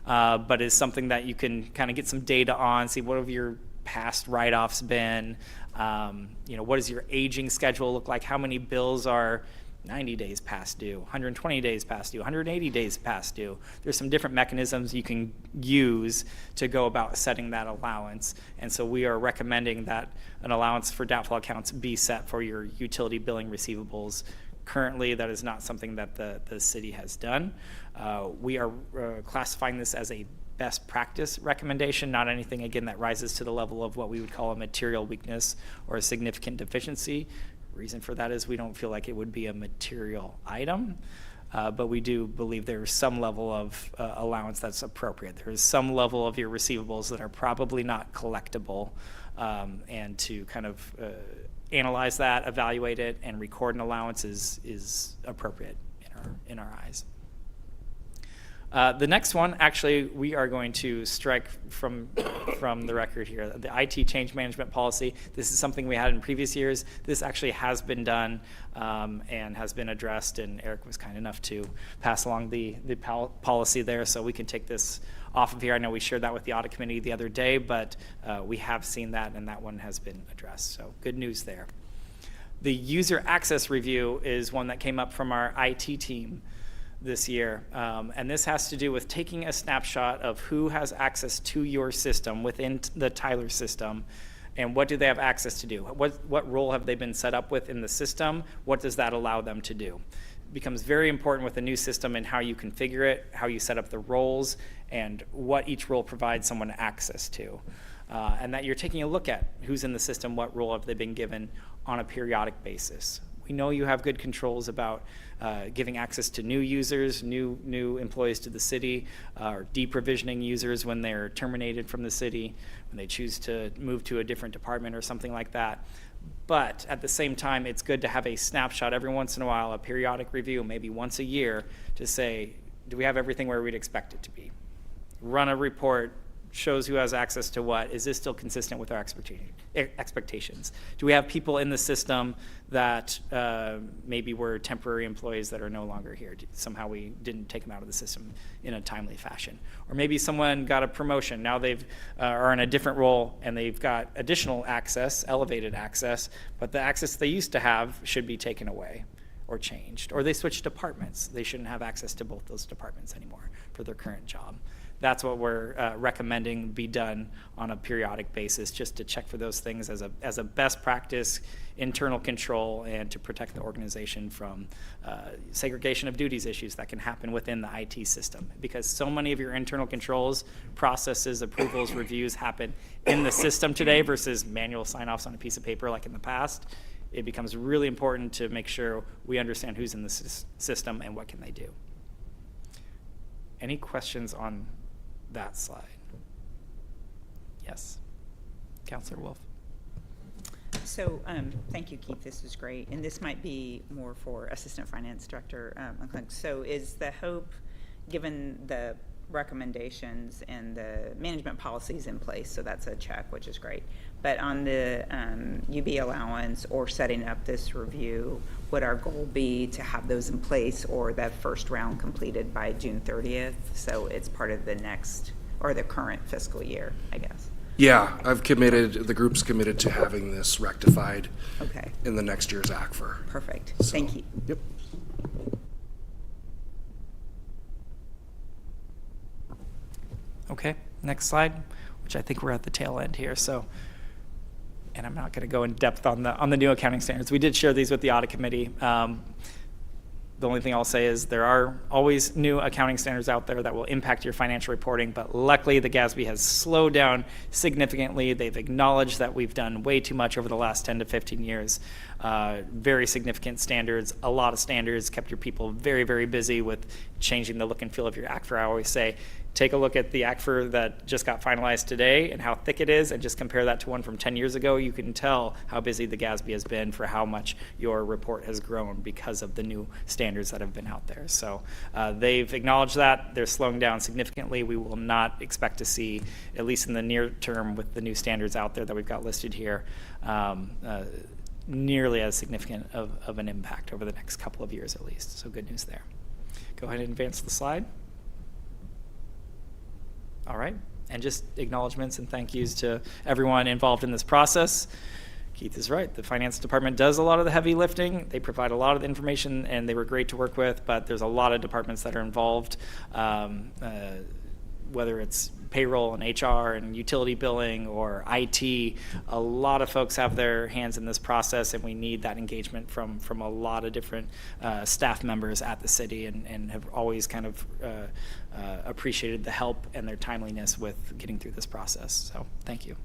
Speaker 20: but it's something that you can kind of get some data on, see what have your past write-offs been, what does your aging schedule look like, how many bills are 90 days past due, 120 days past due, 180 days past due. There's some different mechanisms you can use to go about setting that allowance. And so we are recommending that an allowance for doubtful accounts be set for your utility billing receivables. Currently, that is not something that the city has done. We are classifying this as a best practice recommendation, not anything, again, that rises to the level of what we would call a material weakness or a significant deficiency. Reason for that is we don't feel like it would be a material item, but we do believe there's some level of allowance that's appropriate. There is some level of your receivables that are probably not collectible, and to kind of analyze that, evaluate it, and record an allowance is appropriate in our eyes. The next one, actually, we are going to strike from the record here. The IT change management policy, this is something we had in previous years. This actually has been done and has been addressed, and Eric was kind enough to pass along the policy there, so we can take this off of here. I know we shared that with the audit committee the other day, but we have seen that, and that one has been addressed, so good news there. The user access review is one that came up from our IT team this year. And this has to do with taking a snapshot of who has access to your system within the Tyler system, and what do they have access to do? What role have they been set up with in the system? What does that allow them to do? It becomes very important with a new system and how you configure it, how you set up the roles, and what each role provides someone access to. And that you're taking a look at who's in the system, what role have they been given on a periodic basis. We know you have good controls about giving access to new users, new employees to the city, or deprovisioning users when they're terminated from the city, when they choose to move to a different department or something like that. But at the same time, it's good to have a snapshot every once in a while, a periodic review, maybe once a year, to say, do we have everything where we'd expect it to be? Run a report, shows who has access to what. Is this still consistent with our expectations? Do we have people in the system that maybe were temporary employees that are no longer here? Somehow we didn't take them out of the system in a timely fashion. Or maybe someone got a promotion. Now they've are in a different role and they've got additional access, elevated access, but the access they used to have should be taken away or changed. Or they switched departments. They shouldn't have access to both those departments anymore for their current job. That's what we're recommending be done on a periodic basis, just to check for those things as a best practice, internal control, and to protect the organization from segregation of duties issues that can happen within the IT system. Because so many of your internal controls, processes, approvals, reviews happen in the system today versus manual sign-offs on a piece of paper like in the past. It becomes really important to make sure we understand who's in the system and what can they do. Any questions on that slide? Yes, Councilor Wolf.
Speaker 8: So thank you, Keith. This is great. And this might be more for Assistant Finance Director McClung. So is the hope, given the recommendations and the management policies in place, so that's a check, which is great. But on the UB allowance or setting up this review, would our goal be to have those in place or that first round completed by June 30th? So it's part of the next or the current fiscal year, I guess.
Speaker 19: Yeah, the group's committed to having this rectified in the next year's ACFR.
Speaker 8: Perfect.
Speaker 19: So,
Speaker 8: thank you.
Speaker 19: Yep.
Speaker 20: Okay, next slide, which I think we're at the tail end here. So, and I'm not going to go in depth on the new accounting standards. We did share these with the audit committee. The only thing I'll say is there are always new accounting standards out there that will impact your financial reporting, but luckily the GASB has slowed down significantly. They've acknowledged that we've done way too much over the last 10 to 15 years. Very significant standards, a lot of standards, kept your people very, very busy with changing the look and feel of your ACFR. I always say, take a look at the ACFR that just got finalized today and how thick it is, and just compare that to one from 10 years ago. You can tell how busy the GASB has been for how much your report has grown because of the new standards that have been out there. So they've acknowledged that. They're slowing down significantly. We will not expect to see, at least in the near term with the new standards out there that we've got listed here, nearly as significant of an impact over the next couple of years at least. So good news there. Go ahead and advance the slide. All right, and just acknowledgements and thank yous to everyone involved in this process. Keith is right, the finance department does a lot of the heavy lifting. They provide a lot of the information and they were great to work with, but there's a lot of departments that are involved, whether it's payroll and HR and utility billing or IT. A lot of folks have their hands in this process, and we need that engagement from a lot of different staff members at the city, and have always kind of appreciated the help and their timeliness with getting through this process. So thank you.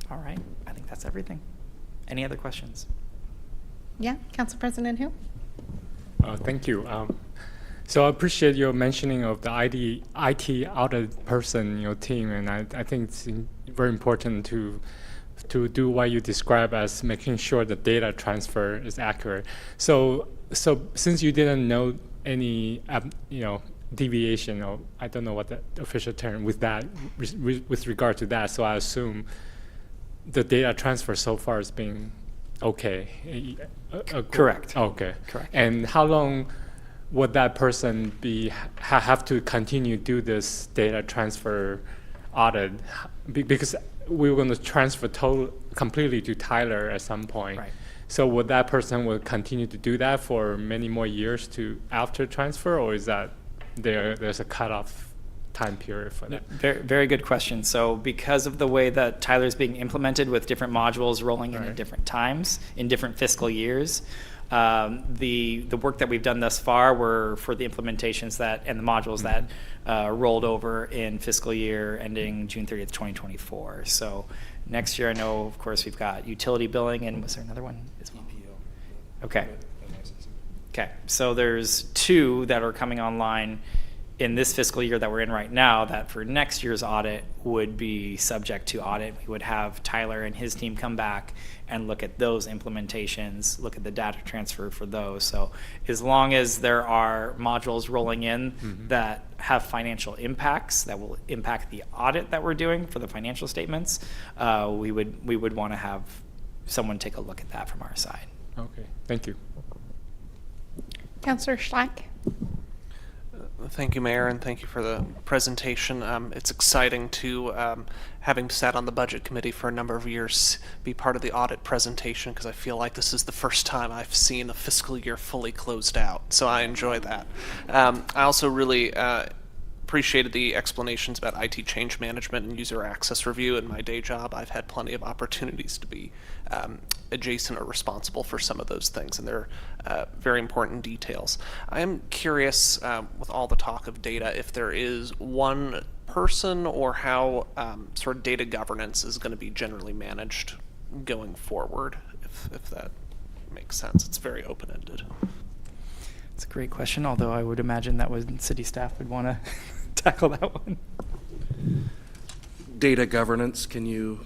Speaker 20: All right, I think that's everything. Any other questions?
Speaker 1: Yeah, Council President Hu?
Speaker 10: Thank you. So I appreciate your mentioning of the IT audit person in your team, and I think it's very important to do what you describe as making sure the data transfer is accurate. So since you didn't know any deviation, or I don't know what the official term with that with regard to that, so I assume the data transfer so far has been okay.
Speaker 20: Correct.
Speaker 10: Okay.
Speaker 20: Correct.
Speaker 10: And how long would that person have to continue do this data transfer audit? Because we were going to transfer completely to Tyler at some point.
Speaker 20: Right.
Speaker 10: So would that person will continue to do that for many more years to after transfer, or is that there's a cutoff time period for that?
Speaker 20: Very, very good question. So because of the way that Tyler's being implemented with different modules rolling in at different times in different fiscal years, the work that we've done thus far were for the implementations that and the modules that rolled over in fiscal year ending June 30th, 2024. So next year, I know, of course, we've got utility billing, and was there another one as well? Okay. Okay. So there's 2 that are coming online in this fiscal year that we're in right now that for next year's audit would be subject to audit. We would have Tyler and his team come back and look at those implementations, look at the data transfer for those. So as long as there are modules rolling in that have financial impacts that will impact the audit that we're doing for the financial statements, we would want to have someone take a look at that from our side.
Speaker 10: Okay, thank you.
Speaker 1: Councillor Schlack.
Speaker 11: Thank you, Mayor, and thank you for the presentation. It's exciting to, having sat on the Budget Committee for a number of years, be part of the audit presentation, because I feel like this is the first time I've seen a fiscal year fully closed out, so I enjoy that. I also really appreciated the explanations about IT change management and user access review. In my day job, I've had plenty of opportunities to be adjacent or responsible for some of those things, and they're very important details. I am curious, with all the talk of data, if there is one person or how sort of data governance is going to be generally managed going forward, if that makes sense. It's very open-ended.
Speaker 20: It's a great question, although I would imagine that city staff would want to tackle that one.
Speaker 19: Data governance, can you?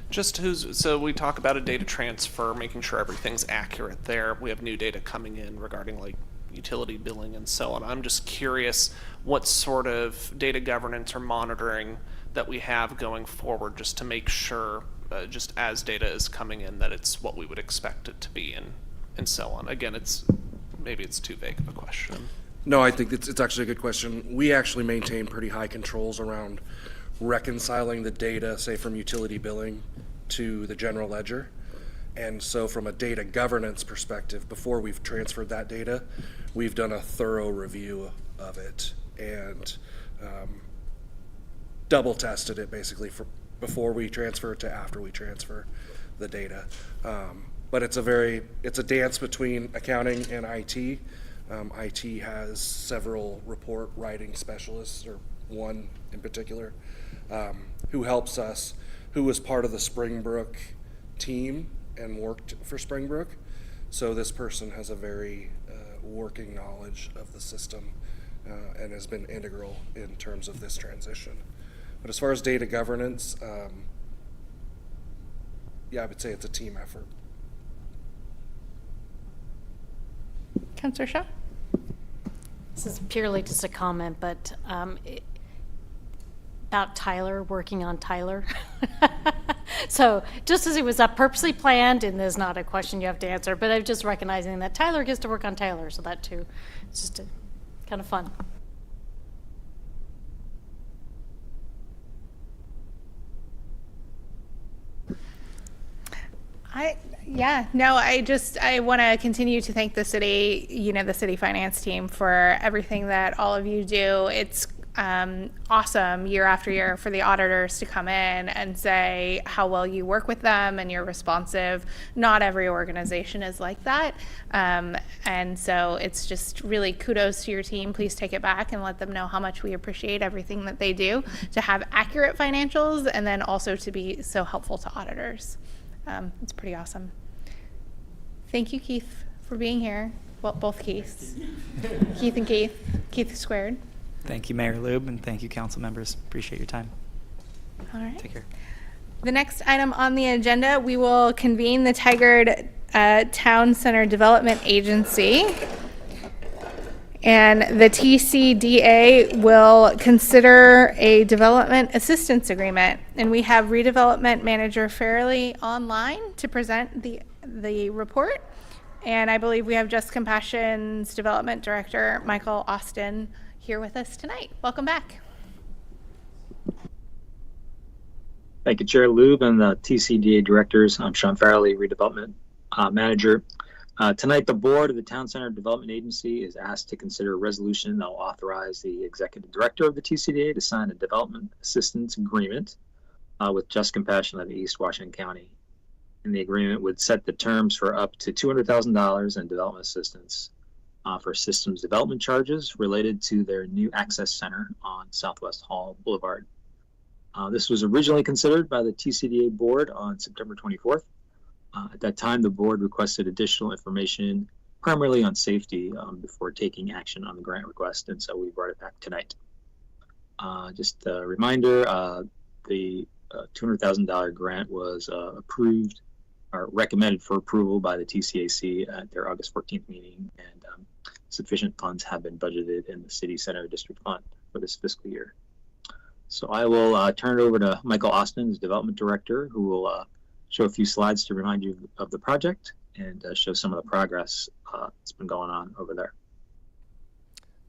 Speaker 11: Just so we talk about a data transfer, making sure everything's accurate there. We have new data coming in regarding like utility billing and so on. I'm just curious what sort of data governance or monitoring that we have going forward, just to make sure, just as data is coming in, that it's what we would expect it to be, and so on. Again, maybe it's too vague of a question.
Speaker 19: No, I think it's actually a good question. We actually maintain pretty high controls around reconciling the data, say from utility billing to the general ledger. And so from a data governance perspective, before we've transferred that data, we've done a thorough review of it and double tested it basically before we transfer to after we transfer the data. But it's a dance between accounting and IT. IT has several report writing specialists, or one in particular, who helps us, who was part of the Springbrook team and worked for Springbrook. So this person has a very working knowledge of the system and has been integral in terms of this transition. But as far as data governance, yeah, I would say it's a team effort.
Speaker 1: Councillor Shaw?
Speaker 12: This is purely just a comment, but about Tyler working on Tyler. So just as it was purposely planned, and there's not a question you have to answer, but I'm just recognizing that Tyler gets to work on Tyler, so that too, it's just kind of fun.
Speaker 1: I want to continue to thank the city, the city finance team for everything that all of you do. It's awesome year after year for the auditors to come in and say how well you work with them and you're responsive. Not every organization is like that. And so it's just really kudos to your team. Please take it back and let them know how much we appreciate everything that they do to have accurate financials and then also to be so helpful to auditors. It's pretty awesome. Thank you, Keith, for being here. Well, both Keiths. Keith and Keith. Keith squared.
Speaker 20: Thank you, Mayor Lube, and thank you, council members. Appreciate your time.
Speaker 1: All right.
Speaker 20: Take care.
Speaker 1: The next item on the agenda, we will convene the Tigard Town Center Development Agency. And the TCDA will consider a development assistance agreement. And we have redevelopment manager Fairley online to present the report. And I believe we have Just Compassion's development director, Michael Austin, here with us tonight. Welcome back.
Speaker 21: Thank you, Chair Lube and the TCDA directors. I'm Sean Farrelly, redevelopment Manager. Tonight, the board of the Town Center Development Agency is asked to consider a resolution that will authorize the executive director of the TCDA to sign a development assistance agreement with Just Compassion of East Washington County. And the agreement would set the terms for up to $200,000 in development assistance for systems development charges related to their new access center on Southwest Hall Boulevard. This was originally considered by the TCDA board on September 24th. At that time, the board requested additional information, primarily on safety, before taking action on the grant request, and so we brought it back tonight. Just a reminder, the $200,000 grant was approved or recommended for approval by the TCAC at their August 14th meeting, and sufficient funds have been budgeted in the City Center District Fund for this fiscal year. So I will turn it over to Michael Austin, as Development Director, who will show a few slides to remind you of the project and show some of the progress that's been going on over there.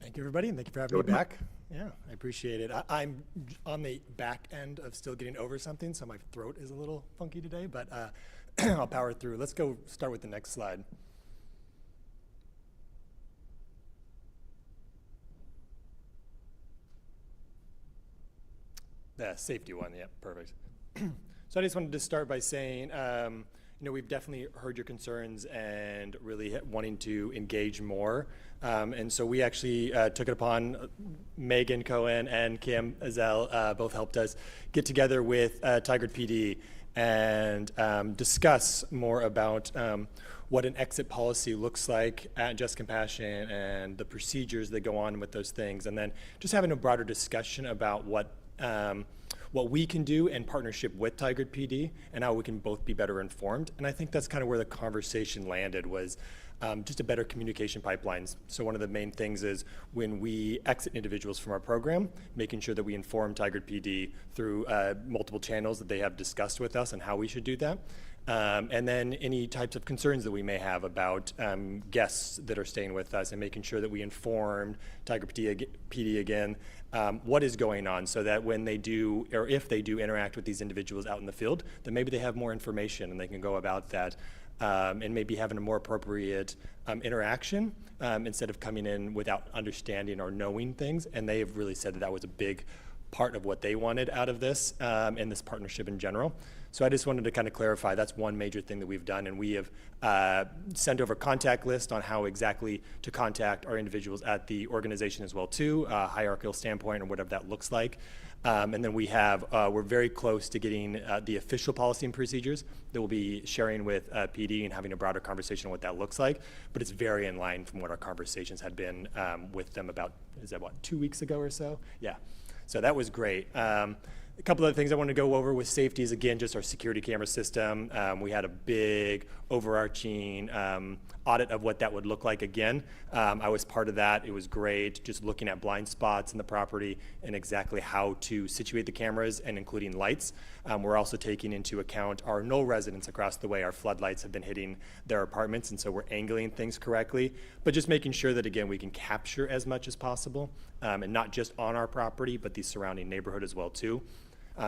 Speaker 22: Thank you, everybody, and thank you for having me back. Yeah, I appreciate it. I'm on the back end of still getting over something, so my throat is a little funky today, but I'll power through. Let's go start with the next slide. The safety one, yeah, perfect. So I just wanted to start by saying, we've definitely heard your concerns and really wanting to engage more. And so we actually took it upon, Megan Cohen and Kim Ezell both helped us get together with Tigard PD and discuss more about what an exit policy looks like at Just Compassion and the procedures that go on with those things. And then just having a broader discussion about what we can do in partnership with Tigard PD and how we can both be better informed. And I think that's kind of where the conversation landed, was just a better communication pipelines. So one of the main things is when we exit individuals from our program, making sure that we inform Tigard PD through multiple channels that they have discussed with us and how we should do that. And then any types of concerns that we may have about guests that are staying with us, and making sure that we inform Tigard PD again what is going on, so that when they do, or if they do interact with these individuals out in the field, then maybe they have more information and they can go about that and maybe having a more appropriate interaction instead of coming in without understanding or knowing things. And they have really said that that was a big part of what they wanted out of this and this partnership in general. So I just wanted to kind of clarify, that's one major thing that we've done, and we have sent over a contact list on how exactly to contact our individuals at the organization as well too, hierarchical standpoint or whatever that looks like. And then we have, we're very close to getting the official policy and procedures that we'll be sharing with PD and having a broader conversation on what that looks like. But it's very in line from what our conversations had been with them about, is that what, 2 weeks ago or so? Yeah. So that was great. A couple other things I want to go over with safety is, again, just our security camera system. We had a big overarching audit of what that would look like again. I was part of that. It was great, just looking at blind spots in the property and exactly how to situate the cameras and including lights. We're also taking into account our Knoll residents across the way. Our floodlights have been hitting their apartments, and so we're angling things correctly, but just making sure that, again, we can capture as much as possible, and not just on our property, but the surrounding neighborhood as well too.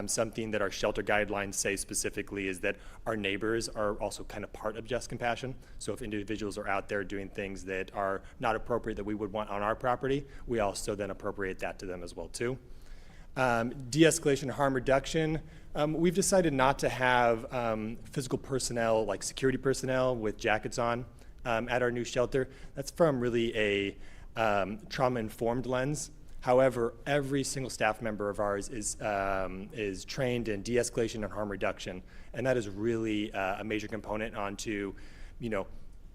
Speaker 22: Something that our shelter guidelines say specifically is that our neighbors are also kind of part of Just Compassion. So if individuals are out there doing things that are not appropriate that we would want on our property, we also then appropriate that to them as well too. De-escalation and harm reduction. We've decided not to have physical personnel, like security personnel with jackets on at our new shelter. That's from really a trauma-informed lens. However, every single staff member of ours is trained in de-escalation and harm reduction, and that is really a major component onto,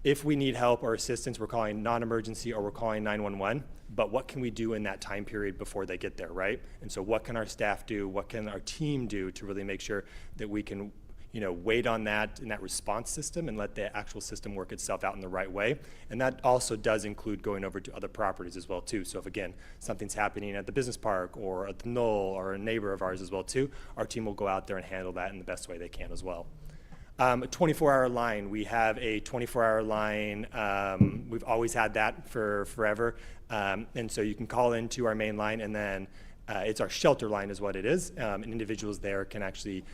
Speaker 22: if we need help or assistance, we're calling non-emergency or we're calling 911, but what can we do in that time period before they get there, right? And so what can our staff do, what can our team do to really make sure that we can wait on that in that response system and let the actual system work itself out in the right way. And that also does include going over to other properties as well too. So if, again, something's happening at the business park or at the Knoll or a neighbor of ours as well too, our team will go out there and handle that in the best way they can as well. A 24-hour line. We have a 24-hour line. We've always had that for forever. And so you can call into our main line, and then it's our shelter line is what it is. And individuals there can actually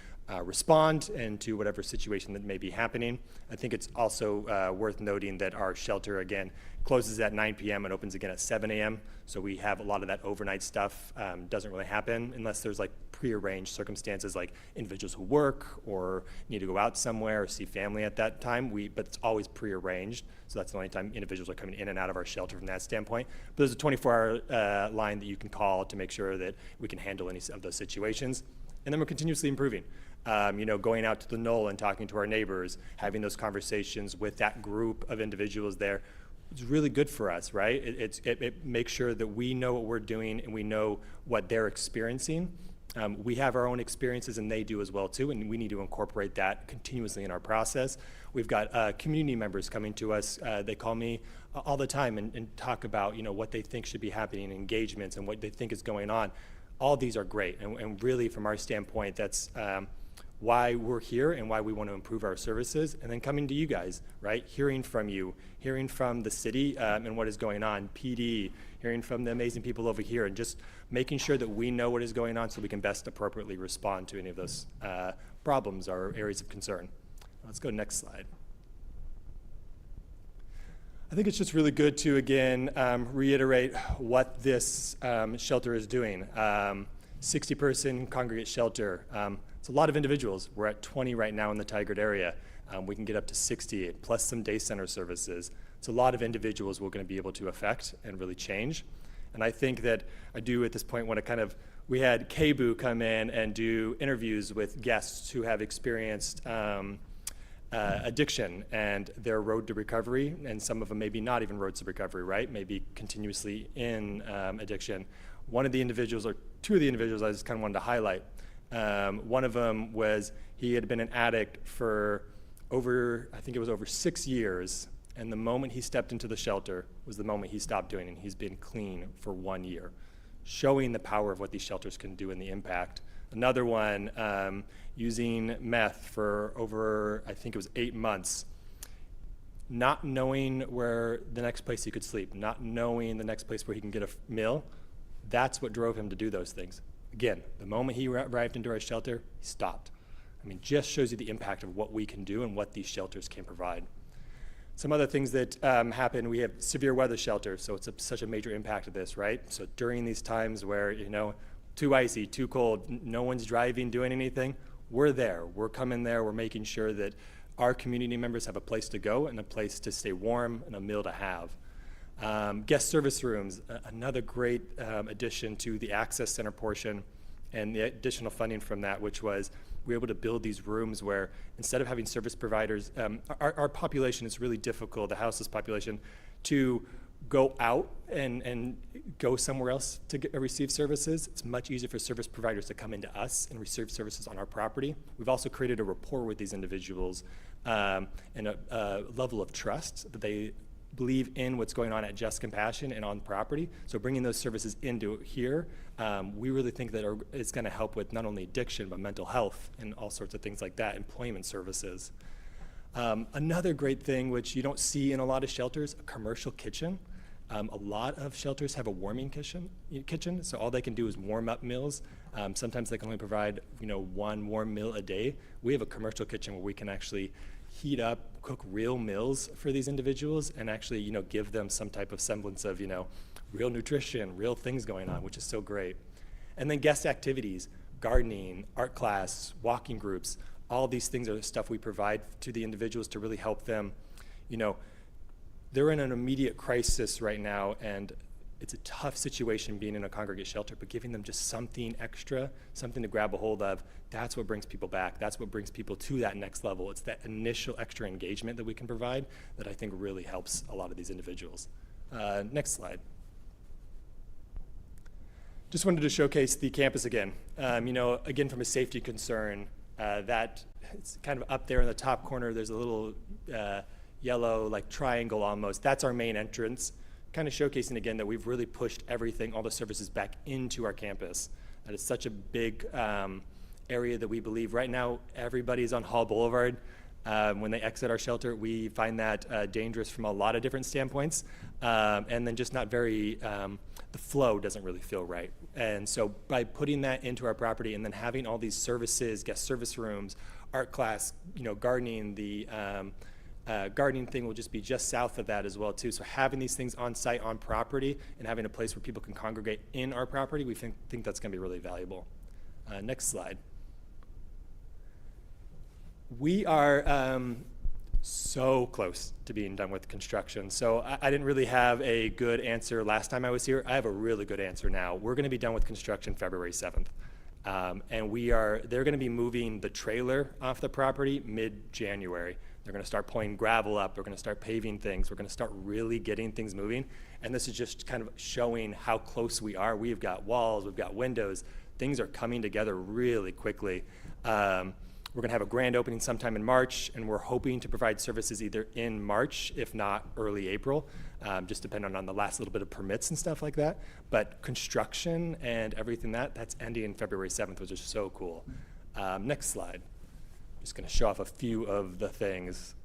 Speaker 22: respond and to whatever situation that may be happening. I think it's also worth noting that our shelter, again, closes at 9 p.m. and opens again at 7 a.m. So we have a lot of that overnight stuff doesn't really happen unless there's like prearranged circumstances like individuals who work or need to go out somewhere or see family at that time. But it's always prearranged. So that's the only time individuals are coming in and out of our shelter from that standpoint. But there's a 24-hour line that you can call to make sure that we can handle any of those situations. And then we're continuously improving. Going out to the knoll and talking to our neighbors, having those conversations with that group of individuals there, it's really good for us, right? It makes sure that we know what we're doing and we know what they're experiencing. We have our own experiences and they do as well too, and we need to incorporate that continuously in our process. We've got community members coming to us. They call me all the time and talk about what they think should be happening, engagements, and what they think is going on. All these are great, and really from our standpoint, that's why we're here and why we want to improve our services, and then coming to you guys, right? Hearing from you, hearing from the city and what is going on, PD, hearing from the amazing people over here, and just making sure that we know what is going on so we can best appropriately respond to any of those problems or areas of concern. Let's go next slide. I think it's just really good to, again, reiterate what this shelter is doing. 60-person congregate shelter. It's a lot of individuals. We're at 20 right now in the Tigard area. We can get up to 60, plus some day center services. It's a lot of individuals we're going to be able to affect and really change. And I think that I do at this point want to we had KBOO come in and do interviews with guests who have experienced addiction and their road to recovery, and some of them maybe not even roads to recovery, right? Maybe continuously in addiction. One of the individuals, or two of the individuals I just kind of wanted to highlight. One of them he had been an addict for over 6 years, and the moment he stepped into the shelter was the moment he stopped doing it, and he's been clean for 1 year, showing the power of what these shelters can do and the impact. Another one, using meth for over, 8 months, not knowing where the next place he could sleep, not knowing the next place where he can get a meal. That's what drove him to do those things. Again, the moment he arrived into our shelter, he stopped. Just shows you the impact of what we can do and what these shelters can provide. Some other things that happen, we have severe weather shelters, so it's such a major impact of this, right? So during these times where, too icy, too cold, no one's driving, doing anything, we're there. We're coming there, we're making sure that our community members have a place to go and a place to stay warm and a meal to have. Guest service rooms, another great addition to the Access Center portion and the additional funding from that, which was we were able to build these rooms where instead of having service providers, our population is really difficult, the houseless population, to go out and go somewhere else to receive services. It's much easier for service providers to come into us and receive services on our property. We've also created a rapport with these individuals and a level of trust that they believe in what's going on at Just Compassion and on property. So bringing those services into here, we really think that it's going to help with not only addiction, but mental health and all sorts of things like that, employment services. Another great thing, which you don't see in a lot of shelters, a commercial kitchen. A lot of shelters have a warming kitchen, so all they can do is warm up meals. Sometimes they can only provide, one warm meal a day. We have a commercial kitchen where we can actually heat up, cook real meals for these individuals and actually, give them some type of semblance of, real nutrition, real things going on, which is so great. And then guest activities, gardening, art class, walking groups, all these things are the stuff we provide to the individuals to really help them. They're in an immediate crisis right now, and it's a tough situation being in a congregate shelter, but giving them just something extra, something to grab a hold of, that's what brings people back. That's what brings people to that next level. It's that initial extra engagement that we can provide that I think really helps a lot of these individuals. Next slide. Just wanted to showcase the campus again. Again, from a safety concern, that it's kind of up there in the top corner, there's a little yellow triangle almost. That's our main entrance, kind of showcasing again that we've really pushed everything, all the services back into our campus. That is such a big area that we believe right now everybody's on Hall Boulevard. When they exit our shelter, we find that dangerous from a lot of different standpoints, and then just not very the flow doesn't really feel right. And so by putting that into our property and then having all these services, guest service rooms, art class, gardening, the gardening thing will just be just south of that as well too. So having these things on site, on property, and having a place where people can congregate in our property, we think that's going to be really valuable. Next slide. We are so close to being done with construction. So I didn't really have a good answer last time I was here. I have a really good answer now. We're going to be done with construction February 7th. And they're going to be moving the trailer off the property mid-January. They're going to start pulling gravel up. They're going to start paving things. We're going to start really getting things moving. And this is just kind of showing how close we are. We've got walls, we've got windows. Things are coming together really quickly. We're going to have a grand opening sometime in March, and we're hoping to provide services either in March, if not early April, just depending on the last little bit of permits and stuff like that. But construction and everything that's ending February 7th, which is so cool. Next slide. Just going to show off a few of the things.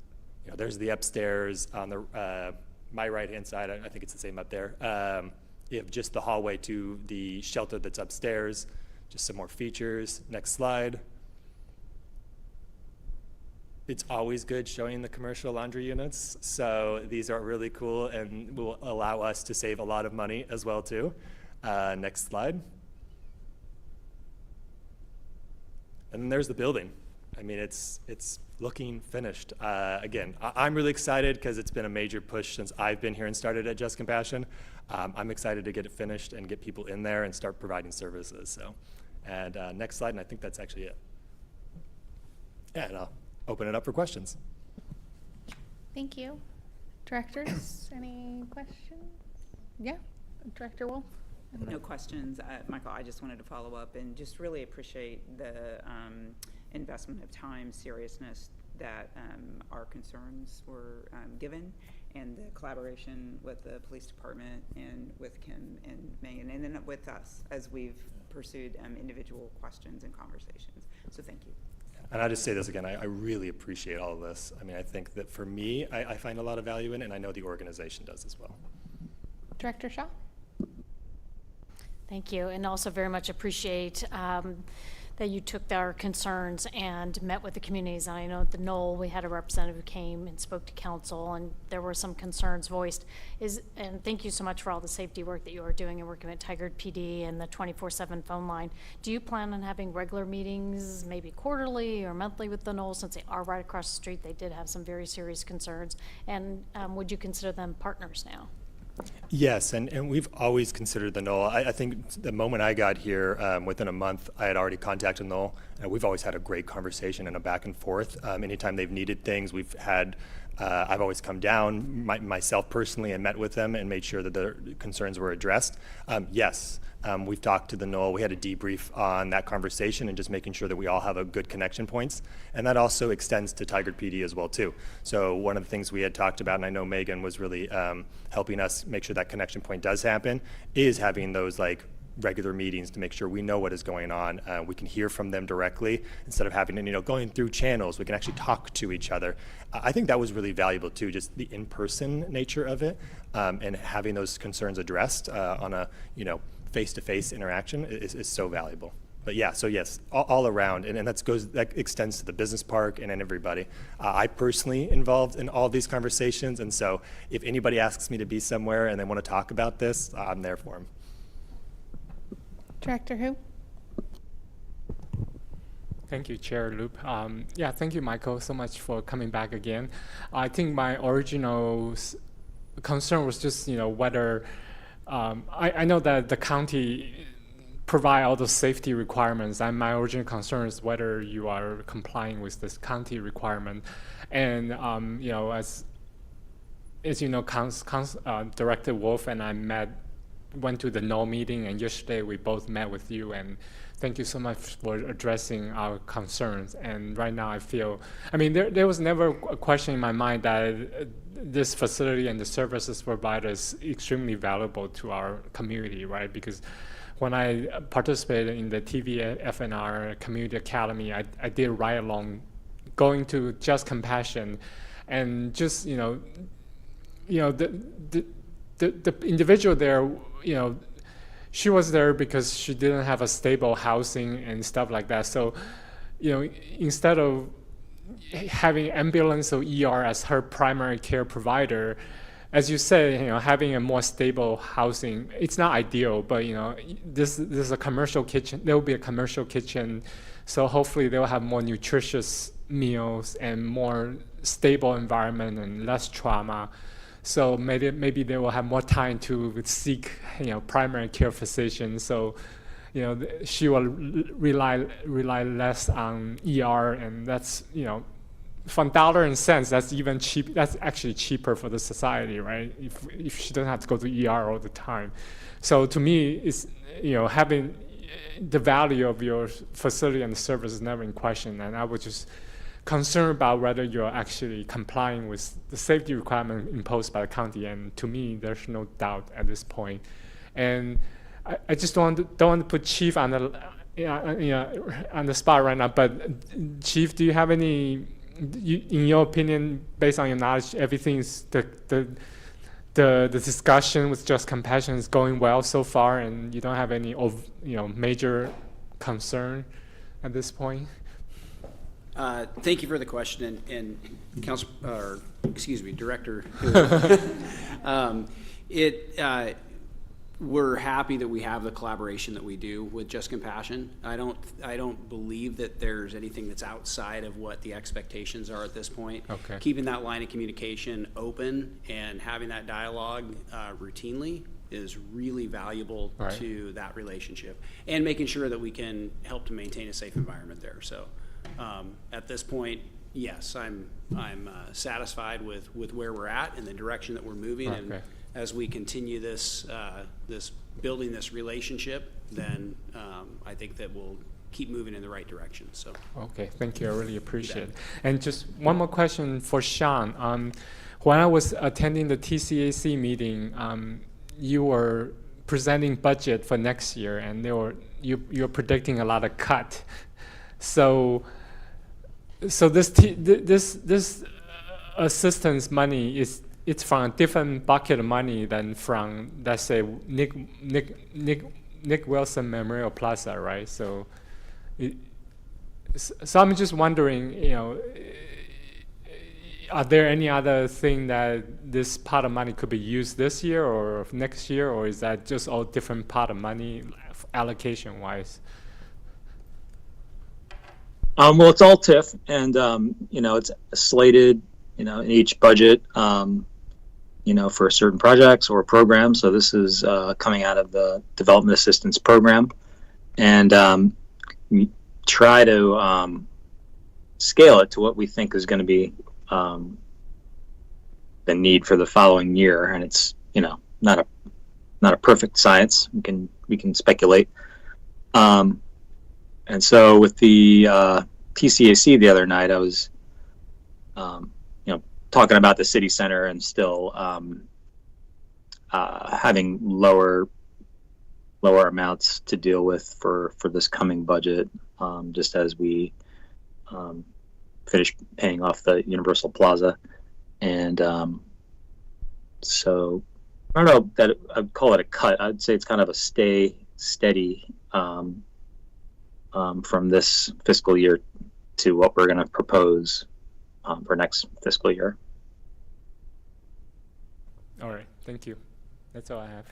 Speaker 22: There's the upstairs on the my right-hand side. I think it's the same up there. You have just the hallway to the shelter that's upstairs. Just some more features. Next slide. It's always good showing the commercial laundry units. So these are really cool and will allow us to save a lot of money as well too. Next slide. And then there's the building. I mean, it's looking finished. Again, I'm really excited because it's been a major push since I've been here and started at Just Compassion. I'm excited to get it finished and get people in there and start providing services. So, and next slide, and I think that's actually it. Yeah, and I'll open it up for questions.
Speaker 1: Thank you. Directors, any questions? Yeah, Director Wolf?
Speaker 8: No questions. Michael, I just wanted to follow up and just really appreciate the investment of time, seriousness that our concerns were given, and the collaboration with the police department and with Kim and Megan, and then with us as we've pursued individual questions and conversations. So thank you.
Speaker 22: And I'll just say this again, I really appreciate all of this. I mean, I think that for me, I find a lot of value in it, and I know the organization does as well.
Speaker 1: Director Shaw?
Speaker 12: Thank you, and also very much appreciate that you took our concerns and met with the communities. And I know at the Knoll, we had a representative who came and spoke to council, and there were some concerns voiced. And thank you so much for all the safety work that you are doing and working with Tigard PD and the 24/7 phone line. Do you plan on having regular meetings, maybe quarterly or monthly with the Knoll, since they are right across the street? They did have some very serious concerns. And would you consider them partners now?
Speaker 22: Yes, and we've always considered the Knoll. I think the moment I got here, within a month, I had already contacted Knoll, and we've always had a great conversation and a back and forth. Anytime they've needed things, we've had, I've always come down myself personally and met with them and made sure that their concerns were addressed. Yes, we've talked to the Knoll. We had a debrief on that conversation and just making sure that we all have a good connection points. And that also extends to Tigard PD as well too. So one of the things we had talked about, and I know Megan was really helping us make sure that connection point does happen, is having those like regular meetings to make sure we know what is going on. We can hear from them directly instead of having to, going through channels. We can actually talk to each other. I think that was really valuable too, just the in-person nature of it, and having those concerns addressed on a, face-to-face interaction is so valuable. But yeah, so yes, all around, and that extends to the business park and everybody. I personally involved in all these conversations, and so if anybody asks me to be somewhere and they want to talk about this, I'm there for them.
Speaker 1: Director who?
Speaker 10: Thank you, Chair Loop. Thank you, Michael, so much for coming back again. I think my original concern was just, whether I know that the county provide all the safety requirements, and my original concern is whether you are complying with this county requirement. And as you know, Director Wolf and I went to the Knoll meeting, and yesterday we both met with you, and thank you so much for addressing our concerns. And right now I feel, there was never a question in my mind that this facility and the services provided is extremely valuable to our community, right? Because when I participated in the TVFNR Community Academy, I did ride along, going to Just Compassion, and just, the individual there, she was there because she didn't have a stable housing and stuff like that. So, instead of having ambulance or ER as her primary care provider, as you said, having a more stable housing, it's not ideal, but this is a commercial kitchen. There will be a commercial kitchen, so hopefully they will have more nutritious meals and more stable environment and less trauma. So maybe they will have more time to seek primary care physicians. So she will rely less on ER, and that's from dollar and cents, that's even cheap. That's actually cheaper for the society, right? If she doesn't have to go to ER all the time. So to me, it's having the value of your facility and the service is never in question, and I was just concerned about whether you're actually complying with the safety requirement imposed by the county. And to me, there's no doubt at this point. And I just don't want to put Chief on the spot right now. But Chief, do you have any? In your opinion, based on your knowledge, everything is the discussion with Just Compassion is going well so far, and you don't have any major concern at this point?
Speaker 3: Thank you for the question, and Director. We're happy that we have the collaboration that we do with Just Compassion. I don't believe that there's anything that's outside of what the expectations are at this point.
Speaker 10: Okay.
Speaker 3: Keeping that line of communication open and having that dialogue routinely is really valuable to that relationship, and making sure that we can help to maintain a safe environment there. So at this point, yes, I'm satisfied with where we're at and the direction that we're moving.
Speaker 10: Okay.
Speaker 3: And as we continue this building this relationship, then I think that we'll keep moving in the right direction. So.
Speaker 10: Okay, thank you. I really appreciate it. And just one more question for Sean. When I was attending the TCAC meeting, you were presenting budget for next year, and you're predicting a lot of cut. So this assistance money it's from a different bucket of money than from, let's say, Nick Wilson Memorial Plaza, right? So I'm just wondering, are there any other thing that this pot of money could be used this year or next year, or is that just all different pot of money allocation-wise?
Speaker 21: Well, it's all TIF, and it's slated, in each budget, for certain projects or programs. So this is coming out of the Development Assistance Program, and we try to scale it to what we think is going to be the need for the following year. And it's not a perfect science. We can speculate. And so with the TCAC the other night, I was talking about the city center and still having lower amounts to deal with for this coming budget, just as we finish paying off the Universal Plaza. And so I don't know that I'd call it a cut. I'd say it's kind of a stay steady from this fiscal year to what we're going to propose for next fiscal year.
Speaker 10: All right, thank you. That's all I have.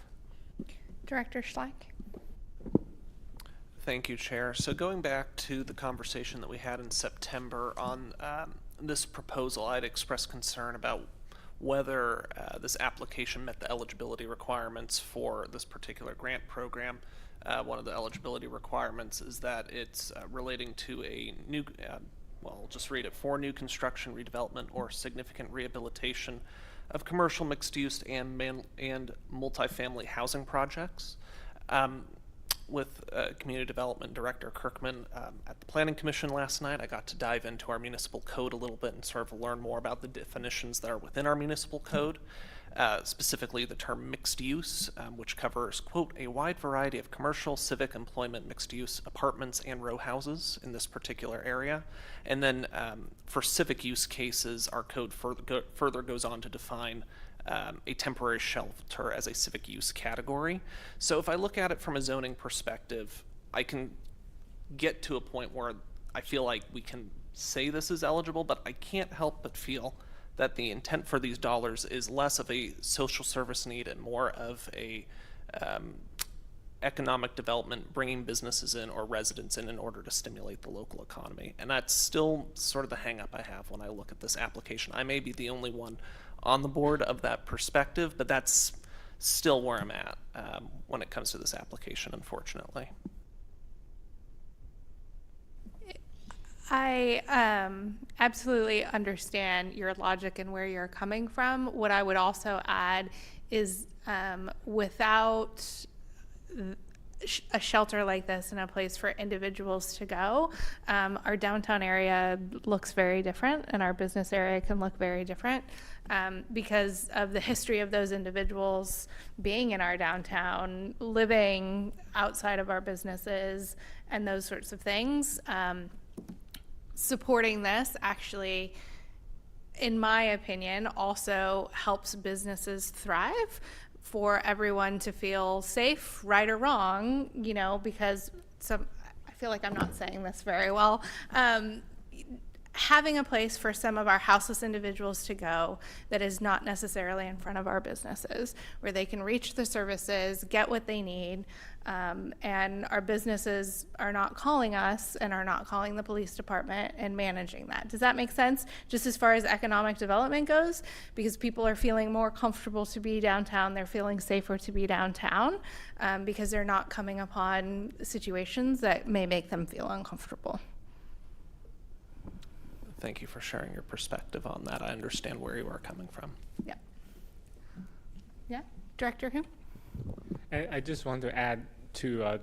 Speaker 1: Director Schleich.
Speaker 11: Thank you, Chair. So going back to the conversation that we had in September on this proposal, I'd expressed concern about whether this application met the eligibility requirements for this particular grant program. One of the eligibility requirements is that it's relating to a new, I'll just read it, for new construction, redevelopment, or significant rehabilitation of commercial, mixed-use, and multifamily housing projects. With Community Development Director Kirkman at the Planning Commission last night, I got to dive into our municipal code a little bit and sort of learn more about the definitions that are within our municipal code. Specifically the term mixed use, which covers, quote, a wide variety of commercial, civic, employment, mixed use apartments and row houses in this particular area. And then for civic use cases, our code further goes on to define a temporary shelter as a civic use category. So if I look at it from a zoning perspective, I can get to a point where I feel like we can say this is eligible, but I can't help but feel that the intent for these dollars is less of a social service need and more of a economic development, bringing businesses in or residents in order to stimulate the local economy. And that's still sort of the hang up I have when I look at this application. I may be the only one on the board of that perspective, but that's still where I'm at when it comes to this application, unfortunately.
Speaker 1: I absolutely understand your logic and where you're coming from. What I would also add is without a shelter like this and a place for individuals to go, our downtown area looks very different and our business area can look very different because of the history of those individuals being in our downtown, living outside of our businesses and those sorts of things. Supporting this actually, in my opinion, also helps businesses thrive, for everyone to feel safe, right or wrong, you know, because I feel like I'm not saying this very well. Having a place for some of our houseless individuals to go that is not necessarily in front of our businesses, where they can reach the services, get what they need, and our businesses are not calling us and are not calling the police department and managing that. Does that make sense? Just as far as economic development goes, because people are feeling more comfortable to be downtown, they're feeling safer to be downtown, because they're not coming upon situations that may make them feel uncomfortable.
Speaker 11: Thank you for sharing your perspective on that. I understand where you are coming from.
Speaker 1: Yeah. Yeah, Director Who?
Speaker 10: I just want to add to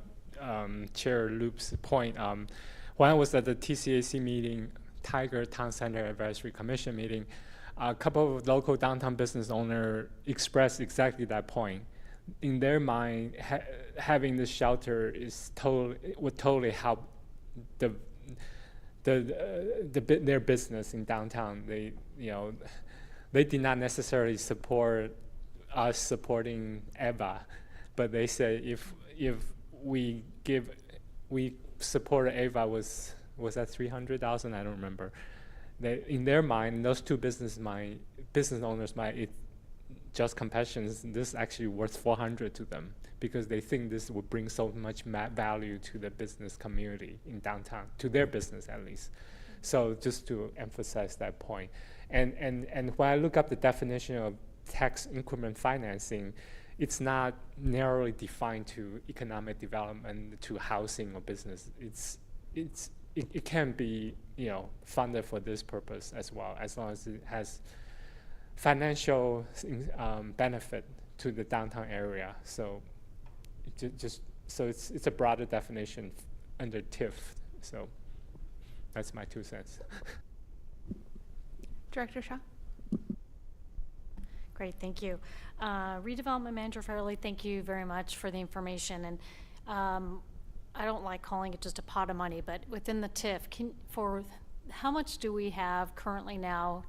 Speaker 10: Chair Loop's point. When I was at the TCAC meeting, Tiger Town Center Advisory Commission meeting, a couple of local downtown business owners expressed exactly that point. In their mind, having this shelter would totally help their business in downtown. They did not necessarily support us supporting EVA, but they say if we support EVA was that 300,000? I don't remember. In their mind, those two business owners might just compassion. This is actually worth 400 to them because they think this would bring so much value to the business community in downtown, to their business at least. So just to emphasize that point. And when I look up the definition of tax increment financing, it's not narrowly defined to economic development, to housing or business. It can be funded for this purpose as well, as long as it has financial benefit to the downtown area. So it's a broader definition under TIF. So that's my 2 cents.
Speaker 1: Director Shaw?
Speaker 12: Great, thank you. Redevelopment Manager Fairley, thank you very much for the information. And I don't like calling it just a pot of money, but within the TIF, for how much do we have currently now?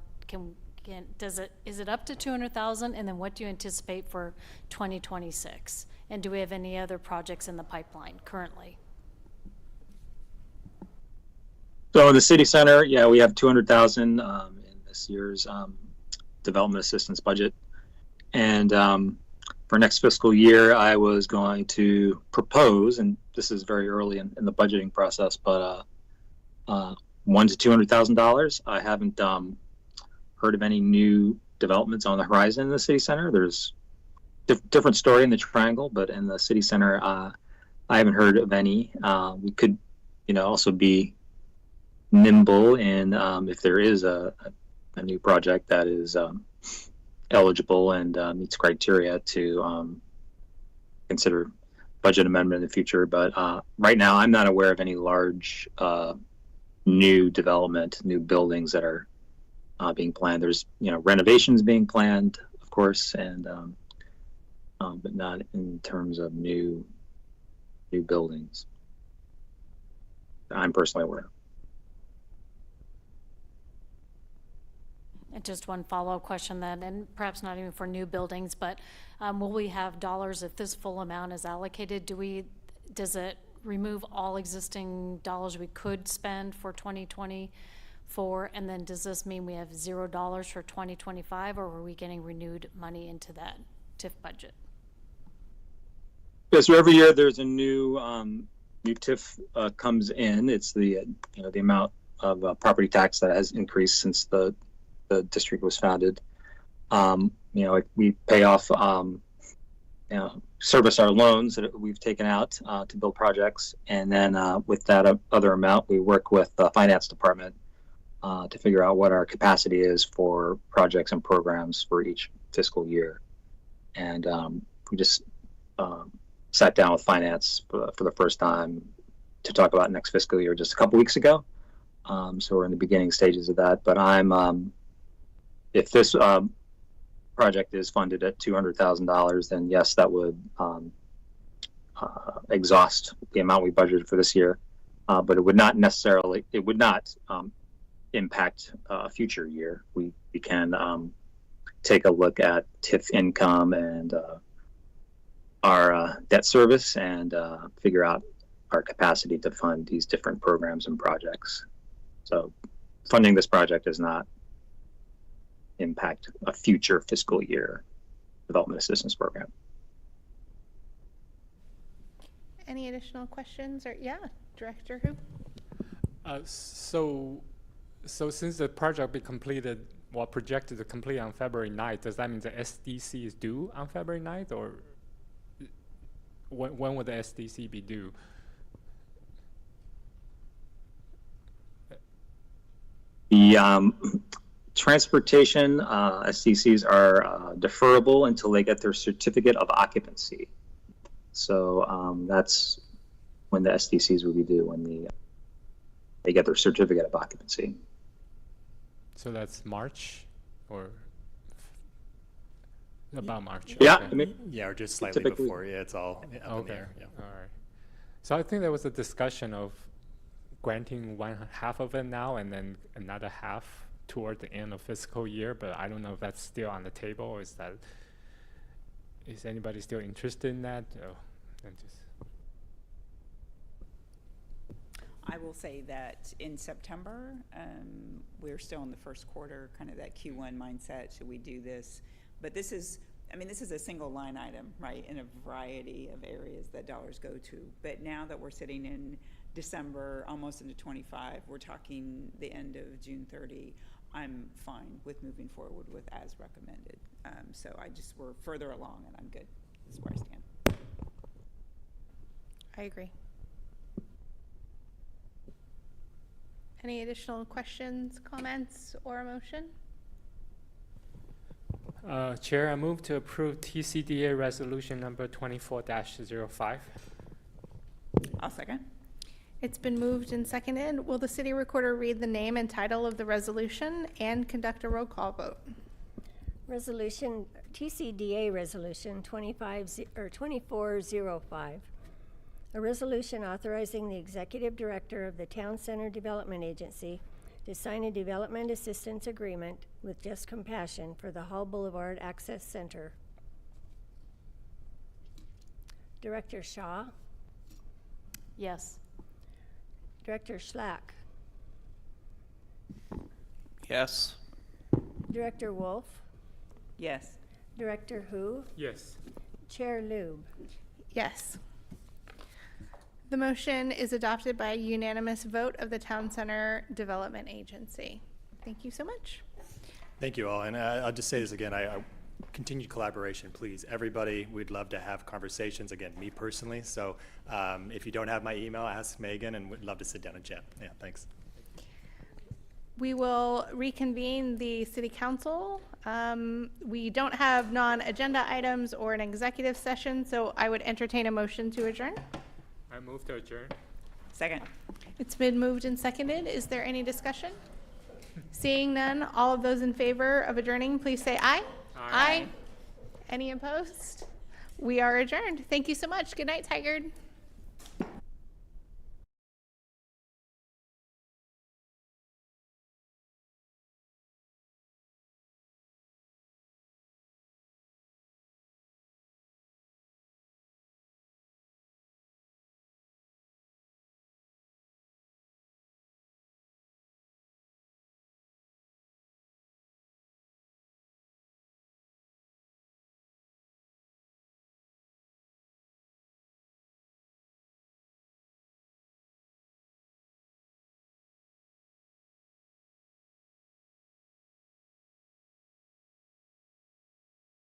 Speaker 12: Is it up to 200,000? And then what do you anticipate for 2026? And do we have any other projects in the pipeline currently?
Speaker 21: So the city center, yeah, we have 200,000 in this year's development assistance budget. And for next fiscal year, I was going to propose, and this is very early in the budgeting process, but $100,000 to $200,000. I haven't heard of any new developments on the horizon in the city center. There's different story in the Triangle, but in the city center, I haven't heard of any. We could, also be nimble in if there is a new project that is eligible and meets criteria to consider budget amendment in the future. But right now, I'm not aware of any large new development, new buildings that are being planned. There's renovations being planned, of course, and but not in terms of new buildings that I'm personally aware of.
Speaker 12: And just one follow-up question then, and perhaps not even for new buildings, but will we have dollars if this full amount is allocated? Does it remove all existing dollars we could spend for 2024? And then does this mean we have $0 for 2025, or are we getting renewed money into that TIF budget?
Speaker 21: Yeah, so every year there's a new TIF comes in. It's the the amount of property tax that has increased since the district was founded. We pay off, service our loans that we've taken out to build projects, and then with that other amount, we work with the finance department to figure out what our capacity is for projects and programs for each fiscal year. And we just sat down with finance for the first time to talk about next fiscal year just a couple weeks ago. So we're in the beginning stages of that. But if this project is funded at $200,000, then yes, that would exhaust the amount we budgeted for this year. But it would not necessarily, impact a future year. We can take a look at TIF income and our debt service and figure out our capacity to fund these different programs and projects. So funding this project does not impact a future fiscal year development assistance program.
Speaker 1: Any additional questions or, Director Hu?
Speaker 10: So since the project will be completed, projected to complete on February 9th, does that mean the SDC is due on February 9th, or when would the SDC be due?
Speaker 21: The transportation SDCs are deferrable until they get their certificate of occupancy. So that's when the SDCs will be due, when they get their certificate of occupancy.
Speaker 10: So that's March, or about March?
Speaker 21: Yeah,
Speaker 10: okay.
Speaker 22: I mean, or just slightly before. Yeah, it's all up in the air. Yeah.
Speaker 10: All right. So I think there was a discussion of granting half of it now and then another half toward the end of fiscal year, but I don't know if that's still on the table, or is anybody still interested in that?
Speaker 8: I will say that in September, we're still in the first quarter, kind of that Q1 mindset. Should we do this? But this is a single line item, right, in a variety of areas that dollars go to. But now that we're sitting in December, almost into 25, we're talking the end of June 30, I'm fine with moving forward with as recommended. So we're further along, and I'm good. That's where I stand.
Speaker 1: I agree. Any additional questions, comments, or a motion?
Speaker 10: Chair, I move to approve TCDA resolution number 24-05.
Speaker 8: I'll second.
Speaker 1: It's been moved and seconded. Will the city recorder read the name and title of the resolution and conduct a roll call vote?
Speaker 4: Resolution, TCDA Resolution 2405. A resolution authorizing the Executive Director of the Town Center Development Agency to sign a development assistance agreement with Just Compassion for the Hall Boulevard Access Center. Director Shaw?
Speaker 12: Yes.
Speaker 4: Director Schlack?
Speaker 11: Yes.
Speaker 4: Director Wolf?
Speaker 8: Yes.
Speaker 4: Director Hu?
Speaker 10: Yes.
Speaker 4: Chair Lube?
Speaker 1: Yes. The motion is adopted by a unanimous vote of the Town Center Development Agency. Thank you so much.
Speaker 22: Thank you all. And I'll just say this again, I continued collaboration, please. Everybody, we'd love to have conversations, again, me personally. So if you don't have my email, ask Megan, and we'd love to sit down and chat. Yeah, thanks.
Speaker 1: We will reconvene the City Council. We don't have non-agenda items or an executive session, so I would entertain a motion to adjourn.
Speaker 10: I move to adjourn.
Speaker 8: Second.
Speaker 1: It's been moved and seconded. Is there any discussion? Seeing none, all of those in favor of adjourning, please say aye.
Speaker 10: Aye.
Speaker 1: Any opposed? We are adjourned. Thank you so much. Good night, Tigard.